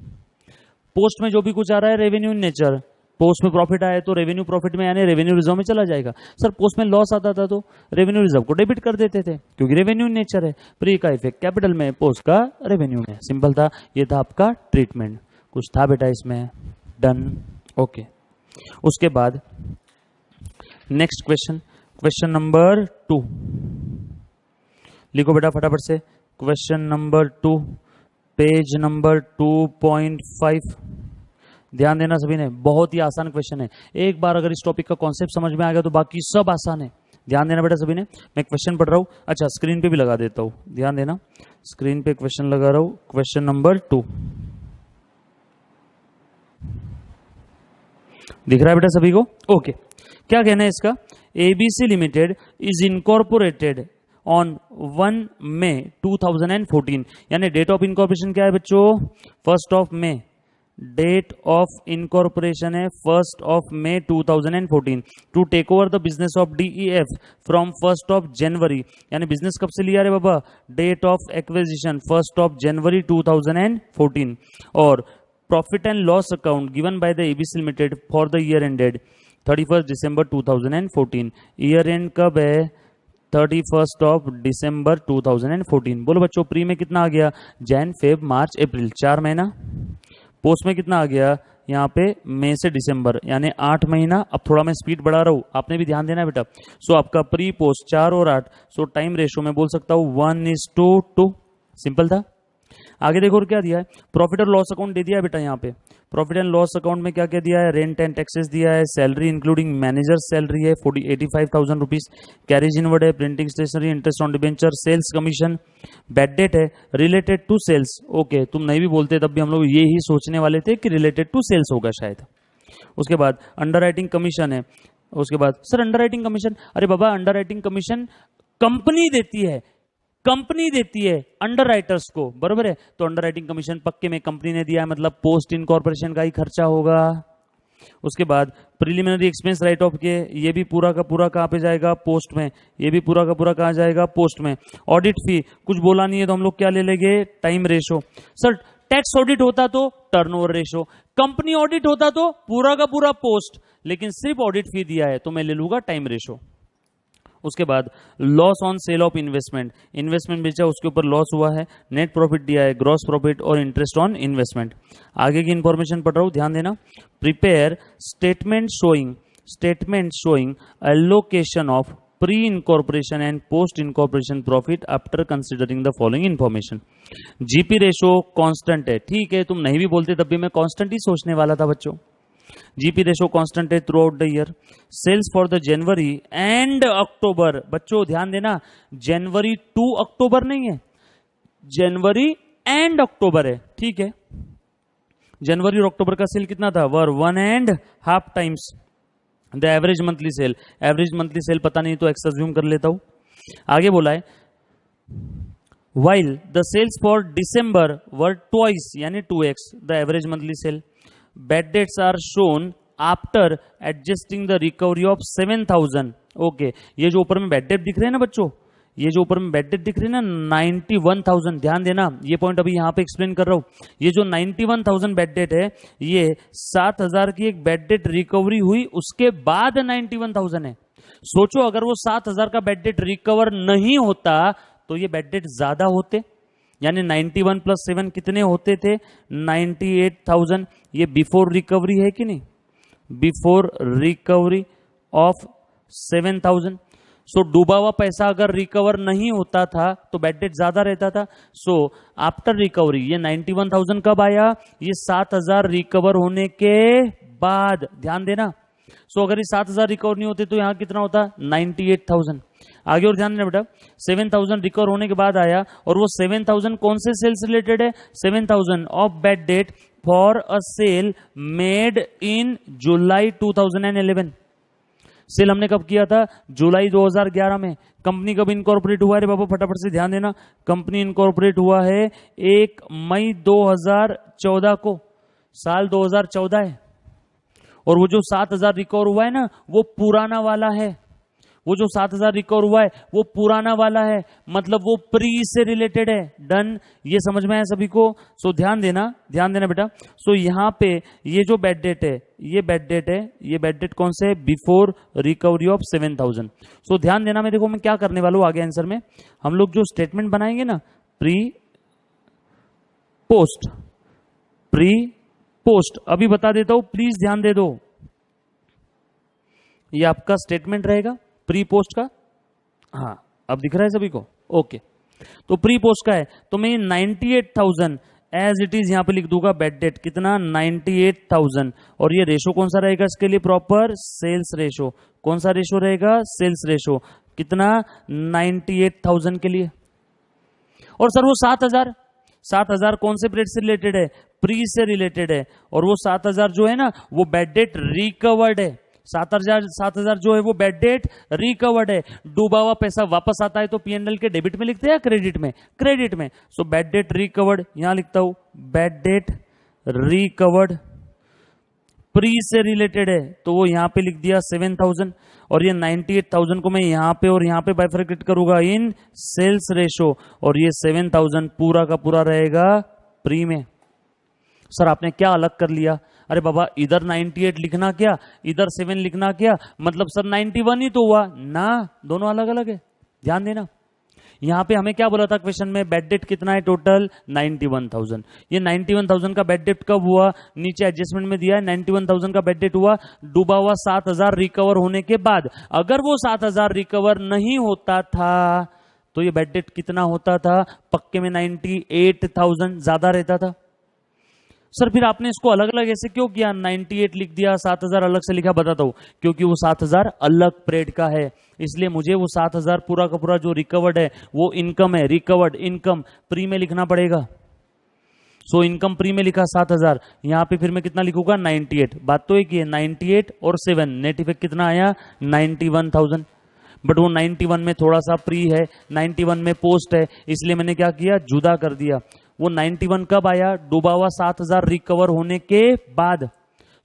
पोस्ट में जो भी कुछ आ रहा है रेवेन्यू इन नेचर। पोस्ट में प्रॉफिट आया तो रेवेन्यू प्रॉफिट में यानी रेवेन्यू रिजर्व में चला जाएगा। सर पोस्ट में लॉस आता था तो रेवेन्यू रिजर्व को डेबिट कर देते थे, क्योंकि रेवेन्यू इन नेचर है। प्री का इफेक्ट कैपिटल में, पोस्ट का रेवेन्यू में। सिंपल था, ये था आपका ट्रीटमेंट। कुछ था बेटा इसमें? Done, okay. उसके बाद नेक्स्ट क्वेश्चन नंबर 2 लिखो बेटा फटाफट से। Question number 2 page number 2.5। ध्यान देना सभी ने, बहुत ही आसान क्वेश्चन है। एक बार अगर इस टॉपिक का कॉन्सेप्ट समझ में आ गया तो बाकी सब आसान है। ध्यान देना बेटा सभी ने, मैं क्वेश्चन पढ़ रहा हूं। अच्छा स्क्रीन पे भी लगा देता हूं, ध्यान देना, स्क्रीन पे क्वेश्चन लगा रहा हूं। क्वेश्चन नंबर 2 दिख रहा है बेटा सभी को? ओके। क्या कहना है इसका? ABC limited is incorporated on 1 May 2014, यानी डेट ऑफ इनकॉर्पोरेशन क्या है बच्चों? 1 मई। डेट ऑफ इनकॉर्पोरेशन है 1 May 2014 to take over the business of DEF from 1 January. यानी बिजनेस कब से लिया रे बाबा? Date of acquisition 1 January 2014। और profit and loss account given by the ABC limited for the year ended 31 December 2014। Year end कब है? 31 दिसंबर 2014। बोलो बच्चों प्री में कितना आ गया? जैन फेब मार्च अप्रैल, 4 महीना। पोस्ट में कितना आ गया? यहाँ पे मई से दिसंबर, यानी 8 महीना। अब थोड़ा मैं स्पीड बढ़ा रहा हूँ, आपने भी ध्यान देना है बेटा। सो आपका प्री पोस्ट 4 और 8, सो टाइम रेशो में बोल सकता हूँ 1:2। सिंपल था। आगे देखो और क्या दिया है, प्रॉफिट और लॉस अकाउंट दे दिया है बेटा। यहाँ पे प्रॉफिट एंड लॉस अकाउंट में क्या क्या दिया है, रेंट एंड टैक्सेस दिया है, सैलरी इंक्लूडिंग मैनेजर सैलरी है 85,000 रुपीज, कैरेज इनवर्ड है, printing stationery, interest on debenture, sales commission, bad debt है रिलेटेड टू सेल्स। ओके, तुम नहीं भी बोलते तब भी हम लोग ये ही सोचने वाले थे कि रिलेटेड टू सेल्स होगा शायद। उसके बाद अंडर राइटिंग कमीशन है। उसके बाद सर अंडर राइटिंग कमीशन, अरे बाबा अंडर राइटिंग कमीशन कंपनी देती है, कंपनी देती है अंडर राइटर्स को, बरोबर है। तो अंडर राइटिंग कमीशन पक्के में कंपनी ने दिया है, मतलब पोस्ट इनकॉर्पोरेशन का ही खर्चा होगा। उसके बाद प्रिलिमिनरी एक्सपेंस राइट ऑफ के, ये भी पूरा का पूरा कहां पे जाएगा, पोस्ट में। ये भी पूरा का पूरा कहां जाएगा, पोस्ट में। ऑडिट फी कुछ बोला नहीं है तो हम लोग क्या ले लेंगे, time ratio. Sir tax audit होता तो टर्नओवर रेशो, कंपनी ऑडिट होता तो पूरा का पूरा पोस्ट, लेकिन सिर्फ ऑडिट फी दिया है तो मैं ले लूंगा टाइम रेशो। उसके बाद loss on sale of investment, investment बेचा उसके ऊपर लॉस हुआ है, नेट प्रॉफिट दिया है, ग्रॉस प्रॉफिट और इंटरेस्ट ऑन इन्वेस्टमेंट। आगे की इंफॉर्मेशन पढ़ रहा हूं, ध्यान देना। Prepare statement showing allocation of pre incorporation and post incorporation profit after considering the following information. GP ratio constant है, ठीक है, तुम नहीं भी बोलते तब भी मैं कांस्टेंट ही सोचने वाला था बच्चों। जीपी रेशो कांस्टेंट है throughout the year. Sales for the जनवरी एंड अक्टूबर, बच्चों ध्यान देना, जनवरी टू अक्टूबर नहीं है, जनवरी एंड अक्टूबर है, ठीक है। जनवरी और अक्टूबर का सेल कितना था, वर 1.5 times the average monthly sale. Average monthly sale पता नहीं तो एक्स अज्यूम कर लेता हूं। आगे बोला है while the sales for December were twice यानी 2x the average monthly sale. Bad debts are shown after adjusting the recovery of 7,000. Okay, ये जो ऊपर में बैड डेट दिख रहे हैं ना बच्चों, ये जो ऊपर में बैड डेट दिख रही है ना 91,000, ध्यान देना, ये पॉइंट अभी यहां पे एक्सप्लेन कर रहा हूं। ये जो 91,000 बैड डेट है, ये 7,000 की एक बैड डेट रिकवरी हुई उसके बाद 91,000 है। सोचो अगर वो 7,000 का बैड डेट रिकवर नहीं होता तो ये बैड डेट ज्यादा होते, यानी 91 प्लस 7 कितने होते थे, 98,000। ये बिफोर रिकवरी है कि नहीं, बिफोर रिकवरी ऑफ 7,000। सो डूबा हुआ पैसा अगर रिकवर नहीं होता था तो बैड डेट ज्यादा रहता था। सो आफ्टर रिकवरी ये 91,000 कब आया, ये 7,000 रिकवर होने के बाद, ध्यान देना। सो अगर ये 7,000 रिकवर नहीं होते तो यहां कितना होता, 98,000। आगे और ध्यान देना बेटा, 7,000 रिकवर होने के बाद आया, और वो 7,000 कौन से सेल्स रिलेटेड है, 7,000 of bad debt for a sale made in July 2011। Sale हमने कब किया था, जुलाई 2011 में। कंपनी कब इनकॉर्पोरेट हुआ है रे बाबा, फटाफट से ध्यान देना। कंपनी इनकॉर्पोरेट हुआ है 1 मई 2014 को, साल 2014 है। और वो जो 7,000 रिकवर हुआ है ना, वो पुराना वाला है, वो जो 7,000 रिकवर हुआ है वो पुराना वाला है, मतलब वो प्री से रिलेटेड है। डन, ये समझ में आया सभी को। सो ध्यान देना बेटा। सो यहां पे ये जो बैड डेट है, ये बैड डेट है, ये बैड डेट कौन से है, बिफोर रिकवरी ऑफ 7,000। सो ध्यान देना, मैं देखो मैं क्या करने वाला हूं आगे आंसर में। हम लोग जो स्टेटमेंट बनाएंगे ना, प्री पोस्ट, अभी बता देता हूं, प्लीज ध्यान दे दो। ये आपका स्टेटमेंट रहेगा प्री पोस्ट का, हाँ अब दिख रहा है सभी को, ओके। तो प्री पोस्ट का है तो मैं 98,000 एज इट इज यहां पे लिख दूंगा, बैड डेट कितना 98,000, और ये रेशो कौन सा रहेगा इसके लिए, प्रॉपर सेल्स रेशो। कौन सा रेशो रहेगा, सेल्स रेशो, कितना 98,000 के लिए। और सर वो 7,000 कौन से पीरियड से रिलेटेड है, प्री से रिलेटेड है, और वो 7,000 जो है ना वो बैड डेट रिकवर्ड है। 7,000 जो है वो बैड डेट रिकवर्ड है। डूबा हुआ पैसा वापस आता है तो पीएनएल के डेबिट में लिखते हैं या क्रेडिट में, क्रेडिट में। सो बैड डेट रिकवर्ड, यहां लिखता हूं बैड डेट रिकवर्ड, प्री से रिलेटेड है तो वो यहां पे लिख दिया 7,000, और ये 98,000 को मैं यहां पे और यहां पे बाइफरकेट करूंगा इन सेल्स रेशो, और ये 7,000 पूरा का पूरा रहेगा प्री में। सर आपने क्या अलग कर लिया, अरे बाबा इधर 98 लिखना क्या, इधर 7 लिखना क्या, मतलब सर 91 ही तो हुआ ना, दोनों अलग अलग है। ध्यान देना, यहां पे हमें क्या बोला था क्वेश्चन में, बैड डेट कितना है टोटल 91,000। ये 91,000 का बैड डेट कब हुआ, नीचे एडजस्टमेंट में दिया है 91,000 का बैड डेट हुआ डूबा हुआ 7,000 रिकवर होने के बाद। अगर वो 7,000 रिकवर नहीं होता था तो ये बैड डेट कितना होता था? पक्के में 98,000 ज्यादा रहता था। सर फिर आपने इसको अलग अलग ऐसे क्यों किया? 98 लिख दिया, 7,000 अलग से लिखा। बताता हूं, क्योंकि वो 7,000 अलग पीरियड का है, इसलिए मुझे वो 7,000 पूरा का पूरा जो रिकवर्ड है वो इनकम है, रिकवर्ड इनकम प्री में लिखना पड़ेगा। सो इनकम प्री में लिखा 7,000, यहां पे फिर मैं कितना लिखूंगा? 98। बात तो एक ही है, 98 और 7 नेट इफेक्ट कितना आया? 91,000। बट वो 91 में थोड़ा सा प्री है, 91 में पोस्ट है, इसलिए मैंने क्या किया? जुदा कर दिया। वो 91 कब आया? डूबा हुआ 7,000 रिकवर होने के बाद।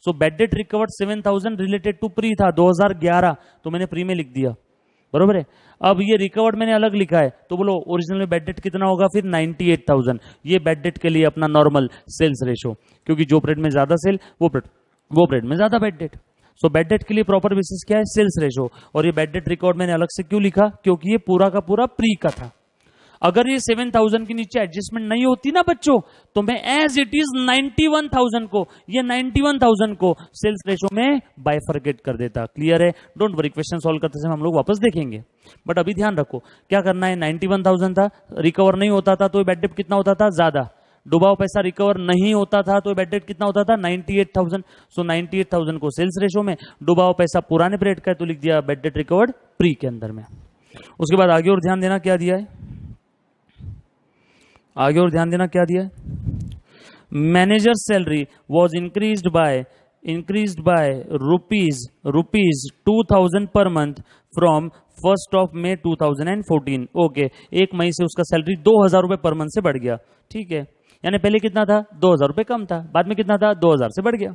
So bad debt recovered 7,000 related to pre था 2011, तो मैंने प्री में लिख दिया, बरोबर है। अब ये रिकवर्ड मैंने अलग लिखा है, तो बोलो ओरिजिनल में बैड डेट कितना होगा? फिर 98,000। ये बैड डेट के लिए अपना नॉर्मल सेल्स रेशो, क्योंकि जो पीरियड में ज्यादा सेल वो पीरियड में ज्यादा bad debt. So bad debt के लिए प्रॉपर बेसिस क्या है? Sales ratio. और ये बैड डेट रिकॉर्ड मैंने अलग से क्यों लिखा? क्योंकि ये पूरा का पूरा प्री का था। अगर ये 7,000 के नीचे एडजस्टमेंट नहीं होती ना बच्चों, तो मैं एज इट इज 91,000 को, ये 91,000 को सेल्स रेशो में बाइफरकेट कर देता। क्लियर है? डोंट वरी, क्वेश्चन सॉल्व करते समय हम लोग वापस देखेंगे, बट अभी ध्यान रखो क्या करना है। 91,000 था, रिकवर नहीं होता था तो बैड डेट कितना होता था? ज्यादा। डूबा हुआ पैसा रिकवर नहीं होता था तो बैड डेट कितना होता था? 98,000। सो 98,000 को सेल्स रेशो में, डूबा हुआ पैसा पुराने पीरियड का है तो लिख दिया बैड डेट रिकवर्ड प्री के अंदर में। उसके बाद आगे और ध्यान देना क्या दिया है, आगे और ध्यान देना क्या दिया है। Manager salary was increased by rupees 2,000 per month from 1st of May 2014। Okay, 1 मई से उसका सैलरी 2,000 रुपए पर मंथ से बढ़ गया। ठीक है, यानी पहले कितना था? 2,000 रुपए कम था, बाद में कितना था? 2,000 से बढ़ गया।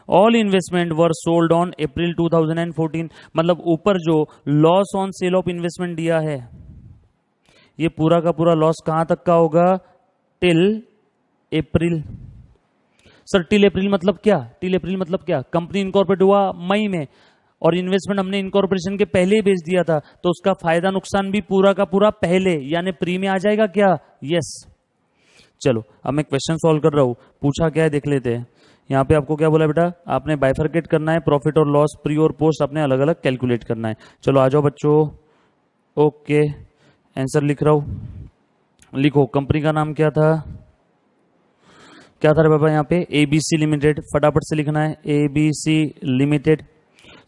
All investment were sold on April 2014, मतलब ऊपर जो loss on sale of investment दिया है, ये पूरा का पूरा लॉस कहां तक का होगा? Till April. Sir till April मतलब क्या? टिल अप्रैल मतलब क्या? कंपनी इनकॉर्पोरेट हुआ मई में और इन्वेस्टमेंट हमने इनकॉर्पोरेशन के पहले ही बेच दिया था, तो उसका फायदा नुकसान भी पूरा का पूरा पहले यानी प्री में आ जाएगा क्या? यस। चलो अब मैं क्वेश्चन सॉल्व कर रहा हूं, पूछा क्या है देख लेते हैं। यहाँ पे आपको क्या बोला बेटा? आपने बाइफरकेट करना है, प्रॉफिट और लॉस प्री और पोस्ट आपने अलग अलग कैलकुलेट करना है। चलो आ जाओ बच्चों। ओके, आंसर लिख रहा हूं, लिखो। कंपनी का नाम क्या था? क्या था रे बाबा? यहाँ पे एबीसी लिमिटेड, फटाफट से लिखना है एबीसी लिमिटेड।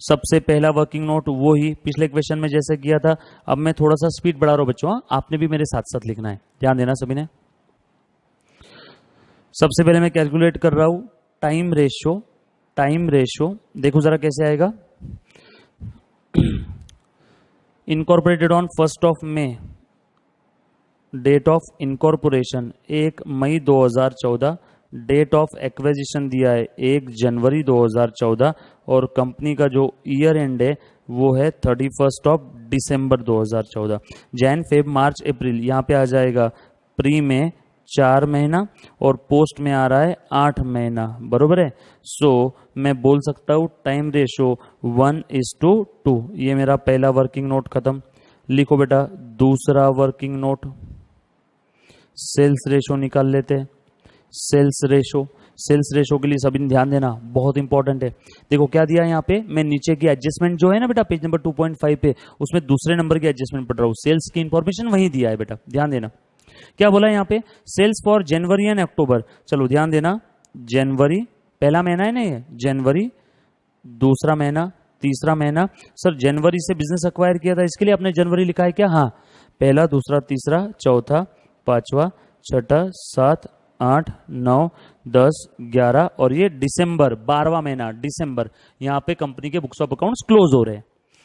सबसे पहला वर्किंग नोट वो ही पिछले क्वेश्चन में जैसे किया था। अब मैं थोड़ा सा स्पीड बढ़ा रहा हूं बच्चों, आपने भी मेरे साथ साथ लिखना है, ध्यान देना सभी ने। सबसे पहले मैं कैलकुलेट कर रहा हूं टाइम रेशियो। देखो जरा कैसे आएगा। Incorporated on 1st of May, date of incorporation 1 May 2014, date of acquisition दिया है 1 जनवरी 2014, और कंपनी का जो ईयर एंड है वो है 31st of December 2014। Jan Feb March April, यहाँ पे आ जाएगा प्री में 4 महीना और पोस्ट में आ रहा है 8 महीना, बरोबर है। सो मैं बोल सकता हूँ टाइम रेशो 1:2। ये मेरा पहला वर्किंग नोट खत्म। लिखो बेटा दूसरा वर्किंग नोट। सेल्स रेशो निकाल लेते हैं। सेल्स रेशो के लिए सभी ध्यान देना, बहुत इंपॉर्टेंट है। देखो क्या दिया है यहाँ पे, मैं नीचे की एडजस्टमेंट जो है ना बेटा पेज नंबर 2.5 पे, उसमें दूसरे नंबर की एडजस्टमेंट पढ़ रहा हूँ। सेल्स की इंफॉर्मेशन वही दिया है बेटा, ध्यान देना। क्या बोला यहाँ पे? सेल्स फॉर जनवरी एंड अक्टूबर। चलो ध्यान देना, जनवरी पहला महीना है ना, ये जनवरी, दूसरा महीना, तीसरा महीना। सर जनवरी से बिजनेस अक्वायर किया था, इसके लिए आपने जनवरी लिखा है क्या? हाँ, पहला, दूसरा, तीसरा, चौथा, पांचवा, छठा, 7, 8, 9, 10, 11 और ये दिसंबर 12वां महीना दिसंबर, यहाँ पे कंपनी के बुक्स ऑफ अकाउंट्स क्लोज हो रहे हैं।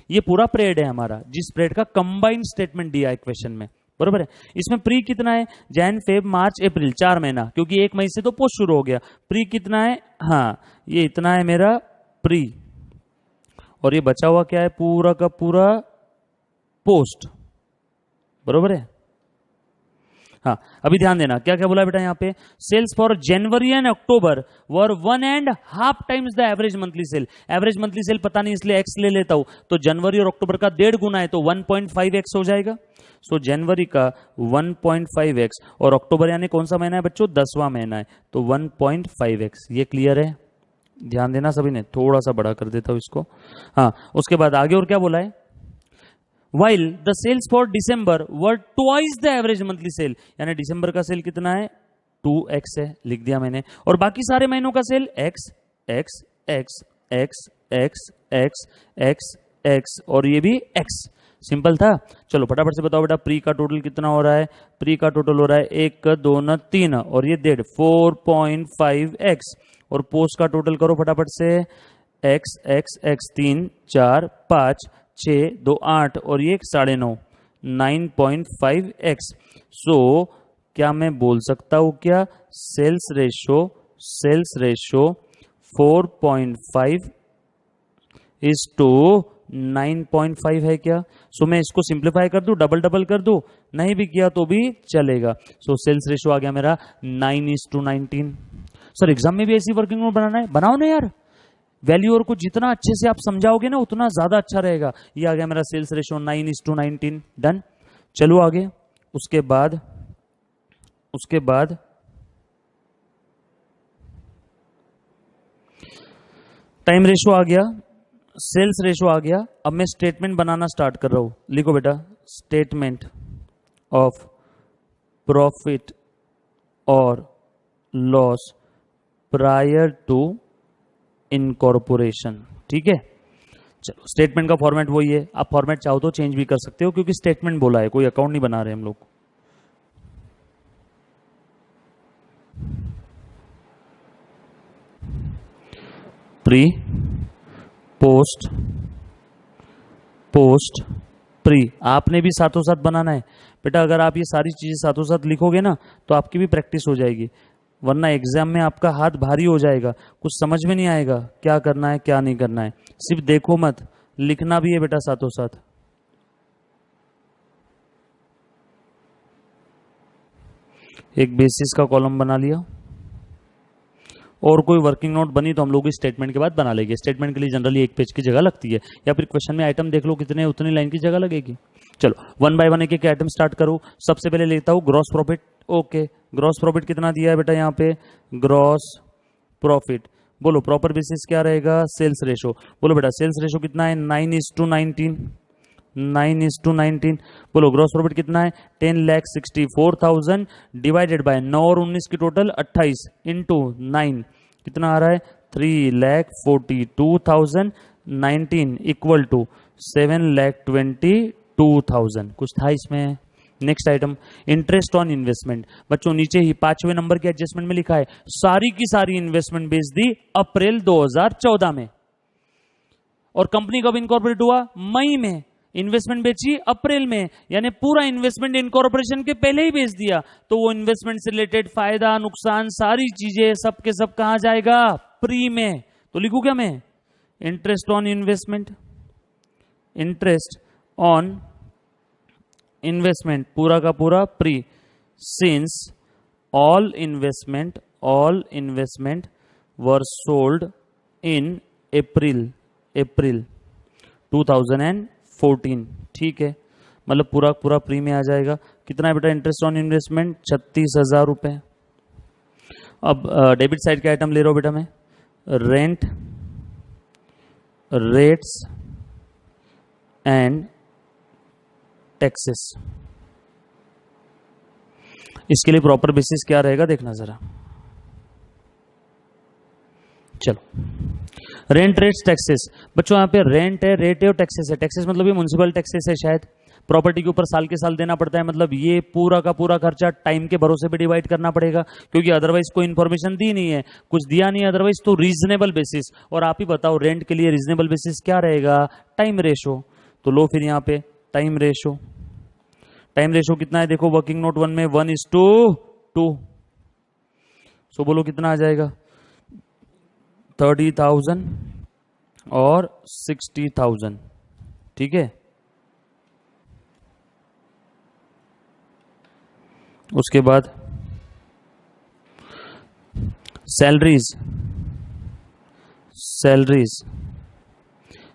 ये पूरा पीरियड है हमारा, जिस पीरियड का कंबाइंड स्टेटमेंट दिया है क्वेश्चन में, बरोबर है। इसमें प्री कितना है? जैन फेब मार्च अप्रैल, 4 महीना, क्योंकि 1 मई से तो पोस्ट शुरू हो गया। प्री कितना है? हाँ, ये इतना है मेरा प्री, और ये बचा हुआ क्या है? पूरा का पूरा पोस्ट, बरोबर है। हाँ, अभी ध्यान देना क्या क्या बोला बेटा यहाँ पे। Sales for January and October were 1.5 times the average monthly sale. Average monthly sale पता नहीं इसलिए एक्स ले लेता हूं, तो जनवरी और अक्टूबर का 1.5 गुना है तो 1.5x हो जाएगा। सो जनवरी का 1.5x और अक्टूबर यानी कौन सा महीना है बच्चों? 10वां महीना है, तो 1.5x। ये क्लियर है? ध्यान देना सभी ने, थोड़ा सा बड़ा कर देता हूं इसको। हाँ, उसके बाद आगे और क्या बोला है? While the sales for December were twice the average monthly sale, यानी दिसंबर का सेल कितना है 2x है, लिख दिया मैंने, और बाकी सारे महीनों का cell x x x x x x x x और ये भी x। सिंपल था। चलो फटाफट से बताओ बेटा प्री का टोटल कितना हो रहा है। प्री का टोटल हो रहा है 1 2 3 और ये 4.5x, और पोस्ट का टोटल करो फटाफट से x x x 3 4 5 6 2 8 और ये 9.5 9.5x। सो क्या मैं बोल सकता हूं क्या सेल्स रेशो 4.5 इज टू 9.5 है क्या। सो मैं इसको सिंप्लीफाई कर दूं, डबल कर दूं, नहीं भी किया तो भी चलेगा। सो सेल्स रेशो आ गया मेरा 9:19। सर एग्जाम में भी ऐसी वर्किंग नोट बनाना है, बनाओ ना यार। वैल्यू को जितना अच्छे से आप समझाओगे ना उतना ज्यादा अच्छा रहेगा। ये आ गया मेरा सेल्स रेशो 9:19। डन। चलो आगे। उसके बाद टाइम रेशो आ गया, सेल्स रेशो आ गया। अब मैं स्टेटमेंट बनाना स्टार्ट कर रहा हूं। लिखो बेटा स्टेटमेंट ऑफ प्रॉफिट और लॉस प्रायर टू इनकॉर्पोरेशन। ठीक है, चलो स्टेटमेंट का फॉर्मेट वही है। आप फॉर्मेट चाहो तो चेंज भी कर सकते हो क्योंकि स्टेटमेंट बोला है, कोई अकाउंट नहीं बना रहे हम लोग। प्री पोस्ट प्री आपने भी साथों साथ बनाना है बेटा। अगर आप ये सारी चीजें साथों साथ लिखोगे ना तो आपकी भी प्रैक्टिस हो जाएगी, वरना एग्जाम में आपका हाथ भारी हो जाएगा, कुछ समझ में नहीं आएगा क्या करना है क्या नहीं करना है। सिर्फ देखो मत, लिखना भी है बेटा साथों साथ। एक बेसिस का कॉलम बना लिया, और कोई वर्किंग नोट बनी तो हम लोग स्टेटमेंट के बाद बना लेंगे। स्टेटमेंट के लिए जनरली एक पेज की जगह लगती है, या फिर क्वेश्चन में आइटम देख लो कितने, उतनी लाइन की जगह लगेगी। चलो 1 बाय 1 एक आइटम स्टार्ट करो। सबसे पहले लेता हूं gross profit. Okay, gross profit कितना दिया है बेटा यहाँ पे, ग्रॉस प्रॉफिट बोलो प्रॉपर बेसिस क्या रहेगा, सेल्स रेशो। बोलो बेटा सेल्स रेशो कितना है 9:19। 9:19 बोलो ग्रॉस प्रॉफिट कितना है 10,64,000 डिवाइडेड बाय 9 और 19 की टोटल 28 इंटू 9 कितना आ रहा है 3,42,019 इक्वल टू 7,22,000। कुछ था इसमें। Next item interest on investment. बच्चों नीचे ही 5वें नंबर के एडजस्टमेंट में लिखा है सारी की सारी इन्वेस्टमेंट बेच दी अप्रैल 2014 में, और कंपनी कब इनकॉर्पोरेट हुआ, मई में। इन्वेस्टमेंट बेची अप्रैल में, यानी पूरा इन्वेस्टमेंट इनकॉर्पोरेशन के पहले ही बेच दिया, तो वो इन्वेस्टमेंट से रिलेटेड फायदा नुकसान सारी चीजें सब के सब कहां जाएगा, प्री में। तो लिखूं क्या मैं, interest on investment, interest on investment पूरा का पूरा pre, since all investment were sold in April 2014। ठीक है, मतलब पूरा पूरा प्री में आ जाएगा। कितना है बेटा इंटरेस्ट ऑन इन्वेस्टमेंट 36,000 रुपए। अब डेबिट साइड के आइटम ले रहा हूं बेटा मैं, रेंट, रेट्स एंड टैक्सेस। इसके लिए प्रॉपर बेसिस क्या रहेगा देखना जरा। चलो रेंट, रेट्स, टैक्सेस। बच्चों यहाँ पे रेंट है, रेट है और टैक्सेस है। टैक्सेस मतलब ये म्युनिसिपल टैक्सेस है, शायद प्रॉपर्टी के ऊपर साल के साल देना पड़ता है, मतलब ये पूरा का पूरा खर्चा टाइम के भरोसे पे डिवाइड करना पड़ेगा, क्योंकि अदरवाइज कोई इन्फॉर्मेशन दी नहीं है, कुछ दिया नहीं है अदरवाइज। तो रीजनेबल बेसिस, और आप ही बताओ रेंट के लिए रीजनेबल बेसिस क्या रहेगा, टाइम रेशो। तो लो फिर यहाँ पे टाइम रेशो, टाइम रेशो कितना है देखो वर्किंग नोट 1 में 1:2। सो बोलो कितना आ जाएगा 30,000 और 60,000। ठीक है, उसके बाद सैलरीज,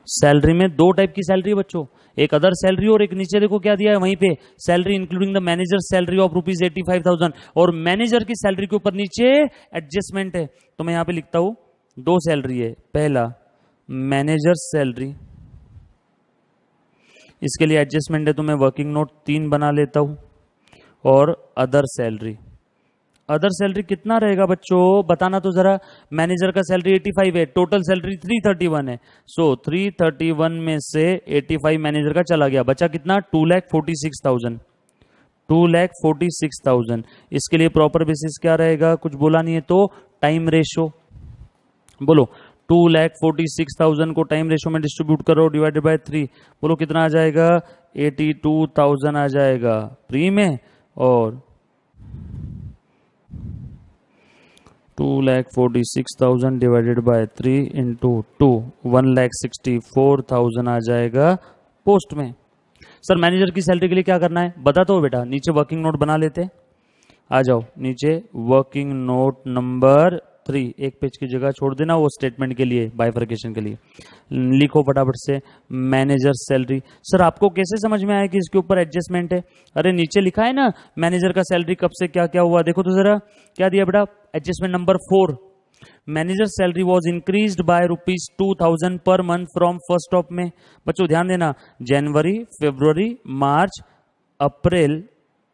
सैलरी में दो टाइप की सैलरी है बच्चों, एक अदर सैलरी और एक नीचे देखो क्या दिया है वहीं पे, salary including the manager salary of ₹85,000, और मैनेजर की सैलरी के ऊपर नीचे एडजस्टमेंट है। तो मैं यहां पे लिखता हूं दो सैलरी है, पहला मैनेजर सैलरी इसके लिए एडजस्टमेंट है तो मैं वर्किंग नोट 3 बना लेता हूँ। और अदर सैलरी कितना रहेगा बच्चों, बताना तो जरा। मैनेजर का सैलरी 85 है, टोटल सैलरी 331 है। सो 331 में से 85 मैनेजर का चला गया, बचा कितना, 2,46,000। 2,46,000। इसके लिए प्रॉपर बेसिस क्या रहेगा, कुछ बोला नहीं है तो टाइम रेशो बोलो। 2,46,000 को टाइम रेशो में डिस्ट्रीब्यूट करो, डिवाइडेड बाय 3, बोलो कितना आ जाएगा, 82,000 आ जाएगा प्री में। और 2,46,000 डिवाइडेड बाय 3 इंटू 2, 1,64,000 आ जाएगा पोस्ट में। सर मैनेजर की सैलरी के लिए क्या करना है, बता दो बेटा, नीचे वर्किंग नोट बना लेते हैं। आ जाओ नीचे वर्किंग नोट नंबर 3, एक पेज की जगह छोड़ देना वो स्टेटमेंट के लिए, बाइफर्केशन के लिए। लिखो फटाफट से मैनेजर सैलरी। सर आपको कैसे समझ में आया कि इसके ऊपर एडजस्टमेंट है, अरे नीचे लिखा है ना मैनेजर का सैलरी कब से क्या क्या हुआ, देखो तो जरा क्या दिया बेटा, adjustment number 4, manager salary was increased by ₹2,000 per month from 1 May। बच्चों ध्यान देना, जनवरी, फरवरी, मार्च, अप्रैल,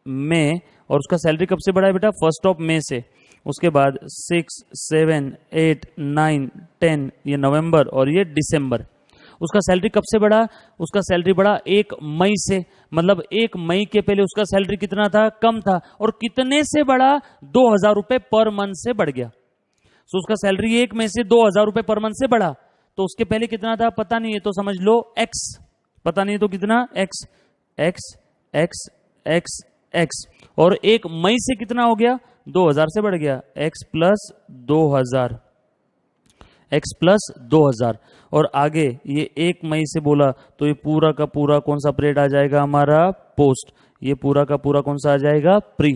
मई, और उसका सैलरी कब से बढ़ा है बेटा, 1 May से। उसके बाद 6, 7, 8, 9, 10, ये नवंबर और ये दिसंबर। उसका सैलरी कब से बढ़ा, उसका सैलरी बढ़ा 1 मई से, मतलब 1 मई के पहले उसका सैलरी कितना था, कम था, और कितने से बढ़ा, 2,000 रुपए पर मंथ से बढ़ गया। सो उसका सैलरी 1 मई से 2,000 रुपए पर मंथ से बढ़ा। तो उसके पहले कितना था पता नहीं है तो समझ लो x, पता नहीं है तो कितना x, x, x, x, x, और 1 मई से कितना हो गया, 2,000 से बढ़ गया, x प्लस 2,000, x प्लस 2,000। और आगे ये 1 मई से बोला तो ये पूरा का पूरा कौन सा पीरियड आ जाएगा हमारा, पोस्ट। ये पूरा का पूरा कौन सा आ जाएगा, प्री।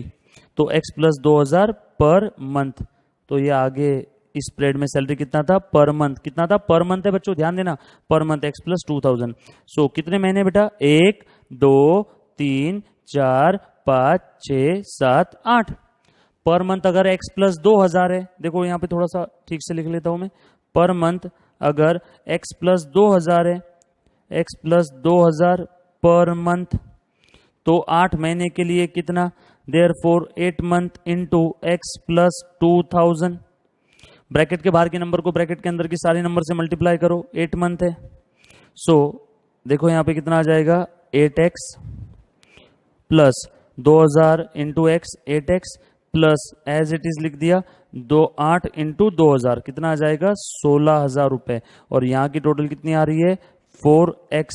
तो x प्लस 2,000 पर मंथ। तो ये आगे इस पीरियड में सैलरी कितना था पर मंथ, कितना था पर मंथ है बच्चों, ध्यान देना, पर मंथ x प्लस 2,000। सो कितने महीने बेटा, 1, 2, 3, 4, 5, 6, 7, 8 पर मंथ। अगर x प्लस 2,000 है, देखो यहाँ पे थोड़ा सा ठीक से लिख लेता हूं मैं, पर मंथ अगर x प्लस 2,000 है, x प्लस 2,000 पर मंथ, तो 8 महीने के लिए कितना, therefore 8 month into x plus 2,000। Bracket के बाहर के नंबर को ब्रैकेट के अंदर की सारे नंबर से मल्टीप्लाई करो, 8 मंथ है। सो देखो यहां पे कितना आ जाएगा, 8x plus 2,000 into x, 8x plus as it is लिख दिया 8 इंटू 2,000, कितना आ जाएगा 16,000 रुपए। और यहां की टोटल कितनी आ रही है, 4x।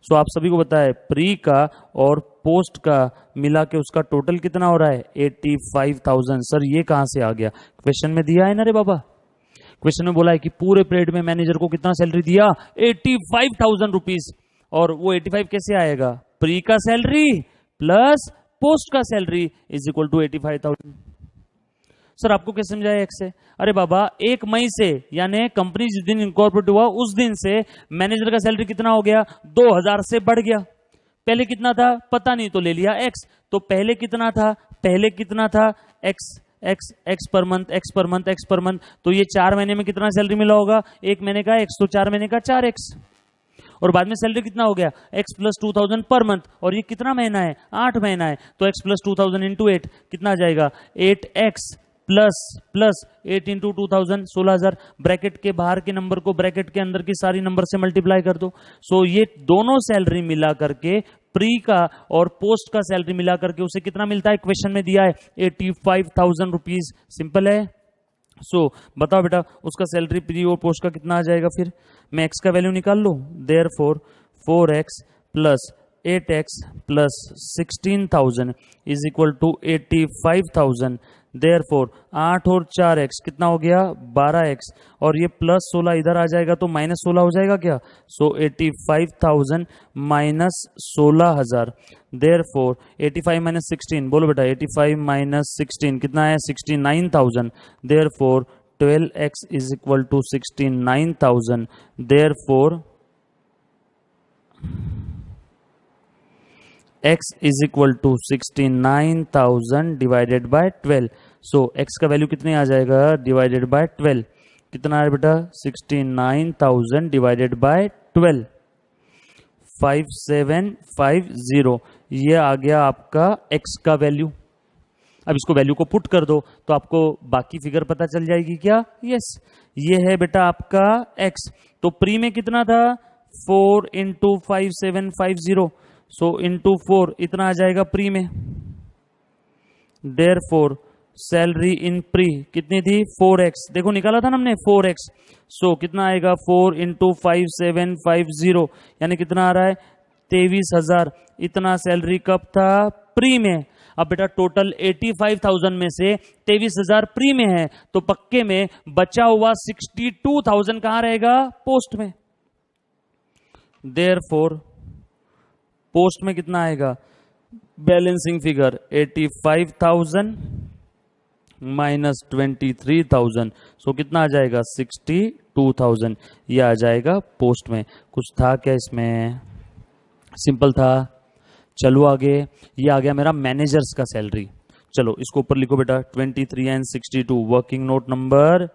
सो आप सभी को पता है प्री का और पोस्ट का मिला के उसका टोटल कितना हो रहा है, 85,000। सर ये कहां से आ गया, क्वेश्चन में दिया है ना रे बाबा, क्वेश्चन में बोला है कि पूरे पीरियड में मैनेजर को कितना सैलरी दिया, 85,000 रुपीज। और वो 85 कैसे आएगा, प्री का सैलरी प्लस पोस्ट का salary is equal to 85,000। Sir आपको कैसे समझाया एक्स से, अरे बाबा 1 मई से यानी कंपनी जिस दिन इनकॉर्पोरेट हुआ उस दिन से मैनेजर का सैलरी कितना हो गया, 2,000 से बढ़ गया। पहले कितना था पता नहीं तो ले लिया एक्स, तो पहले कितना था, पहले कितना था x, X, x per month, x per month, x per month. तो ये 4 महीने में कितना सैलरी मिला होगा, 1 महीने का एक्स, तो 4 महीने का 4x। और बाद में सैलरी कितना हो गया, x प्लस 2,000 पर मंथ, और ये कितना महीना है, 8 महीना है, तो x प्लस 2,000 इंटू 8 कितना आ जाएगा, 8x plus plus 8 into 2,000, 16,000। Bracket के बाहर के नंबर को ब्रैकेट के अंदर की सारी नंबर से मल्टीप्लाई कर दो। सो ये दोनों सैलरी मिला करके प्री का और पोस्ट का सैलरी मिला करके उसे कितना मिलता है, क्वेश्चन में दिया है 85,000 रुपीज। सिंपल है। सो बताओ बेटा उसका सैलरी प्री और पोस्ट का कितना आ जाएगा, फिर मैं एक्स का वैल्यू निकाल लूं, therefore 4x plus 8x plus 16,000 is equal to 85,000। Therefore 8 और 4x कितना हो गया, 12x, और ये प्लस 16 इधर आ जाएगा तो माइनस 16 हो जाएगा क्या। सो 85,000 माइनस 16,000, देयरफॉर 85 माइनस 16, बोलो बेटा 85 माइनस 16 कितना है, 69,000। Therefore 12x is equal to 69,000। Therefore x is equal to 69,000 divided by 12। So x का वैल्यू कितने आ जाएगा, डिवाइडेड बाय 12 कितना है बेटा, 69,000 डिवाइडेड बाय 12। 5750, ये आ गया आपका x का वैल्यू। अब इसको वैल्यू को पुट कर दो तो आपको बाकी फिगर पता चल जाएगी क्या? यस, ये है बेटा आपका x। तो प्री में कितना था? 4 इंटू 5750, सो इंटू 4 इतना आ जाएगा प्री में। Therefore salary in pre कितनी थी? 4x। देखो निकाला था ना हमने 4x। सो कितना आएगा? 4 इंटू 5750, यानी कितना आ रहा है? 23,000। इतना सैलरी कब था? प्री में। अब बेटा टोटल 85,000 में से 23,000 प्री में है, तो पक्के में बचा हुआ 62,000 कहां रहेगा? पोस्ट में। देयरफॉर पोस्ट में कितना आएगा? बैलेंसिंग फिगर 85,000 माइनस 23,000, सो कितना आ जाएगा? 62,000। यह आ जाएगा पोस्ट में। कुछ था क्या इसमें? सिंपल था। चलो आगे, ये आ गया मेरा मैनेजर्स का सैलरी। चलो इसको ऊपर लिखो बेटा, 23 and 62। Working note number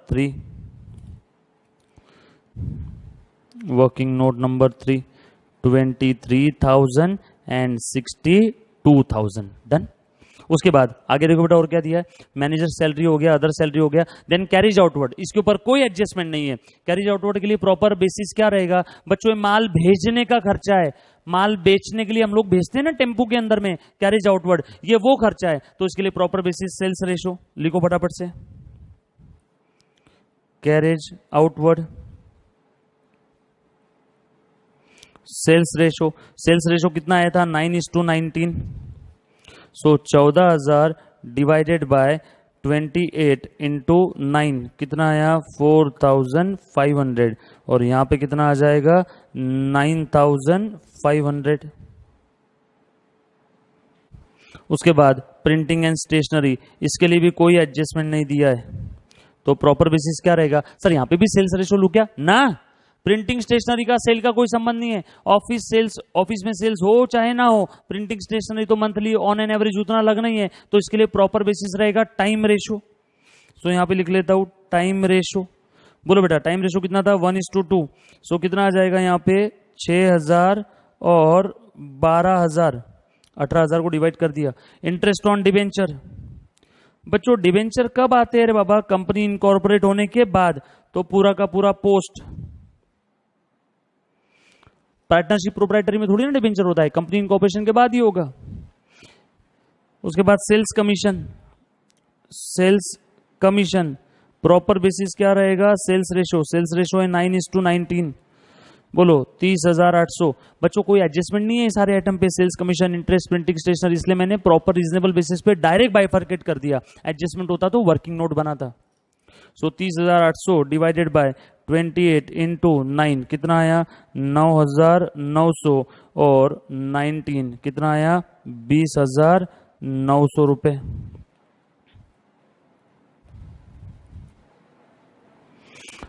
3, working note number 3, 23,000 and 62,000। Done. उसके बाद आगे देखो बेटा और क्या दिया है? मैनेजर सैलरी हो गया, अदर सैलरी हो गया, देन कैरिज आउटवर्ड। इसके ऊपर कोई एडजस्टमेंट नहीं है। कैरिज आउटवर्ड के लिए प्रॉपर बेसिस क्या रहेगा बच्चों? माल भेजने का खर्चा है। माल बेचने के लिए हम लोग भेजते हैं ना टेम्पू के अंदर में, कैरिज आउटवर्ड, ये वो खर्चा है। तो इसके लिए प्रॉपर बेसिस सेल्स रेशो लिखो फटाफट से। कैरिज आउटवर्ड सेल्स रेशो कितना आया था? 9:19। सो 14,000 डिवाइडेड बाय 28 इंटू 9 कितना आया? 4,500। और यहां पे कितना आ जाएगा? 9,500। उसके बाद प्रिंटिंग एंड स्टेशनरी, इसके लिए भी कोई एडजस्टमेंट नहीं दिया है, तो प्रॉपर बेसिस क्या रहेगा? सर यहां पे भी सेल्स रेशो लू क्या? ना, प्रिंटिंग स्टेशनरी का सेल का कोई संबंध नहीं है। ऑफिस में सेल्स हो चाहे ना हो, प्रिंटिंग स्टेशनरी तो मंथली ऑन एन एवरेज उतना लगना ही है। तो इसके लिए प्रॉपर बेसिस रहेगा टाइम रेशो। सो यहां पे लिख लेता हूं टाइम रेशो। बोलो बेटा टाइम रेशो कितना था? 1:2। सो कितना आ जाएगा यहाँ पे? 6,000 और 12,000, 18,000 को डिवाइड कर दिया। इंटरेस्ट ऑन डिबेंचर, बच्चों डिबेंचर कब आते हैं रे बाबा? कंपनी इनकॉर्पोरेट होने के बाद। तो पूरा का पूरा पोस्ट, पार्टनरशिप प्रोप्राइटरी में थोड़ी ना डिबेंचर होता है, कंपनी इनकॉर्पोरेशन के बाद ही होगा। उसके बाद सेल्स कमीशन प्रॉपर बेसिस क्या रहेगा? सेल्स रेशो है 9:19। बोलो 30,800। बच्चों कोई एडजस्टमेंट नहीं है सारे आइटम पे, sales commission, interest, printing stationery, इसलिए मैंने प्रॉपर रीजनेबल बेसिस पे डायरेक्ट बाइफरकेट कर दिया। एडजस्टमेंट होता तो वर्किंग नोट बना था। सो 30,800 डिवाइडेड बाय 28 इंटू 9 कितना आया? 9,900 और 19 कितना आया? 20,900 रुपए।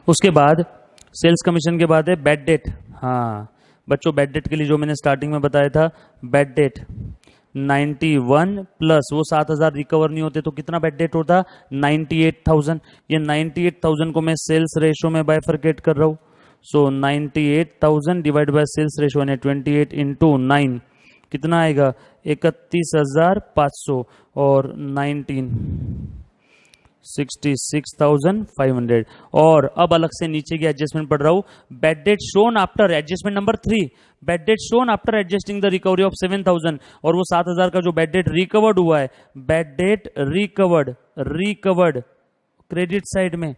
उसके बाद सेल्स कमीशन के बाद है बैड डेट। हाँ बच्चों बैड डेट के लिए जो मैंने स्टार्टिंग में बताया था, बैड डेट 91 प्लस वो 7,000 रिकवर नहीं होते तो कितना बैड डेट होता? 98,000। ये 98,000 को मैं सेल्स रेशो में बाइफरकेट कर रहा हूं। सो 98,000 डिवाइड बाय सेल्स रेशो यानी 28 इंटू 9 कितना आएगा? 31,500 और 19 66,500। और अब अलग से नीचे की एडजस्टमेंट पढ़ रहा हूं। Bad debt shown after adjustment number 3, bad debt shown after adjusting the recovery of 7,000। और वो 7,000 का जो बैड डेट रिकवर्ड हुआ है, bad debt recovered credit side में,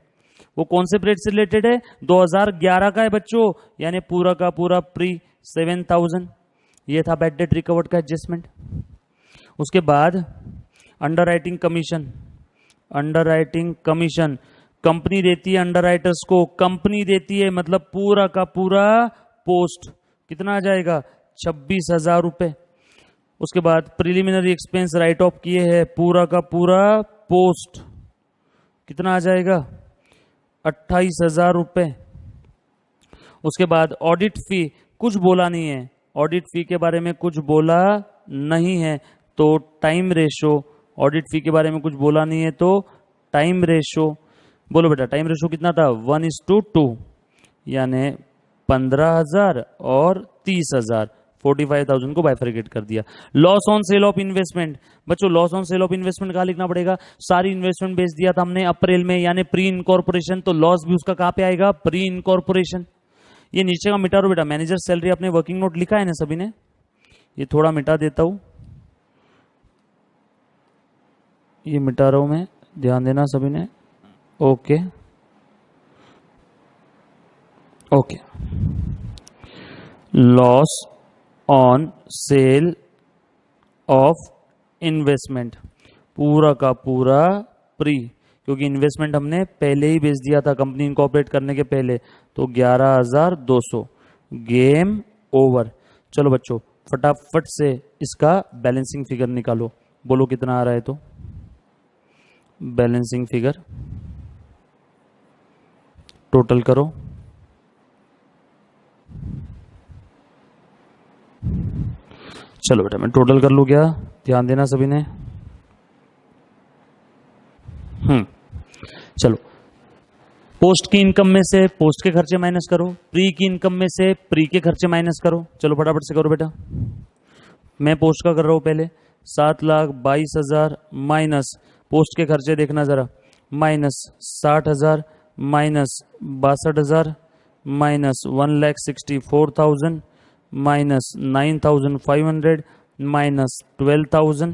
वो कौन से पीरियड से रिलेटेड है? 2011 का है बच्चों, यानी पूरा का पूरा प्री 7,000। ये था बैड डेट रिकवर्ड का एडजस्टमेंट। उसके बाद अंडरराइटिंग कमीशन कंपनी देती है अंडरराइटर्स को, कंपनी देती है मतलब पूरा का पूरा पोस्ट कितना आ जाएगा? 26,000 रुपए। उसके बाद प्रिलिमिनरी एक्सपेंस राइट ऑफ किए हैं पूरा का पूरा पोस्ट कितना आ जाएगा? 28,000 रुपए। उसके बाद ऑडिट फी कुछ बोला नहीं है, ऑडिट फी के बारे में कुछ बोला नहीं है तो टाइम रेशो, ऑडिट फी के बारे में कुछ बोला नहीं है तो टाइम रेशो। बोलो बेटा टाइम रेशो कितना था? 1:2, यानी 15,000 और 30,000, 45,000 को बाइफरकेट कर दिया। Loss on sale of investment, बच्चों loss on sale of investment कहाँ लिखना पड़ेगा? सारी इन्वेस्टमेंट बेच दिया था हमने अप्रैल में, यानी प्री इनकॉर्पोरेशन, तो लॉस भी उसका कहाँ पे आएगा? Pre incorporation. ये नीचे का मिटा रो बेटा, मैनेजर सैलरी अपने वर्किंग नोट लिखा है ना सभी ने? ये थोड़ा मिटा देता हूं, ये मिटा रहा हूं मैं, ध्यान देना सभी ने। Okay okay, loss on sale of investment पूरा का पूरा प्री, क्योंकि इन्वेस्टमेंट हमने पहले ही बेच दिया था कंपनी इनकॉर्पोरेट करने के पहले, तो 11,200, गेम ओवर। चलो बच्चों फटाफट से इसका बैलेंसिंग फिगर निकालो, बोलो कितना आ रहा है? तो बैलेंसिंग फिगर टोटल करो। चलो बेटा मैं टोटल कर लूँ क्या? ध्यान देना सभी ने। चलो, पोस्ट की इनकम में से पोस्ट के खर्चे माइनस करो, प्री की इनकम में से प्री के खर्चे माइनस करो। चलो फटाफट से करो बेटा, मैं पोस्ट का कर रहा हूं पहले। 7,22,000 माइनस पोस्ट के खर्चे देखना जरा, minus 60,000 minus 62,000 minus 1,64,000 minus 9,500 minus 12,000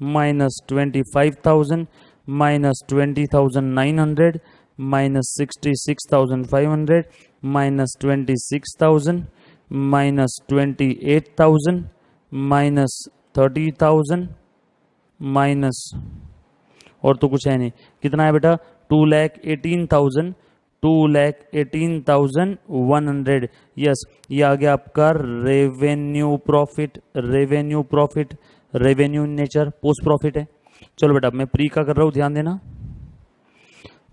minus 25,000 minus 20,900 minus 66,500 minus 26,000 minus 28,000 minus 30,000 minus, और तो कुछ है नहीं, कितना है बेटा? 2,18,000, 2,18,100। यस, ये आ गया आपका revenue profit. Revenue profit, revenue nature, post profit है। चलो बेटा मैं प्री का कर रहा हूं, ध्यान देना।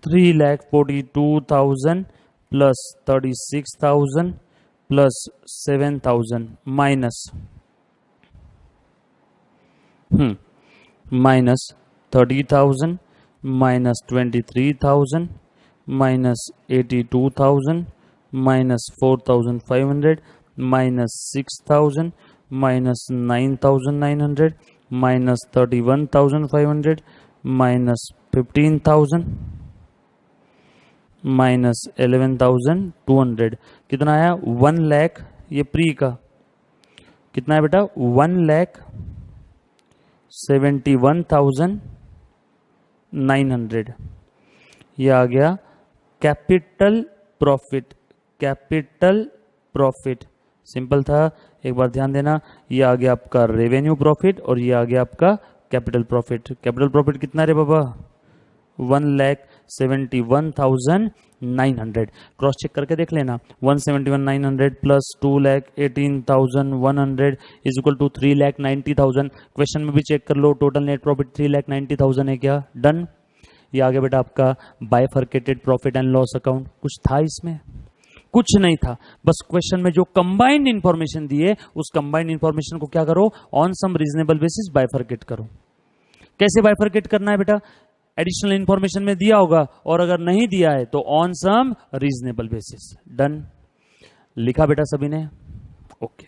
3,42,000 plus 36,000 plus 7,000 minus minus 30,000 minus 23,000 minus 82,000 minus 4,500 minus 6,000 minus 9,900 minus 31,500 minus 15,000 minus 11,200। कितना आया? 1 लाख। ये प्री का कितना है बेटा? 1,71,900। ये आ गया capital profit. Capital profit simple था, एक बार ध्यान देना। ये आ गया आपका रेवेन्यू प्रॉफिट और ये आ गया आपका कैपिटल प्रॉफिट। कैपिटल प्रॉफिट कितना रे बाबा? 1,71,900। क्रॉस चेक करके देख लेना। 1,71,900 plus 2,18,100 is equal to 3,90,000। Question में भी चेक कर लो, टोटल नेट प्रॉफिट 3,90,000 है क्या? डन। ये आ गया बेटा आपका bifurcated profit and loss account. कुछ था इसमें? कुछ नहीं था, बस क्वेश्चन में जो कंबाइंड इंफॉर्मेशन दी है उस कंबाइंड इंफॉर्मेशन को क्या करो? On some reasonable basis bifurcate करो। कैसे बाइफरकेट करना है बेटा? एडिशनल इंफॉर्मेशन में दिया होगा, और अगर नहीं दिया है तो on some reasonable basis. Done. लिखा बेटा सभी ने? ओके।